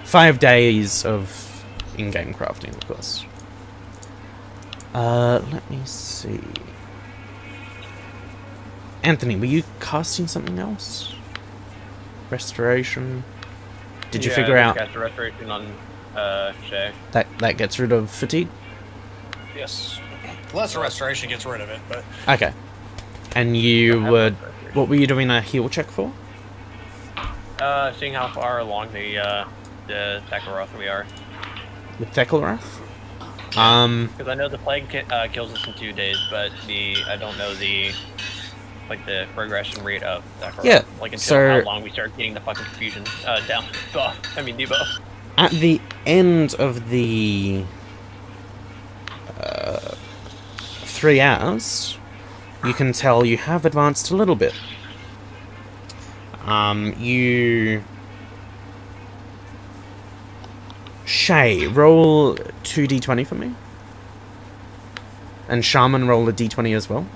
Speaker 2: 5 days of in-game crafting, of course. Let me see. Anthony, were you casting something else? Restoration? Did you figure out
Speaker 1: Got the restoration on Shay.
Speaker 2: that gets rid of fatigue?
Speaker 4: Yes. Lesser restoration gets rid of it, but
Speaker 2: Okay. And you would... What were you doing a heal check for?
Speaker 1: Seeing how far along the Tekoroth we are.
Speaker 2: With Thekkelrath?
Speaker 1: Because I know the plague kills us in 2 days, but I don't know the progression rate of Tekoroth.
Speaker 2: Yeah,
Speaker 1: Like until
Speaker 2: so-
Speaker 1: how long we start getting the fucking confusion down buff. I mean debuff.
Speaker 2: At the end of the 3 hours, you can tell you have advanced a little bit. Shay, roll 2d20 for me. And Shaman, roll a d20 as well.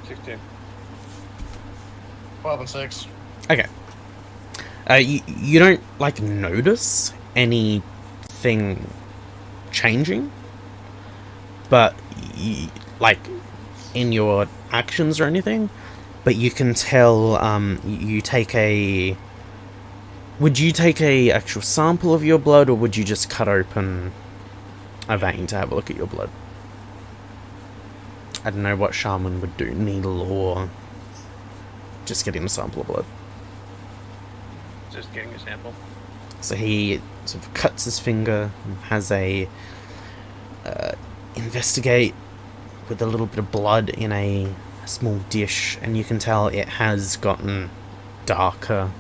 Speaker 1: 16.
Speaker 4: 12 and 6.
Speaker 2: Okay. You don't, like, notice anything changing, but, like, in your actions or anything, but you can tell, you take a... Would you take a actual sample of your blood, or would you just cut open a vein to have a look at your blood? I don't know what Shaman would do, needle or just getting a sample of blood.
Speaker 1: Just getting a sample.
Speaker 2: So he sort of cuts his finger and has a investigate with a little bit of blood in a small dish, and you can tell it has gotten darker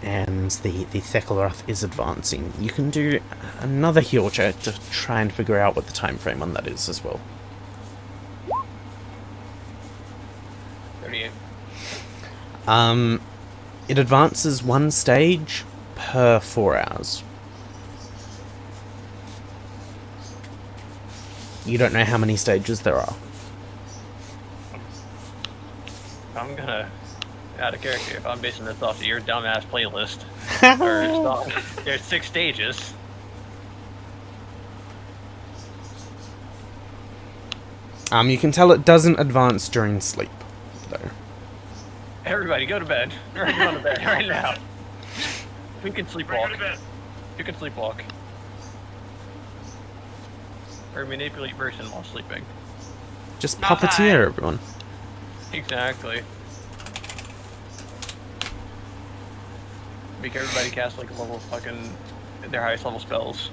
Speaker 2: and the Thekkelrath is advancing. You can do another heal check to try and figure out what the time frame on that is as well.
Speaker 1: 38.
Speaker 2: It advances 1 stage per 4 hours. You don't know how many stages there are.
Speaker 1: I'm gonna, out of character, if I'm basing this off of your dumbass playlist, there's 6 stages.
Speaker 2: You can tell it doesn't advance during sleep, though.
Speaker 1: Everybody, go to bed. We're going to bed right now. Who can
Speaker 5: Bring her
Speaker 1: sleepwalk?
Speaker 5: to bed.
Speaker 1: Who can sleepwalk? Or manipulate person while sleeping.
Speaker 2: Just
Speaker 3: Not
Speaker 2: puppeteer, everyone.
Speaker 1: Exactly. Make everybody cast like a level fucking their highest level spells.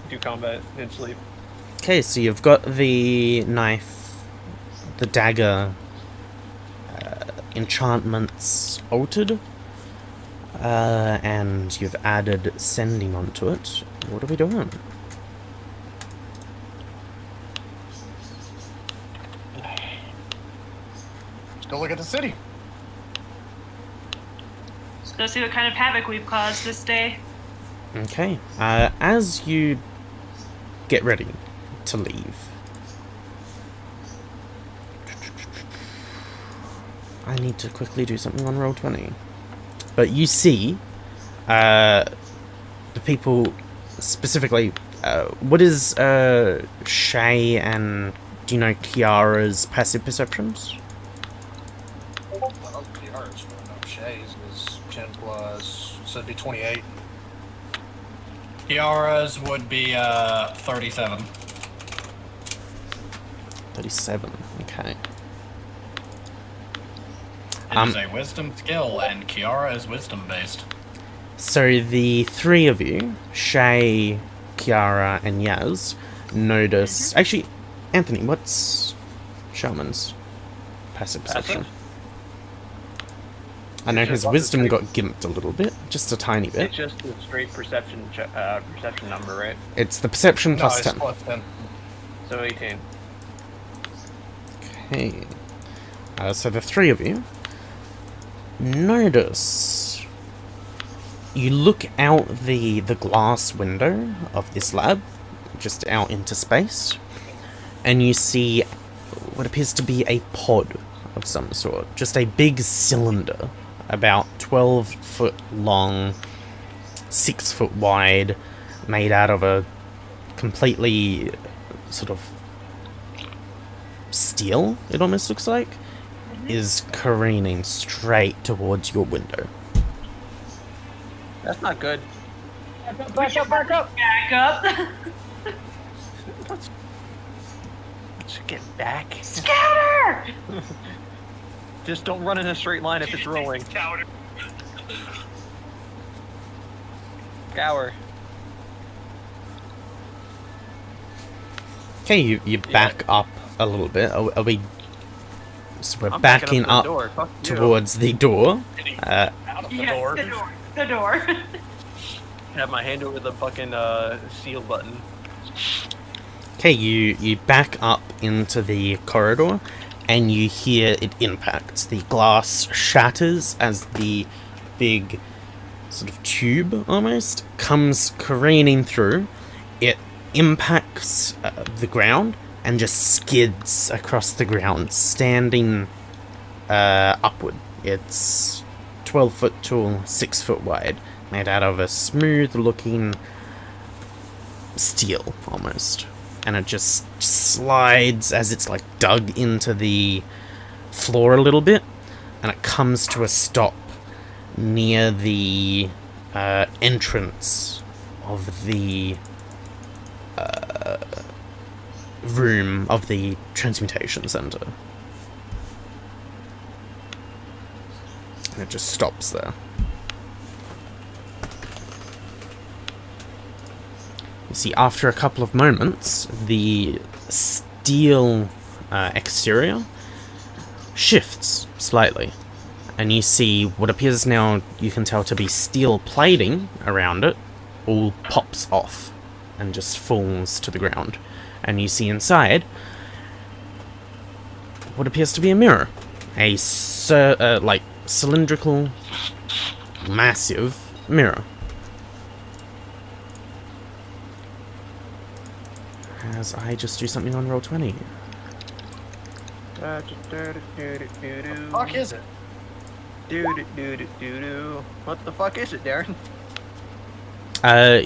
Speaker 1: Do combat and sleep.
Speaker 2: Okay, so you've got the knife, the dagger, enchantments altered, and you've added sending onto it. What are we doing?
Speaker 4: Let's go look at the city.
Speaker 3: Let's go see what kind of havoc we've caused this day.
Speaker 2: Okay, as you get ready to leave, I need to quickly do something on Roll20. But you see, the people, specifically, what is Shay and, do you know, Kiara's passive perceptions?
Speaker 4: Well, PR's for no Shays is 10 plus, so it'd be 28.
Speaker 6: Kiara's would be 37.
Speaker 2: 37. Okay.
Speaker 6: It is a wisdom skill, and Kiara is wisdom based.
Speaker 2: So the three of you, Shay, Kiara, and Yaz, notice. Actually, Anthony, what's Shaman's passive perception?
Speaker 1: Passive?
Speaker 2: I know
Speaker 1: It's
Speaker 2: his
Speaker 1: just
Speaker 2: wisdom
Speaker 1: obviously-
Speaker 2: got gimped a little bit, just a tiny bit.
Speaker 1: It's just a straight perception perception number, right?
Speaker 2: It's the perception
Speaker 4: No,
Speaker 2: plus
Speaker 4: it's
Speaker 2: 10.
Speaker 4: plus 10.
Speaker 1: So 18.
Speaker 2: Okay. So the three of you notice. You look out the glass window of this lab, just out into space, and you see what appears to be a pod of some sort. Just a big cylinder, about 12 foot long, 6 foot wide, made out of a completely sort of steel, it almost looks like, is careening straight towards your window.
Speaker 1: That's not good.
Speaker 3: Back up.
Speaker 1: Let's get back.
Speaker 3: Scatter!
Speaker 1: Just don't run in a straight line if it's rolling.
Speaker 5: Counter.
Speaker 1: Gower.
Speaker 2: Okay, you back up a little bit. Are we... So we're
Speaker 1: I'm
Speaker 2: backing
Speaker 1: the
Speaker 2: up
Speaker 1: door. Fuck you.
Speaker 2: towards the door.
Speaker 4: Out of the
Speaker 3: Yes,
Speaker 4: door.
Speaker 3: the door. The door.
Speaker 1: Have my hand over the fucking seal button.
Speaker 2: Okay, you back up into the corridor, and you hear it impact. The glass shatters as the big sort of tube, almost, comes careening through. It impacts the ground and just skids across the ground, standing upward. It's 12 foot tall, 6 foot wide, made out of a smooth-looking steel, almost. And it just slides as it's like dug into the floor a little bit, and it comes to a stop near the entrance of the room of the transmutation center. And it just stops there. You see, after a couple of moments, the steel exterior shifts slightly, and you see what appears now, you can tell to be steel plating around it, all pops off and just falls to the ground. And you see inside what appears to be a mirror. A like cylindrical, massive mirror. As I just do something on Roll20.
Speaker 4: Fuck is it?
Speaker 1: What the fuck is it, Darren?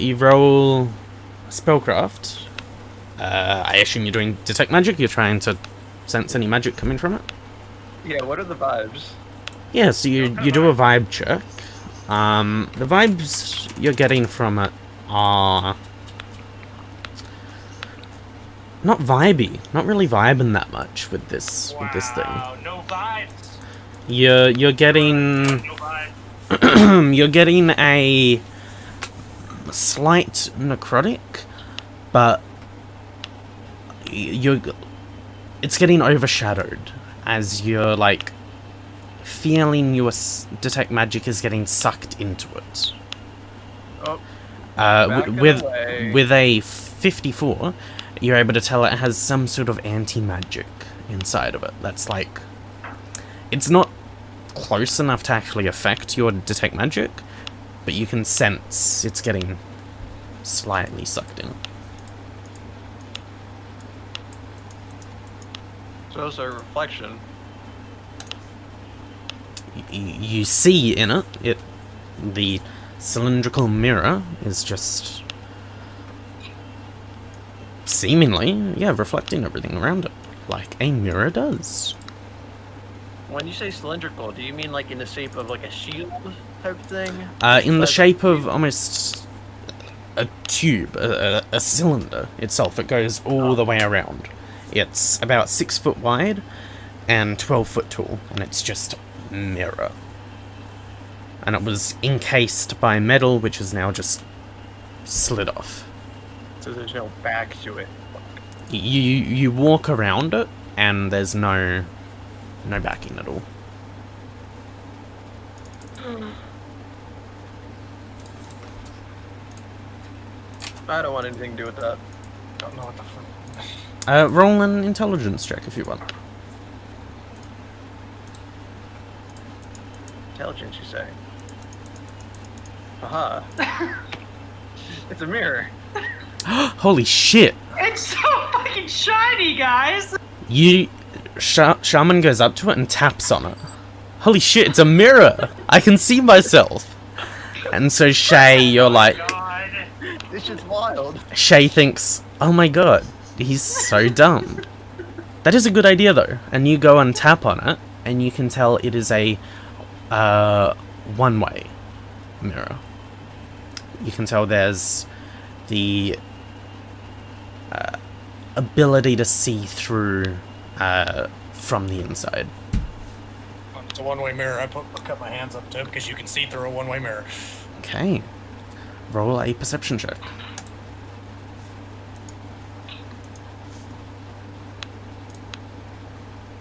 Speaker 2: You roll spellcraft. I assume you're doing detect magic. You're trying to sense any magic coming from it.
Speaker 1: Yeah, what are the vibes?
Speaker 2: Yeah, so you do a vibe check. The vibes you're getting from it are not vibey. Not really vibing that much with this thing.
Speaker 5: Wow, no vibes.
Speaker 2: You're getting
Speaker 5: No vibes.
Speaker 2: you're getting a slight necrotic, but it's getting overshadowed as you're like feeling your detect magic is getting sucked into it.
Speaker 1: Oh, backing away.
Speaker 2: With a 54, you're able to tell it has some sort of anti-magic inside of it. That's like, it's not close enough to actually affect your detect magic, but you can sense it's getting slightly sucked in.
Speaker 1: So it's a reflection.
Speaker 2: You see in it, the cylindrical mirror is just seemingly, yeah, reflecting everything around it, like a mirror does.
Speaker 1: When you say cylindrical, do you mean like in the shape of like a shield type thing?
Speaker 2: In the
Speaker 1: Like-
Speaker 2: shape of almost a tube, a cylinder itself. It goes all the way around. It's about 6 foot wide and 12 foot tall, and it's just mirror. And it was encased by metal, which is now just slid off.
Speaker 1: So there's no back to it.
Speaker 2: You walk around it, and there's no backing at all.
Speaker 1: I don't want anything to do with that.
Speaker 4: Don't know what the fuck.
Speaker 2: Roll an intelligence check if you want.
Speaker 1: Intelligence, you say? Aha. It's a mirror.
Speaker 2: Holy shit!
Speaker 3: It's so fucking shiny, guys.
Speaker 2: Shaman goes up to it and taps on it. Holy shit, it's a mirror! I can see myself! And so Shay, you're like...
Speaker 5: God.
Speaker 1: This shit's wild.
Speaker 2: Shay thinks, oh my god, he's so dumb. That is a good idea though. And you go and tap on it, and you can tell it is a one-way mirror. You can tell there's the ability to see through from the inside.
Speaker 4: It's a one-way mirror. I cut my hands up to it because you can see through a one-way mirror.
Speaker 2: Okay. Roll a perception check.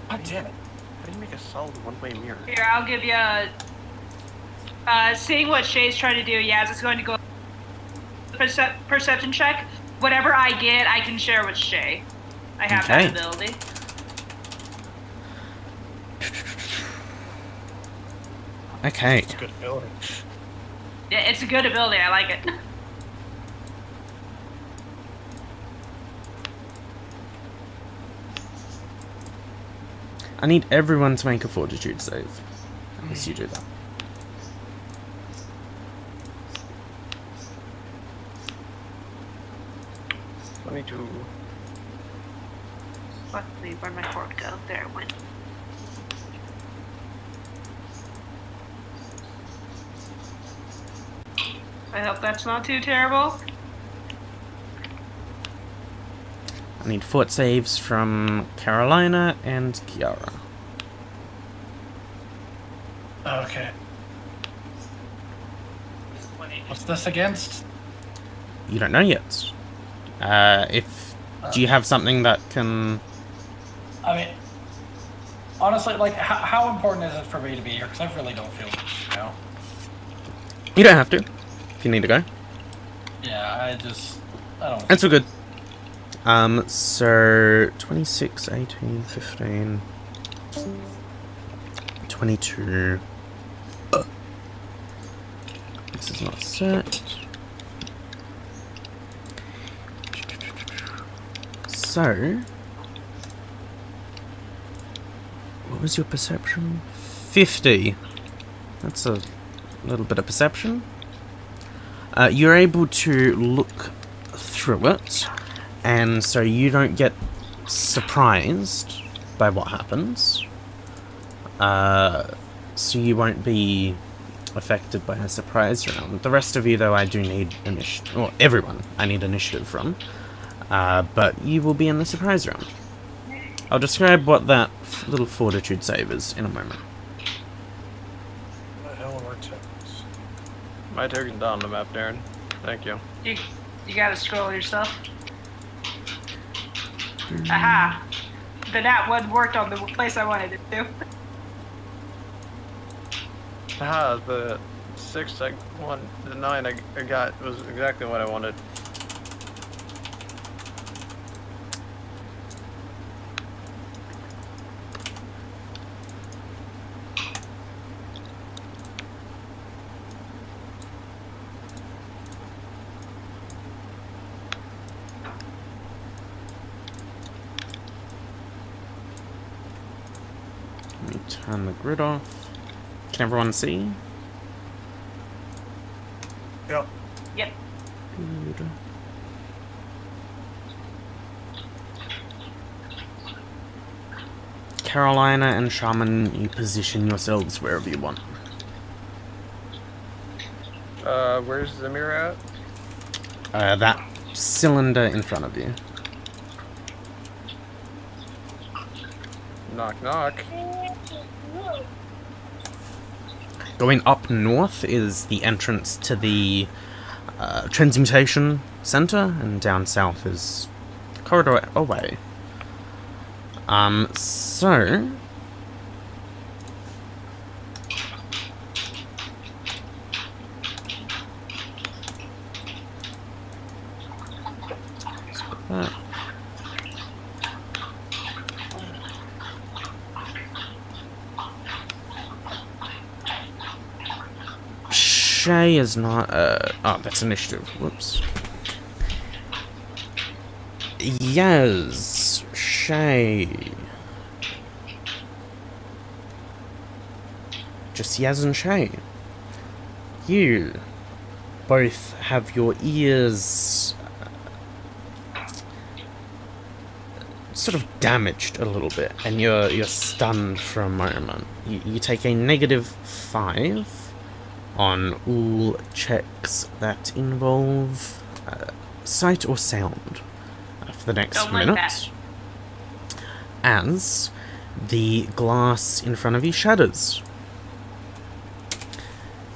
Speaker 4: God damn it.
Speaker 1: How do you make a solid one-way mirror?
Speaker 3: Here, I'll give you a. Seeing what Shay's trying to do, Yaz is going to go perception check. Whatever I get, I can share with Shay. I have that
Speaker 2: Okay.
Speaker 3: ability.
Speaker 2: Okay.
Speaker 4: It's a good ability.
Speaker 3: Yeah, it's a good ability. I like it.
Speaker 2: I need everyone to make a fortitude save. Unless you do that.
Speaker 3: Luckily, where'd my fork go? There it went. I hope that's not too terrible.
Speaker 2: I need fort saves from Carolina and Kiara.
Speaker 6: Okay. What's this against?
Speaker 2: You don't know yet. Do you have something that can...
Speaker 6: I mean, honestly, like, how important is it for me to be here? Because I really don't feel, you know.
Speaker 2: You don't have to, if you need to go.
Speaker 6: Yeah, I don't.
Speaker 2: It's all good. So 26, 18, 15, 22. This is not set. So, what was your perception? 50. That's a little bit of perception. You're able to look through it, and so you don't get surprised by what happens. So you won't be affected by a surprise round. The rest of you, though, I do need initiative. Well, everyone I need initiative from. But you will be in the surprise round. I'll describe what that little fortitude save is in a moment.
Speaker 4: What the hell are our tokens?
Speaker 1: My token's down on the map, Darren. Thank you.
Speaker 3: You gotta scroll yourself. Aha! The nat one worked on the place I wanted it to.
Speaker 1: Ah, the 6 I won, the 9 I got was exactly what I wanted.
Speaker 2: Let me turn the grid off. Can everyone see?
Speaker 4: Yep.
Speaker 3: Yep.
Speaker 2: Good. Carolina and Shaman, you position yourselves wherever you want.
Speaker 1: Where's the mirror
Speaker 2: That cylinder in front of you.
Speaker 1: Knock, knock.
Speaker 2: Going up north is the entrance to the transmutation center, and down south is the corridor away. So that. Shay is not, oh, that's initiative. Whoops. Yes, Shay. Just Yaz and Shay. You both have your ears sort of damaged a little bit, and you're stunned for a moment. You take a -5 on all checks that involve sight or sound for the next
Speaker 3: Don't like
Speaker 2: minute.
Speaker 3: that.
Speaker 2: As the glass in front of you shatters,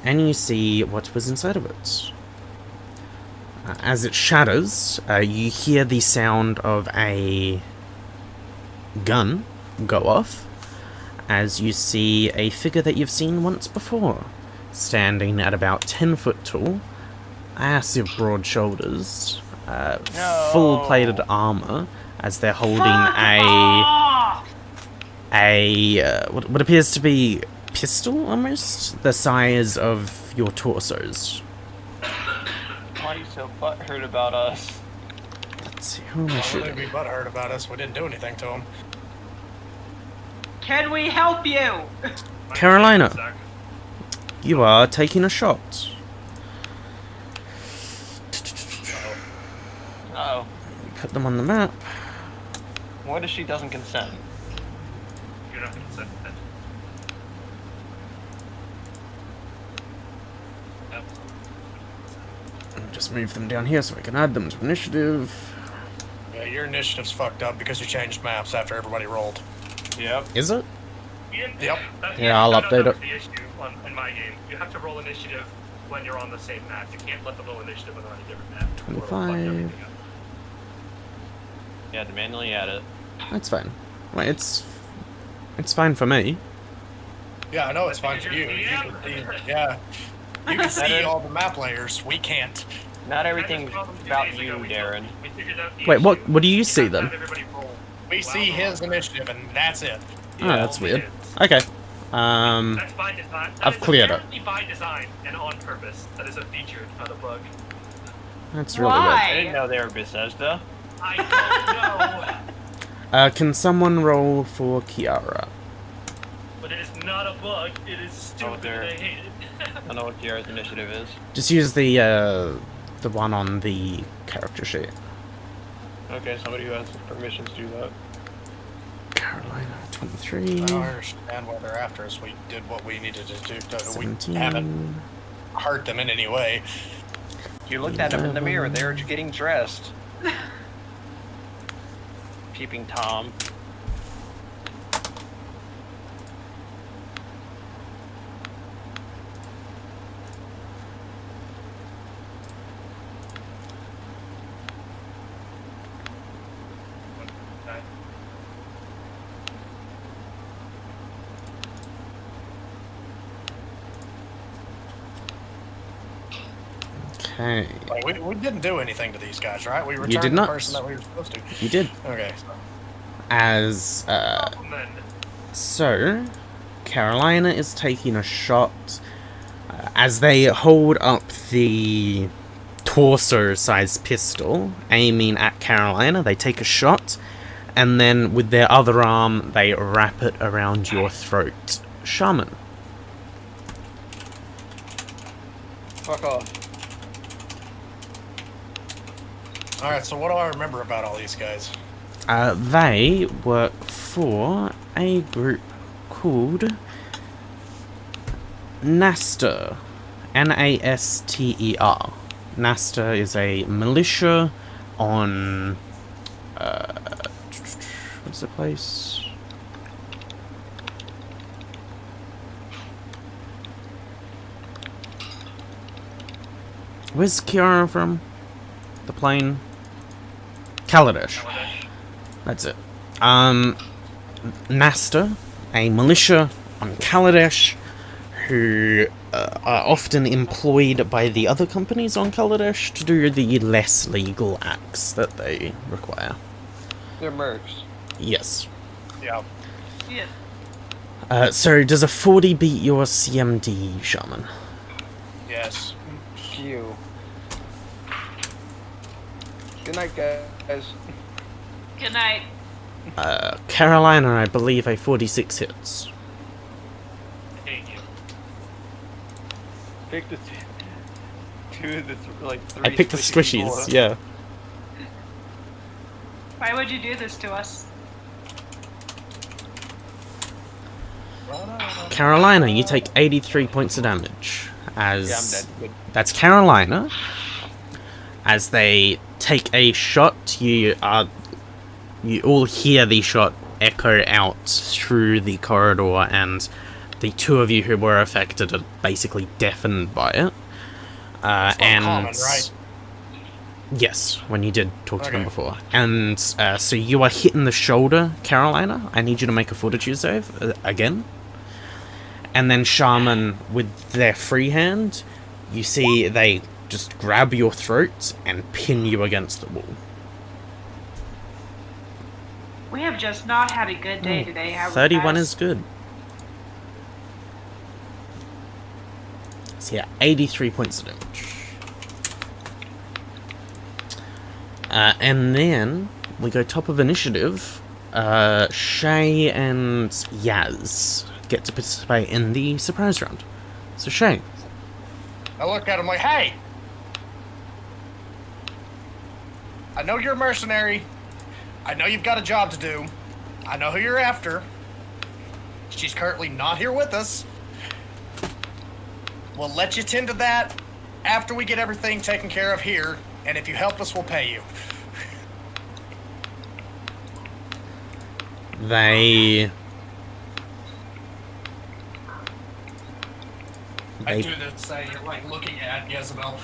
Speaker 2: and you see what was inside of it. As it shatters, you hear the sound of a gun go off, as you see a figure that you've seen once before, standing at about 10 foot tall, massive broad shoulders, full-plated armor, as they're holding what appears to be pistol, almost, the size of your torsos.
Speaker 1: Why are you so butthurt about us?
Speaker 2: Let's see, who am I
Speaker 4: Why would
Speaker 2: shooting?
Speaker 4: they be butthurt about us? We didn't do anything to him.
Speaker 3: Can we help you?
Speaker 2: Carolina, you are taking a shot.
Speaker 1: Uh-oh.
Speaker 2: Put them on the map.
Speaker 1: What if she doesn't consent?
Speaker 5: You're not consent.
Speaker 2: Just move them down here so I can add them to initiative.
Speaker 4: Yeah, your initiative's fucked up because you changed maps after everybody rolled.
Speaker 1: Yep.
Speaker 2: Is it?
Speaker 4: Yep.
Speaker 2: Yeah, I'll update it.
Speaker 5: That's the issue in my game. You have to roll initiative when you're on the same map. You can't let them roll initiative when they're on a different map. or it'll fuck
Speaker 2: 25.
Speaker 5: everything up.
Speaker 1: Yeah, to manually add it.
Speaker 2: That's fine. Well, it's fine for me.
Speaker 4: Yeah, I know it's fine for you. Yeah. You can see all the map layers. We can't.
Speaker 1: Not everything's about you, Darren.
Speaker 5: We figured out the
Speaker 2: Wait,
Speaker 5: issue.
Speaker 2: what do you see
Speaker 5: have to
Speaker 2: then?
Speaker 5: have everybody roll.
Speaker 4: We see his initiative, and that's it.
Speaker 2: Oh, that's weird. Okay.
Speaker 5: That's by design. That
Speaker 2: I've
Speaker 5: is
Speaker 2: cleared it.
Speaker 5: apparently by design and on purpose. That is a feature, not a bug.
Speaker 2: That's really
Speaker 3: Why?
Speaker 1: I didn't know they were Bethesda.
Speaker 5: I don't know,
Speaker 2: weird. Can someone roll for Kiara?
Speaker 5: but it is not a bug. It is stupid.
Speaker 1: there.
Speaker 5: and I hate it.
Speaker 1: I don't know what Kiara's initiative is.
Speaker 2: Just use the one on the character sheet.
Speaker 1: Okay, somebody who has permissions do that.
Speaker 2: Carolina,
Speaker 4: I
Speaker 2: 23.
Speaker 4: don't understand why they're after us. We did what we needed to do. We
Speaker 2: 17.
Speaker 4: haven't hurt them in any way.
Speaker 1: You looked at him in the mirror. They were getting dressed. Peeping Tom.
Speaker 2: Okay.
Speaker 4: Like, we didn't do anything to these guys, right? We returned
Speaker 2: did
Speaker 4: the
Speaker 2: not.
Speaker 4: person that we were supposed to.
Speaker 2: You did.
Speaker 4: Okay.
Speaker 2: As,
Speaker 5: Then
Speaker 2: so, Carolina is taking a shot as they hold up the torso-sized pistol, aiming at Carolina. They take a shot, and then with their other arm, they wrap it around your throat. Shaman.
Speaker 1: Fuck off.
Speaker 4: Alright, so what do I remember about all these guys?
Speaker 2: They work for a group called Naster. Naster. Nasta is a militia on... what's the place? Where's Kiara from? The plane? Kaladesh. That's it. Nasta, a militia on Kaladesh, who are often employed by the other companies on Kaladesh to do the less legal acts that they require.
Speaker 1: They're mercs.
Speaker 2: Yes.
Speaker 4: Yeah.
Speaker 3: Yeah.
Speaker 2: So does a 40 beat your CMD, Shaman?
Speaker 4: Yes.
Speaker 1: Phew. Good night, guys.
Speaker 3: Good night.
Speaker 2: Carolina, I believe a 46 hits.
Speaker 5: Thank you.
Speaker 1: Pick the two of the like three.
Speaker 2: I picked the
Speaker 1: squishy
Speaker 2: squishies,
Speaker 1: people.
Speaker 2: yeah.
Speaker 3: Why would you do this to us?
Speaker 2: Carolina, you take 83 points of damage. As
Speaker 1: Yeah, I'm dead. Good.
Speaker 2: That's Carolina. As they take a shot, you all hear the shot echo out through the corridor, and the two of you who were affected are basically deafened by it. And
Speaker 4: common, right?
Speaker 2: yes, when you did talk to them
Speaker 4: Okay.
Speaker 2: before. And so you are hit in the shoulder, Carolina. I need you to make a fortitude save again. And then Shaman, with their free hand, you see they just grab your throat and pin you against the wall.
Speaker 3: We have just not had a good day today, have we,
Speaker 2: 31
Speaker 3: guys?
Speaker 2: is good. So yeah, 83 points of damage. And then we go top of initiative. Shay and Yaz get to participate in the surprise round. So Shay,
Speaker 4: I look at him like, hey! I know you're a mercenary. I know you've got a job to do. I know who you're after. She's currently not here with us. We'll let you tend to that after we get everything taken care of here, and if you help us, we'll pay you.
Speaker 2: they
Speaker 4: I do this say, like, looking at Jezebel.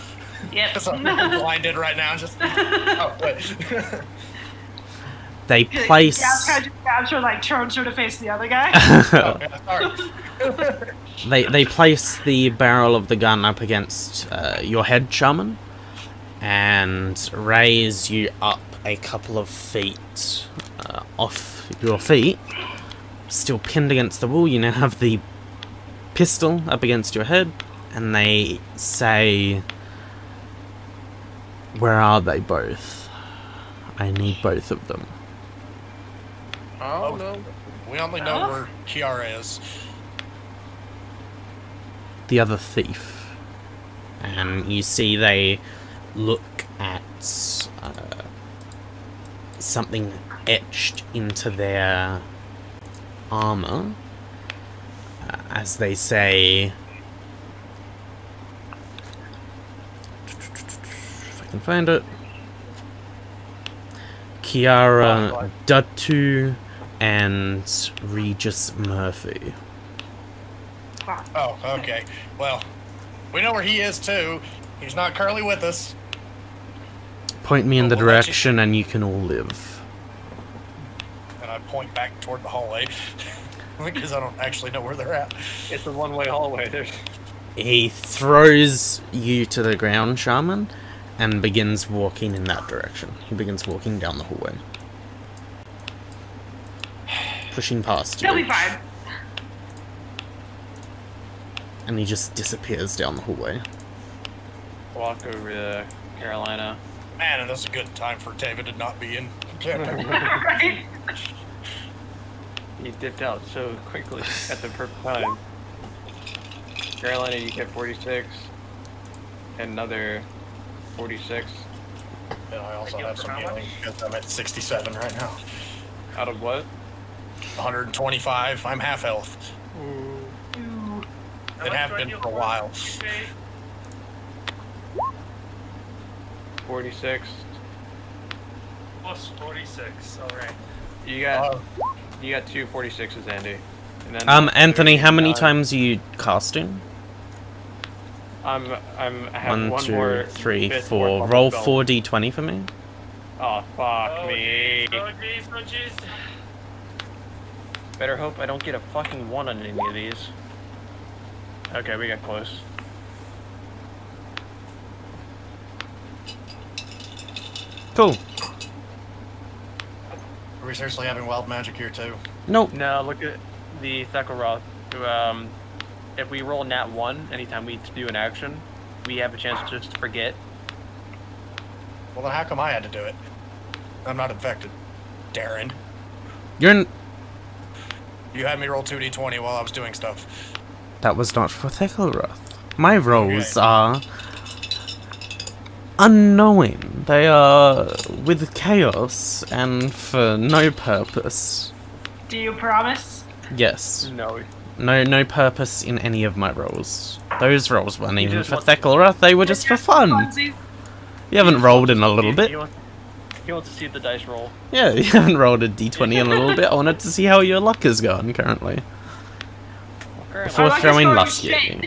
Speaker 3: Yep.
Speaker 4: Because I'm blinded right now. Just, oh, wait.
Speaker 2: they place
Speaker 3: Yeah, kind of grabs her, like, turns her to face the other guy.
Speaker 4: Oh, yeah, sorry.
Speaker 2: they place the barrel of the gun up against your head, Shaman, and raise you up a couple of feet off your feet. Still pinned against the wall, you now have the pistol up against your head, and they say, "Where are they both? I need both of them."
Speaker 1: Oh no.
Speaker 4: We only know where Kiara is.
Speaker 2: The other thief. And you see they look at something etched into their armor as they say, if I can find it, Kiara Datu and Regis Murphy.
Speaker 4: Oh, okay. Well, we know where he is too. He's not currently with us.
Speaker 2: Point me in the
Speaker 4: We'll let you-
Speaker 2: direction and you can all live.
Speaker 4: And I point back toward the hallway because I don't actually know where they're at.
Speaker 1: It's a one-way hallway. There's
Speaker 2: He throws you to the ground, Shaman, and begins walking in that direction. He begins walking down the hallway. Pushing past you.
Speaker 3: He'll be fine.
Speaker 2: And he just disappears down the hallway.
Speaker 1: walk over to Carolina.
Speaker 4: Man, and that's a good time for David to not be in campaign.
Speaker 3: Right?
Speaker 1: He dipped out so quickly at the perfect time. Carolina, you get 46. Another 46.
Speaker 4: And I also have some healing because I'm at 67 right now.
Speaker 1: Out of what?
Speaker 4: 125. I'm half health. It have been for a while.
Speaker 1: 46.
Speaker 5: Plus 46. All right.
Speaker 1: You got 2 46s, Andy. And then
Speaker 2: Anthony, how many
Speaker 1: 39.
Speaker 2: times are you casting?
Speaker 1: I have
Speaker 2: 1,
Speaker 1: one
Speaker 2: 2,
Speaker 1: more
Speaker 2: 3,
Speaker 1: fifth
Speaker 2: 4.
Speaker 1: fourth
Speaker 2: Roll
Speaker 1: level spell.
Speaker 2: 4d20 for me.
Speaker 1: Oh fuck
Speaker 5: Oh,
Speaker 1: me.
Speaker 5: jeez, oh, jeez, oh, jeez.
Speaker 1: Better hope I don't get a fucking 1 on any of these. Okay, we got close.
Speaker 2: Cool.
Speaker 4: Are we seriously having wild magic here too?
Speaker 2: Nope.
Speaker 1: No, look at the Thekkelroth. If we roll nat 1 anytime we do an action, we have a chance to just forget.
Speaker 4: Well, then how come I had to do it? I'm not infected. Darren,
Speaker 2: You're in...
Speaker 4: you had me roll 2d20 while I was doing stuff.
Speaker 2: That was not for Thekkelroth. My rolls
Speaker 4: Okay.
Speaker 2: are... unknowing. They are with chaos and for no purpose.
Speaker 3: Do you promise?
Speaker 2: Yes.
Speaker 1: No.
Speaker 2: No purpose in any of my rolls. Those rolls weren't
Speaker 1: You
Speaker 2: even
Speaker 1: just
Speaker 2: for
Speaker 1: want-
Speaker 2: Thekkelroth, they were just for fun.
Speaker 3: Funsies?
Speaker 2: You haven't rolled in a little bit.
Speaker 1: He wants to see the dice roll.
Speaker 2: Yeah, you haven't rolled a d20 in a little bit. I wanted to see how your luck is going currently.
Speaker 1: Currently,
Speaker 2: Before
Speaker 3: Our luck is
Speaker 2: throwing
Speaker 3: going
Speaker 2: Lusky at
Speaker 3: shit.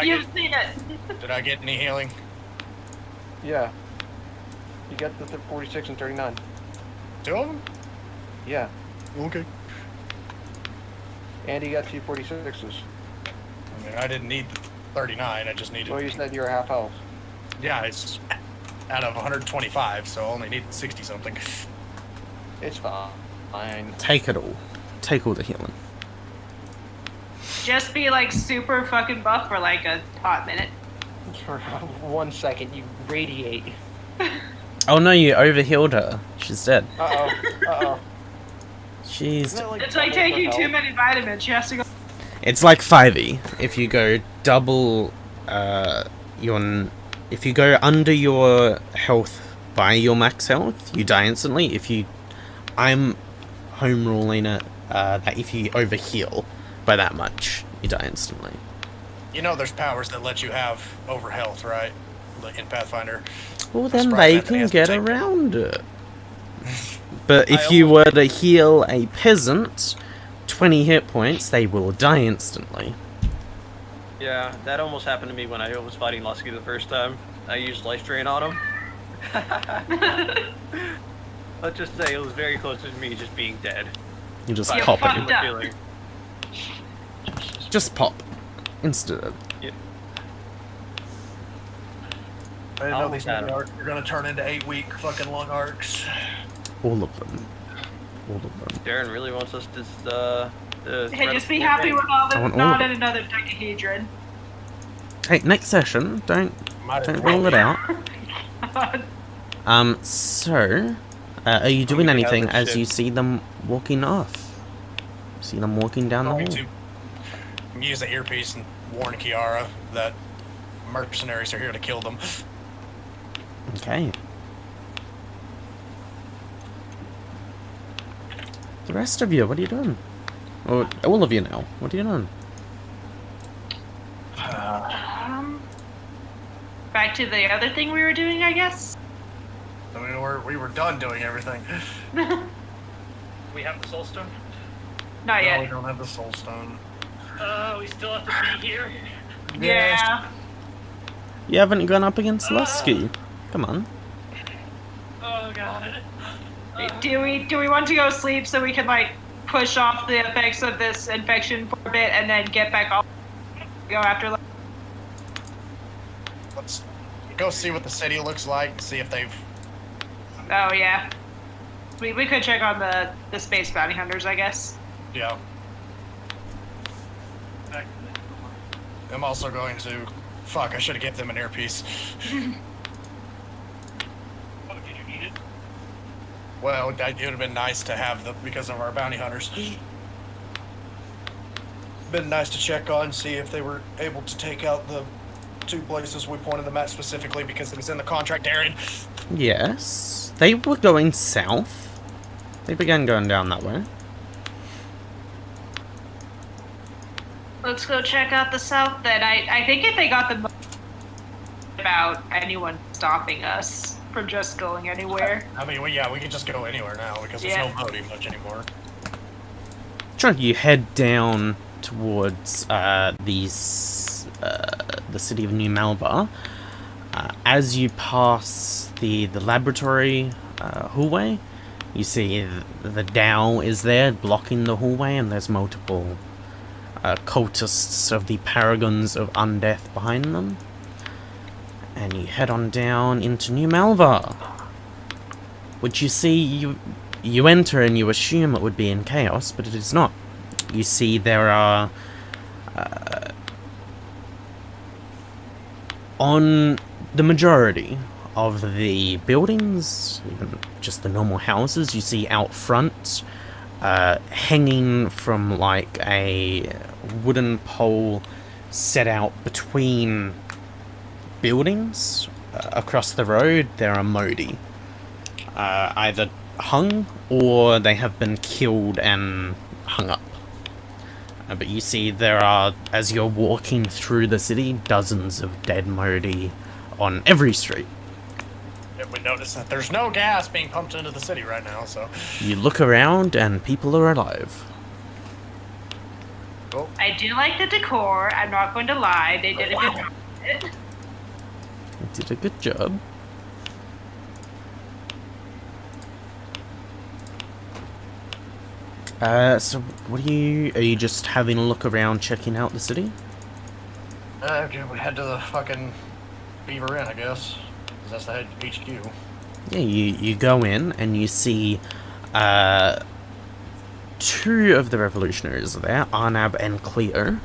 Speaker 2: you.
Speaker 3: You've seen it.
Speaker 4: Did I get any healing?
Speaker 1: yeah. You got the 46 and 39.
Speaker 4: 2 of them?
Speaker 1: Yeah.
Speaker 4: Okay.
Speaker 1: Andy got 2 46s.
Speaker 4: I mean, I didn't need the 39. I just needed.
Speaker 1: Well, you said you were half health.
Speaker 4: Yeah, it's out of 125, so I only need 60 something.
Speaker 1: It's fine.
Speaker 2: Take it all. Take all the healing.
Speaker 3: Just be like super fucking buff for like a hot minute.
Speaker 1: For 1 second, you radiate.
Speaker 2: Oh no, you overhealed her. She's dead.
Speaker 1: Uh oh.
Speaker 2: She's...
Speaker 3: It's like taking too many vitamins. She has to go.
Speaker 2: It's like 5e. If you go double if you go under your health by your max health, you die instantly. I'm home ruling it that if you overheal by that much, you die instantly.
Speaker 4: You know, there's powers that let you have over health, right? Like in Pathfinder.
Speaker 2: Well, then
Speaker 4: surprised
Speaker 2: they
Speaker 4: Anthony
Speaker 2: can
Speaker 4: hasn't
Speaker 2: get
Speaker 4: taken it.
Speaker 2: around it. But if
Speaker 4: I
Speaker 2: you
Speaker 4: almost-
Speaker 2: were to heal a peasant 20 hit points, they will die instantly.
Speaker 1: Yeah, that almost happened to me when I was fighting Lusky the first time. I used Life Drain on him. Let's just say it was very close to me just being dead.
Speaker 2: You just
Speaker 3: You
Speaker 2: pop
Speaker 3: fucked
Speaker 2: it.
Speaker 3: up.
Speaker 1: Feeling.
Speaker 2: Just pop. Instant.
Speaker 4: I didn't
Speaker 1: I'll
Speaker 4: know these
Speaker 1: look at
Speaker 4: mini
Speaker 1: 'em.
Speaker 4: arcs were gonna turn into 8-week fucking long arcs.
Speaker 2: All of them. All of them.
Speaker 1: Darren really wants us to.
Speaker 3: Hey, just be happy with all
Speaker 2: I
Speaker 3: the
Speaker 2: want all
Speaker 3: not
Speaker 2: of
Speaker 3: in another dodecahedron.
Speaker 2: Hey, next session, don't rule it out. So, are you doing
Speaker 1: we have
Speaker 2: anything
Speaker 1: the
Speaker 2: as
Speaker 1: ship.
Speaker 2: you see them walking off? See them walking down the
Speaker 4: Going
Speaker 2: hall?
Speaker 4: to use the earpiece and warn Kiara that mercenaries are here to kill them.
Speaker 2: Okay. The rest of you, what are you doing? Or all of you now, what are you doing?
Speaker 3: Back to the other thing we were doing, I guess.
Speaker 4: I mean, we were done doing everything.
Speaker 5: We have the soul stone.
Speaker 3: Not
Speaker 4: No, we
Speaker 3: yet.
Speaker 4: don't have the soul stone.
Speaker 5: We still have to be here.
Speaker 3: Yeah.
Speaker 2: You haven't gone up against Lusky. Come on.
Speaker 5: Oh god.
Speaker 3: Do we want to go sleep so we can like push off the effects of this infection for a bit and then get back off? Go after. Like,
Speaker 4: Let's go see what the city looks like. See if they've.
Speaker 3: oh yeah. We could check on the space bounty hunters, I guess.
Speaker 4: Yeah. I'm also going to. Fuck! I should have given them an earpiece.
Speaker 5: Oh, did you need it?
Speaker 4: Well, it would have been nice to have them because of our bounty hunters. Been nice to check on, see if they were able to take out the 2 places we pointed them at specifically because it was in the contract, Darren.
Speaker 2: Yes. They were going south. They began going down that way.
Speaker 3: Let's go check out the south then. I think if they got the most about anyone stopping us. from just going anywhere.
Speaker 4: I mean, we can just go anywhere now because there's no voting much anymore.
Speaker 2: Sure, you head down towards the city of New Malva. As you pass the laboratory hallway, you see the Dow is there blocking the hallway, and there's multiple cultists of the Paragons of Undeath behind them. And you head on down into New Malva, which you see you enter and you assume it would be in chaos, but it is not. You see there are on the majority of the buildings, even just the normal houses, you see out front, hanging from like a wooden pole set out between buildings across the road, there are Modi. Either hung or they have been killed and hung up. But you see there are, as you're walking through the city, dozens of dead Modi on every street.
Speaker 4: Yeah, we noticed that there's no gas being pumped into the city right now, so...
Speaker 2: You look around and people are alive.
Speaker 4: Oh.
Speaker 3: I do like the decor. I'm not going to lie. They did a good job.
Speaker 2: You did a good job. So what are you just having a look around, checking out the city?
Speaker 4: Okay, we head to the fucking Beaver Inn, I guess. 'Cause that's the head HQ.
Speaker 2: Yeah, you go in and you see two of the revolutionaries there, Arnab and Cleo,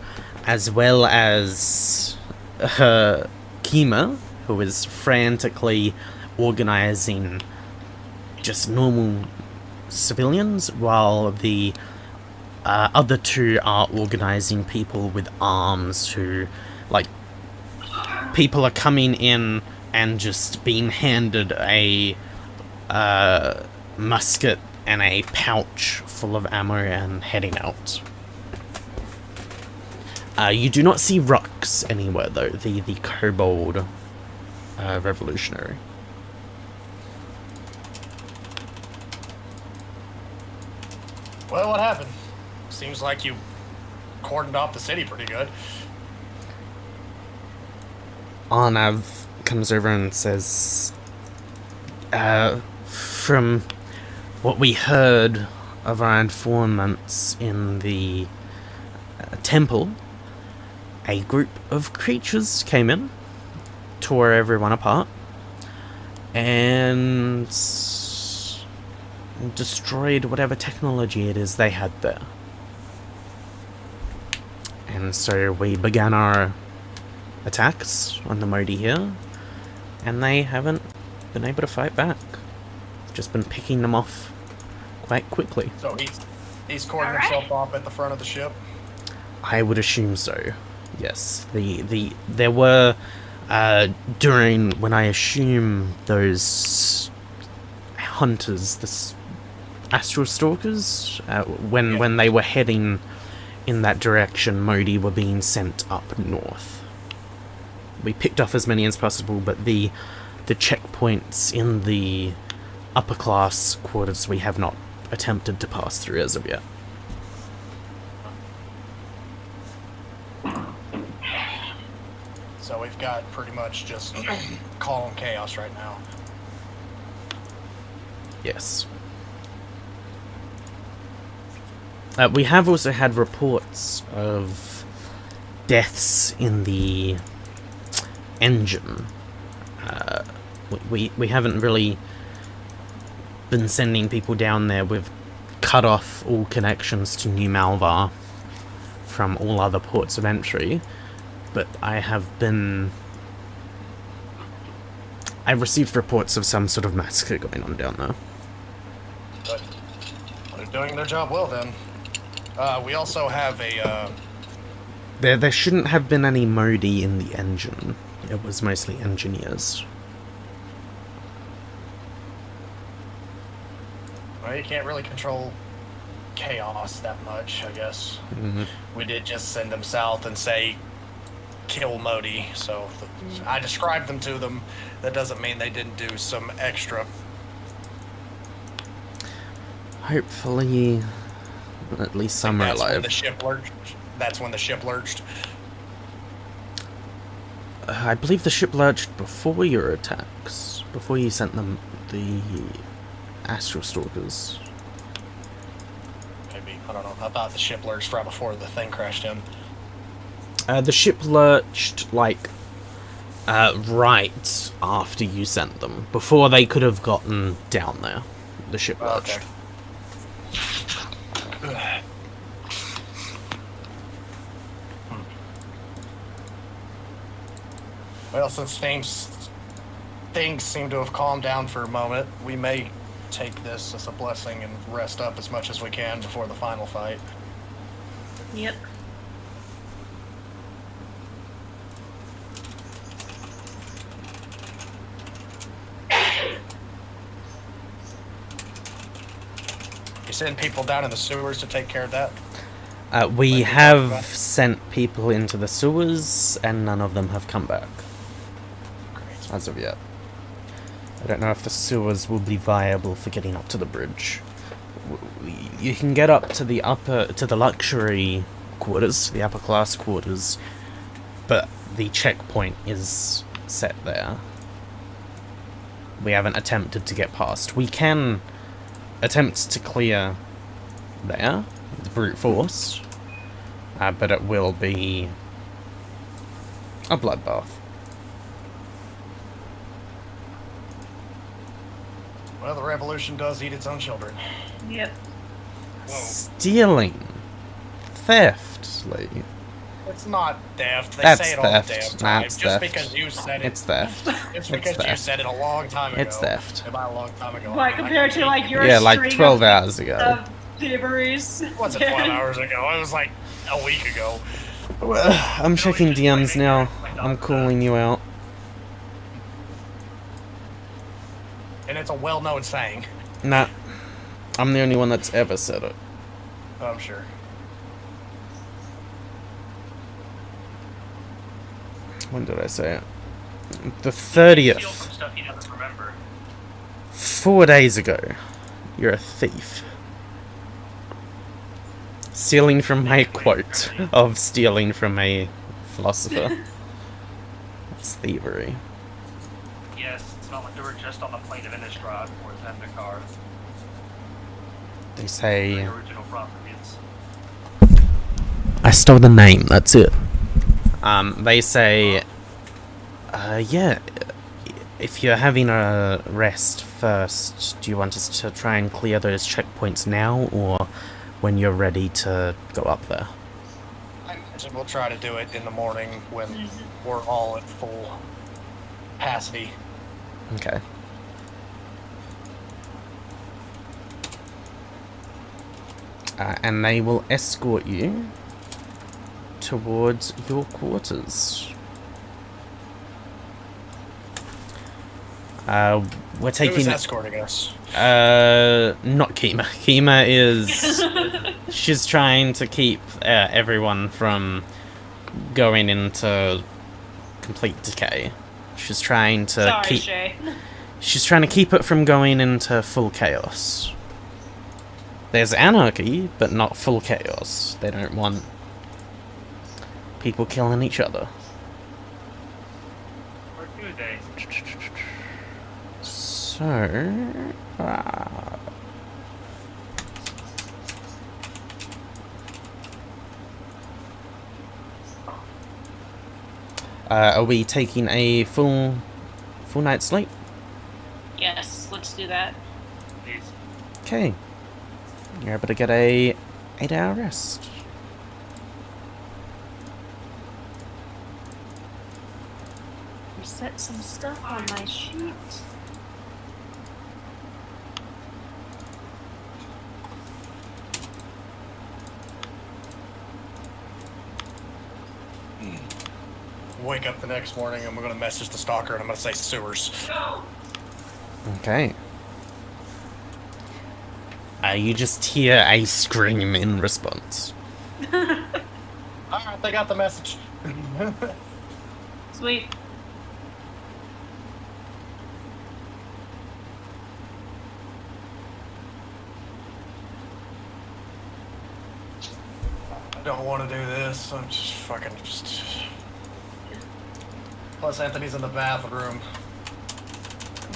Speaker 2: as well as Kima, who is frantically organizing just normal civilians, while the other two are organizing people with arms who, like, people are coming in and just being handed a musket and a pouch full of ammo and heading out. You do not see Rux anywhere, though, the kobold revolutionary.
Speaker 4: Well, what happened? Seems like you cordoned off the city pretty good.
Speaker 2: Arnav comes over and says, from what we heard of our informants in the temple, a group of creatures came in, tore everyone apart, and destroyed whatever technology it is they had there. And so we began our attacks on the Modi here, and they haven't been able to fight back. Just been picking them off quite quickly.
Speaker 4: So he's cordoning himself off at the front of the ship?
Speaker 2: I would assume so. Yes. There were during when I assume those hunters, the astral stalkers, when they were heading in that direction, Modi were being sent up north. We picked off as many as possible, but the checkpoints in the upper class quarters we have not attempted to pass through as of yet.
Speaker 4: So we've got pretty much just calm chaos right now.
Speaker 2: Yes. We have also had reports of deaths in the engine. We haven't really been sending people down there. We've cut off all connections to New Malva from all other ports of entry, but I've received reports of some sort of massacre going on down there.
Speaker 4: But they're doing their job well then. We also have a
Speaker 2: There shouldn't have been any Modi in the engine. It was mostly engineers.
Speaker 4: well, you can't really control chaos that much, I guess.
Speaker 2: Mm-hmm.
Speaker 4: We did just send them south and say kill Modi. So I described them to them. That doesn't mean they didn't do some extra.
Speaker 2: Hopefully, at least some are
Speaker 4: That's when
Speaker 2: alive.
Speaker 4: the ship lurched. That's when the ship lurched.
Speaker 2: I believe the ship lurched before your attacks. Before you sent them the Astral Stalkers.
Speaker 4: Maybe, I don't know. I thought the ship lurched right before the thing crashed in.
Speaker 2: The ship lurched, like, right after you sent them. Before they could have gotten down there. The ship lurched.
Speaker 4: Okay. Well, since things seem to have calmed down for a moment, we may take this as a blessing and rest up as much as we can before the final fight.
Speaker 3: Yep.
Speaker 4: You send people down in the sewers to take care of that?
Speaker 2: We
Speaker 4: Like we
Speaker 2: have
Speaker 4: talked about.
Speaker 2: sent people into the sewers, and none of them have come back.
Speaker 4: Great.
Speaker 2: As of yet. I don't know if the sewers will be viable for getting up to the bridge. You can get up to the luxury quarters, the upper class quarters, but the checkpoint is set there. We haven't attempted to get past. We can attempt to clear there, with brute force, but it will be a bloodbath.
Speaker 4: Well, the revolution does eat its own children.
Speaker 3: Yep.
Speaker 2: Stealing. Theft, Lee.
Speaker 4: It's not theft. They
Speaker 2: That's
Speaker 4: say it all
Speaker 2: theft.
Speaker 4: the damn time.
Speaker 2: That's
Speaker 4: Just
Speaker 2: theft.
Speaker 4: because you said it.
Speaker 2: It's theft.
Speaker 4: It's
Speaker 2: It's
Speaker 4: because you
Speaker 2: theft.
Speaker 4: said it a long time ago.
Speaker 2: It's theft.
Speaker 4: About a long time ago.
Speaker 3: Like compared to like your
Speaker 2: Yeah, like
Speaker 3: string
Speaker 2: 12
Speaker 3: of,
Speaker 2: hours ago.
Speaker 3: of thieveries.
Speaker 4: What's it, 12 hours ago? It was like a week ago.
Speaker 2: Well, I'm checking DMs now. I'm calling you out.
Speaker 4: And it's a well-known saying.
Speaker 2: Nah. I'm the only one that's ever said it.
Speaker 4: I'm sure.
Speaker 2: When did I say it? The
Speaker 5: Steal
Speaker 2: 30th.
Speaker 5: from stuff he doesn't remember.
Speaker 2: 4 days ago. You're a thief. Stealing from my quote of stealing from a philosopher. That's thievery.
Speaker 5: Yes, it's not like they were just on the plane of Innistrad or Zendikar.
Speaker 2: They say...
Speaker 5: The original properties.
Speaker 2: I stole the name, that's it. They say... yeah, if you're having a rest first, do you want us to try and clear those checkpoints now, or when you're ready to go up there?
Speaker 4: I imagine we'll try to do it in the morning when we're all at full capacity.
Speaker 2: Okay. And they will escort you towards your quarters. We're
Speaker 4: Who's
Speaker 2: taking...
Speaker 4: escorting us?
Speaker 2: Not Kima. Kima is... she's trying to keep everyone from going into complete decay. She's trying to
Speaker 3: Sorry,
Speaker 2: keep...
Speaker 3: Shay.
Speaker 2: She's trying to keep it from going into full chaos. There's anarchy, but not full chaos. They don't want people killing each other.
Speaker 5: Or do they?
Speaker 2: So... are we taking a full night's sleep?
Speaker 3: Yes, let's do that.
Speaker 5: These.
Speaker 2: Okay. You're able to get a 8-hour rest.
Speaker 7: Reset some stuff on my sheet.
Speaker 4: Wake up the next morning and we're going to message the stalker and I'm going to say sewers.
Speaker 2: Okay. You just hear a scream in response.
Speaker 4: Alright, they got the message.
Speaker 3: Sweet.
Speaker 4: I don't want to do this. I'm just fucking just. Plus, Anthony's in the bathroom.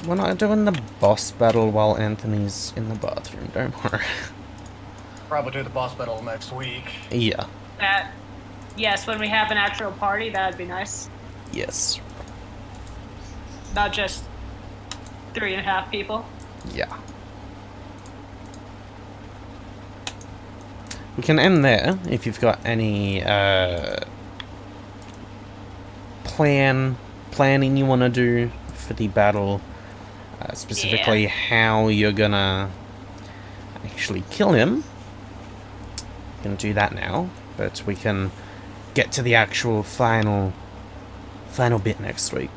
Speaker 2: We're not doing the boss battle while Anthony's in the bathroom, don't worry.
Speaker 4: Probably do the boss battle next week.
Speaker 2: Yeah,
Speaker 3: That. Yes, when we have an actual party, that'd be nice.
Speaker 2: yes,
Speaker 3: Not just 3.5 people.
Speaker 2: yeah. We can end there if you've got any planning you want to do for the battle, specifically how you're gonna actually kill him. We can do that now, but we can get to the actual final bit next week.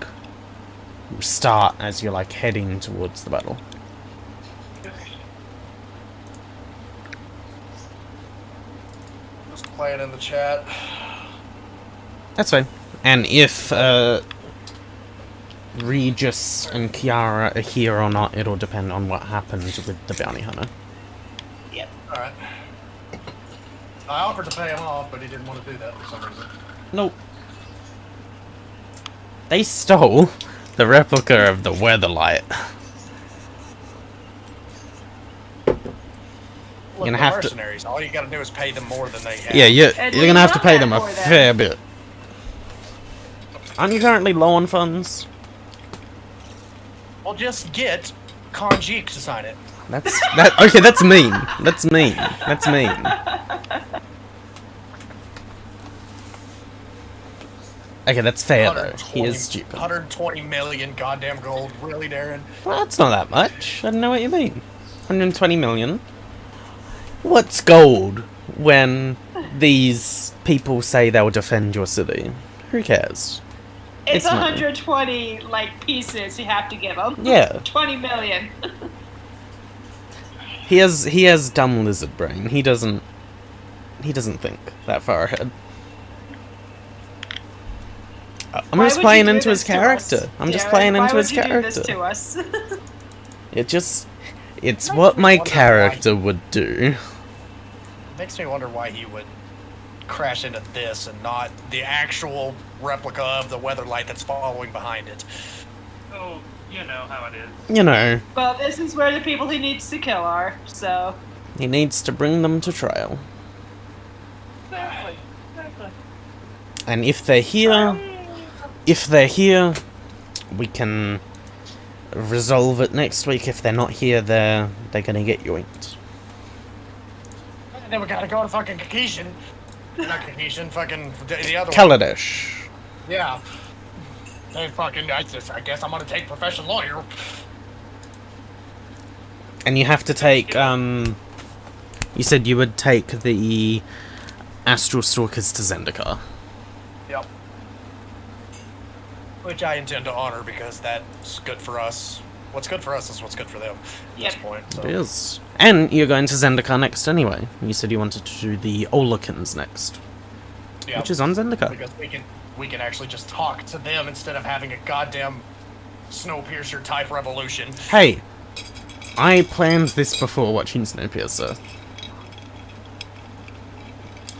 Speaker 2: Start as you're like heading towards the battle.
Speaker 4: Just play it in the chat.
Speaker 2: That's fine. And if Regis and Kiara are here or not, it'll depend on what happens with the bounty hunter.
Speaker 4: Alright. I offered to pay him off, but he didn't want to do that for some reason.
Speaker 2: Nope. They stole the replica of the Weatherlight.
Speaker 4: Look,
Speaker 2: gonna
Speaker 4: the
Speaker 2: have to-
Speaker 4: mercenaries, all you gotta do is pay them more than they have.
Speaker 2: Yeah, you're
Speaker 3: And
Speaker 2: gonna have to
Speaker 3: we
Speaker 2: pay
Speaker 3: got
Speaker 2: them a
Speaker 3: that for them.
Speaker 2: fair bit. Aren't you currently low on funds?
Speaker 4: Well, just get Kanjik to sign it.
Speaker 2: Okay, that's mean. That's mean. That's mean. Okay, that's fair though. He is stupid.
Speaker 4: 120 million goddamn gold. Really, Darren?
Speaker 2: Well, that's not that much. I don't know what you mean. 120 million. What's gold when these people say they'll defend your city? Who cares?
Speaker 3: It's
Speaker 2: It's money.
Speaker 3: 120 like pieces you have to give them.
Speaker 2: Yeah.
Speaker 3: 20 million.
Speaker 2: He has dumb lizard brain. He doesn't think that far ahead. I'm
Speaker 3: Why
Speaker 2: just
Speaker 3: would
Speaker 2: playing
Speaker 3: you do
Speaker 2: into his
Speaker 3: this to us?
Speaker 2: character. I'm just
Speaker 3: Darren,
Speaker 2: playing
Speaker 3: why
Speaker 2: into
Speaker 3: would
Speaker 2: his
Speaker 3: you
Speaker 2: character.
Speaker 3: Do this to us?
Speaker 2: It's
Speaker 4: Makes
Speaker 2: what
Speaker 4: me
Speaker 2: my
Speaker 4: wonder
Speaker 2: character would do.
Speaker 4: Makes me wonder why he would crash into this and not the actual replica of the Weatherlight that's following behind it.
Speaker 5: Oh, you know how it is.
Speaker 2: You know,
Speaker 3: Well, this is where the people he needs to kill are, so.
Speaker 2: he needs to bring them to trial.
Speaker 5: Exactly.
Speaker 2: And if they're here, we can resolve it next week. If they're not here, they're gonna get yoinked.
Speaker 4: And then we gotta go to fucking Kakishan. Not Kakishan, fucking the other one.
Speaker 2: Kaladesh.
Speaker 4: Yeah. They fucking, I guess I'm gonna take professional lawyer.
Speaker 2: And you have to take, you said you would take the Astral Stalkers to Zendikar.
Speaker 4: Yep. Which I intend to honor because that's good for us. What's good for us is what's good for them at this
Speaker 3: Yep.
Speaker 4: point. So.
Speaker 2: It is. And you're going to Zendikar next anyway. You said you wanted to do the Olakins next,
Speaker 4: Yep.
Speaker 2: which is on Zendikar.
Speaker 4: Because we can actually just talk to them instead of having a goddamn Snowpiercer type revolution.
Speaker 2: Hey, I planned this before watching Snowpiercer.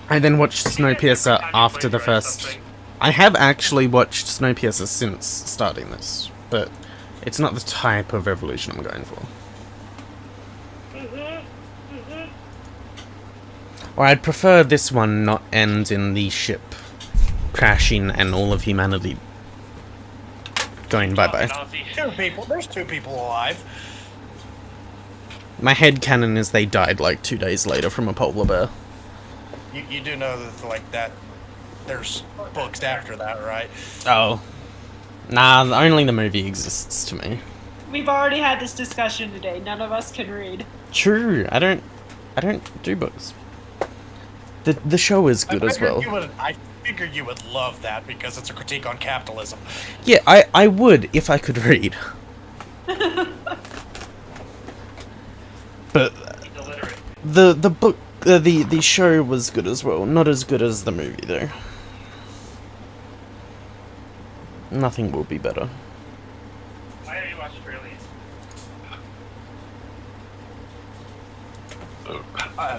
Speaker 2: I then watched Snowpiercer after the first. I have actually watched Snowpiercer since starting this, but it's not the type of revolution I'm going for. Or I'd prefer this one not end in the ship crashing and all of humanity going bye-bye.
Speaker 4: There's two people alive.
Speaker 2: My headcanon is they died like 2 days later from a polar bear.
Speaker 4: You do know that, like, that there's books after that, right?
Speaker 2: Oh. Nah, only the movie exists to me.
Speaker 3: We've already had this discussion today. None of us can read.
Speaker 2: True, I don't do books. The show is good as well.
Speaker 4: I figure you would love that because it's a critique on capitalism.
Speaker 2: Yeah, I would if I could read. But the book the show was good as well. Not as good as the movie though. Nothing will be better.
Speaker 5: Why are you Australian?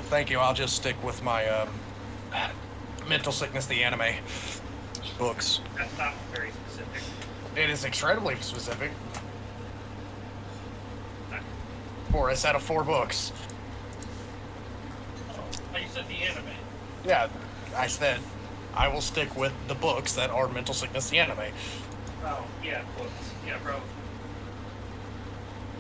Speaker 4: Thank you. I'll just stick with my mental sickness, the anime books.
Speaker 5: That's not very specific.
Speaker 4: It is incredibly specific. 4 out of 4 books.
Speaker 5: Oh, you said the anime.
Speaker 4: Yeah, I said I will stick with the books that are mental sickness, the anime.
Speaker 5: Oh, yeah, books. Yeah, bro.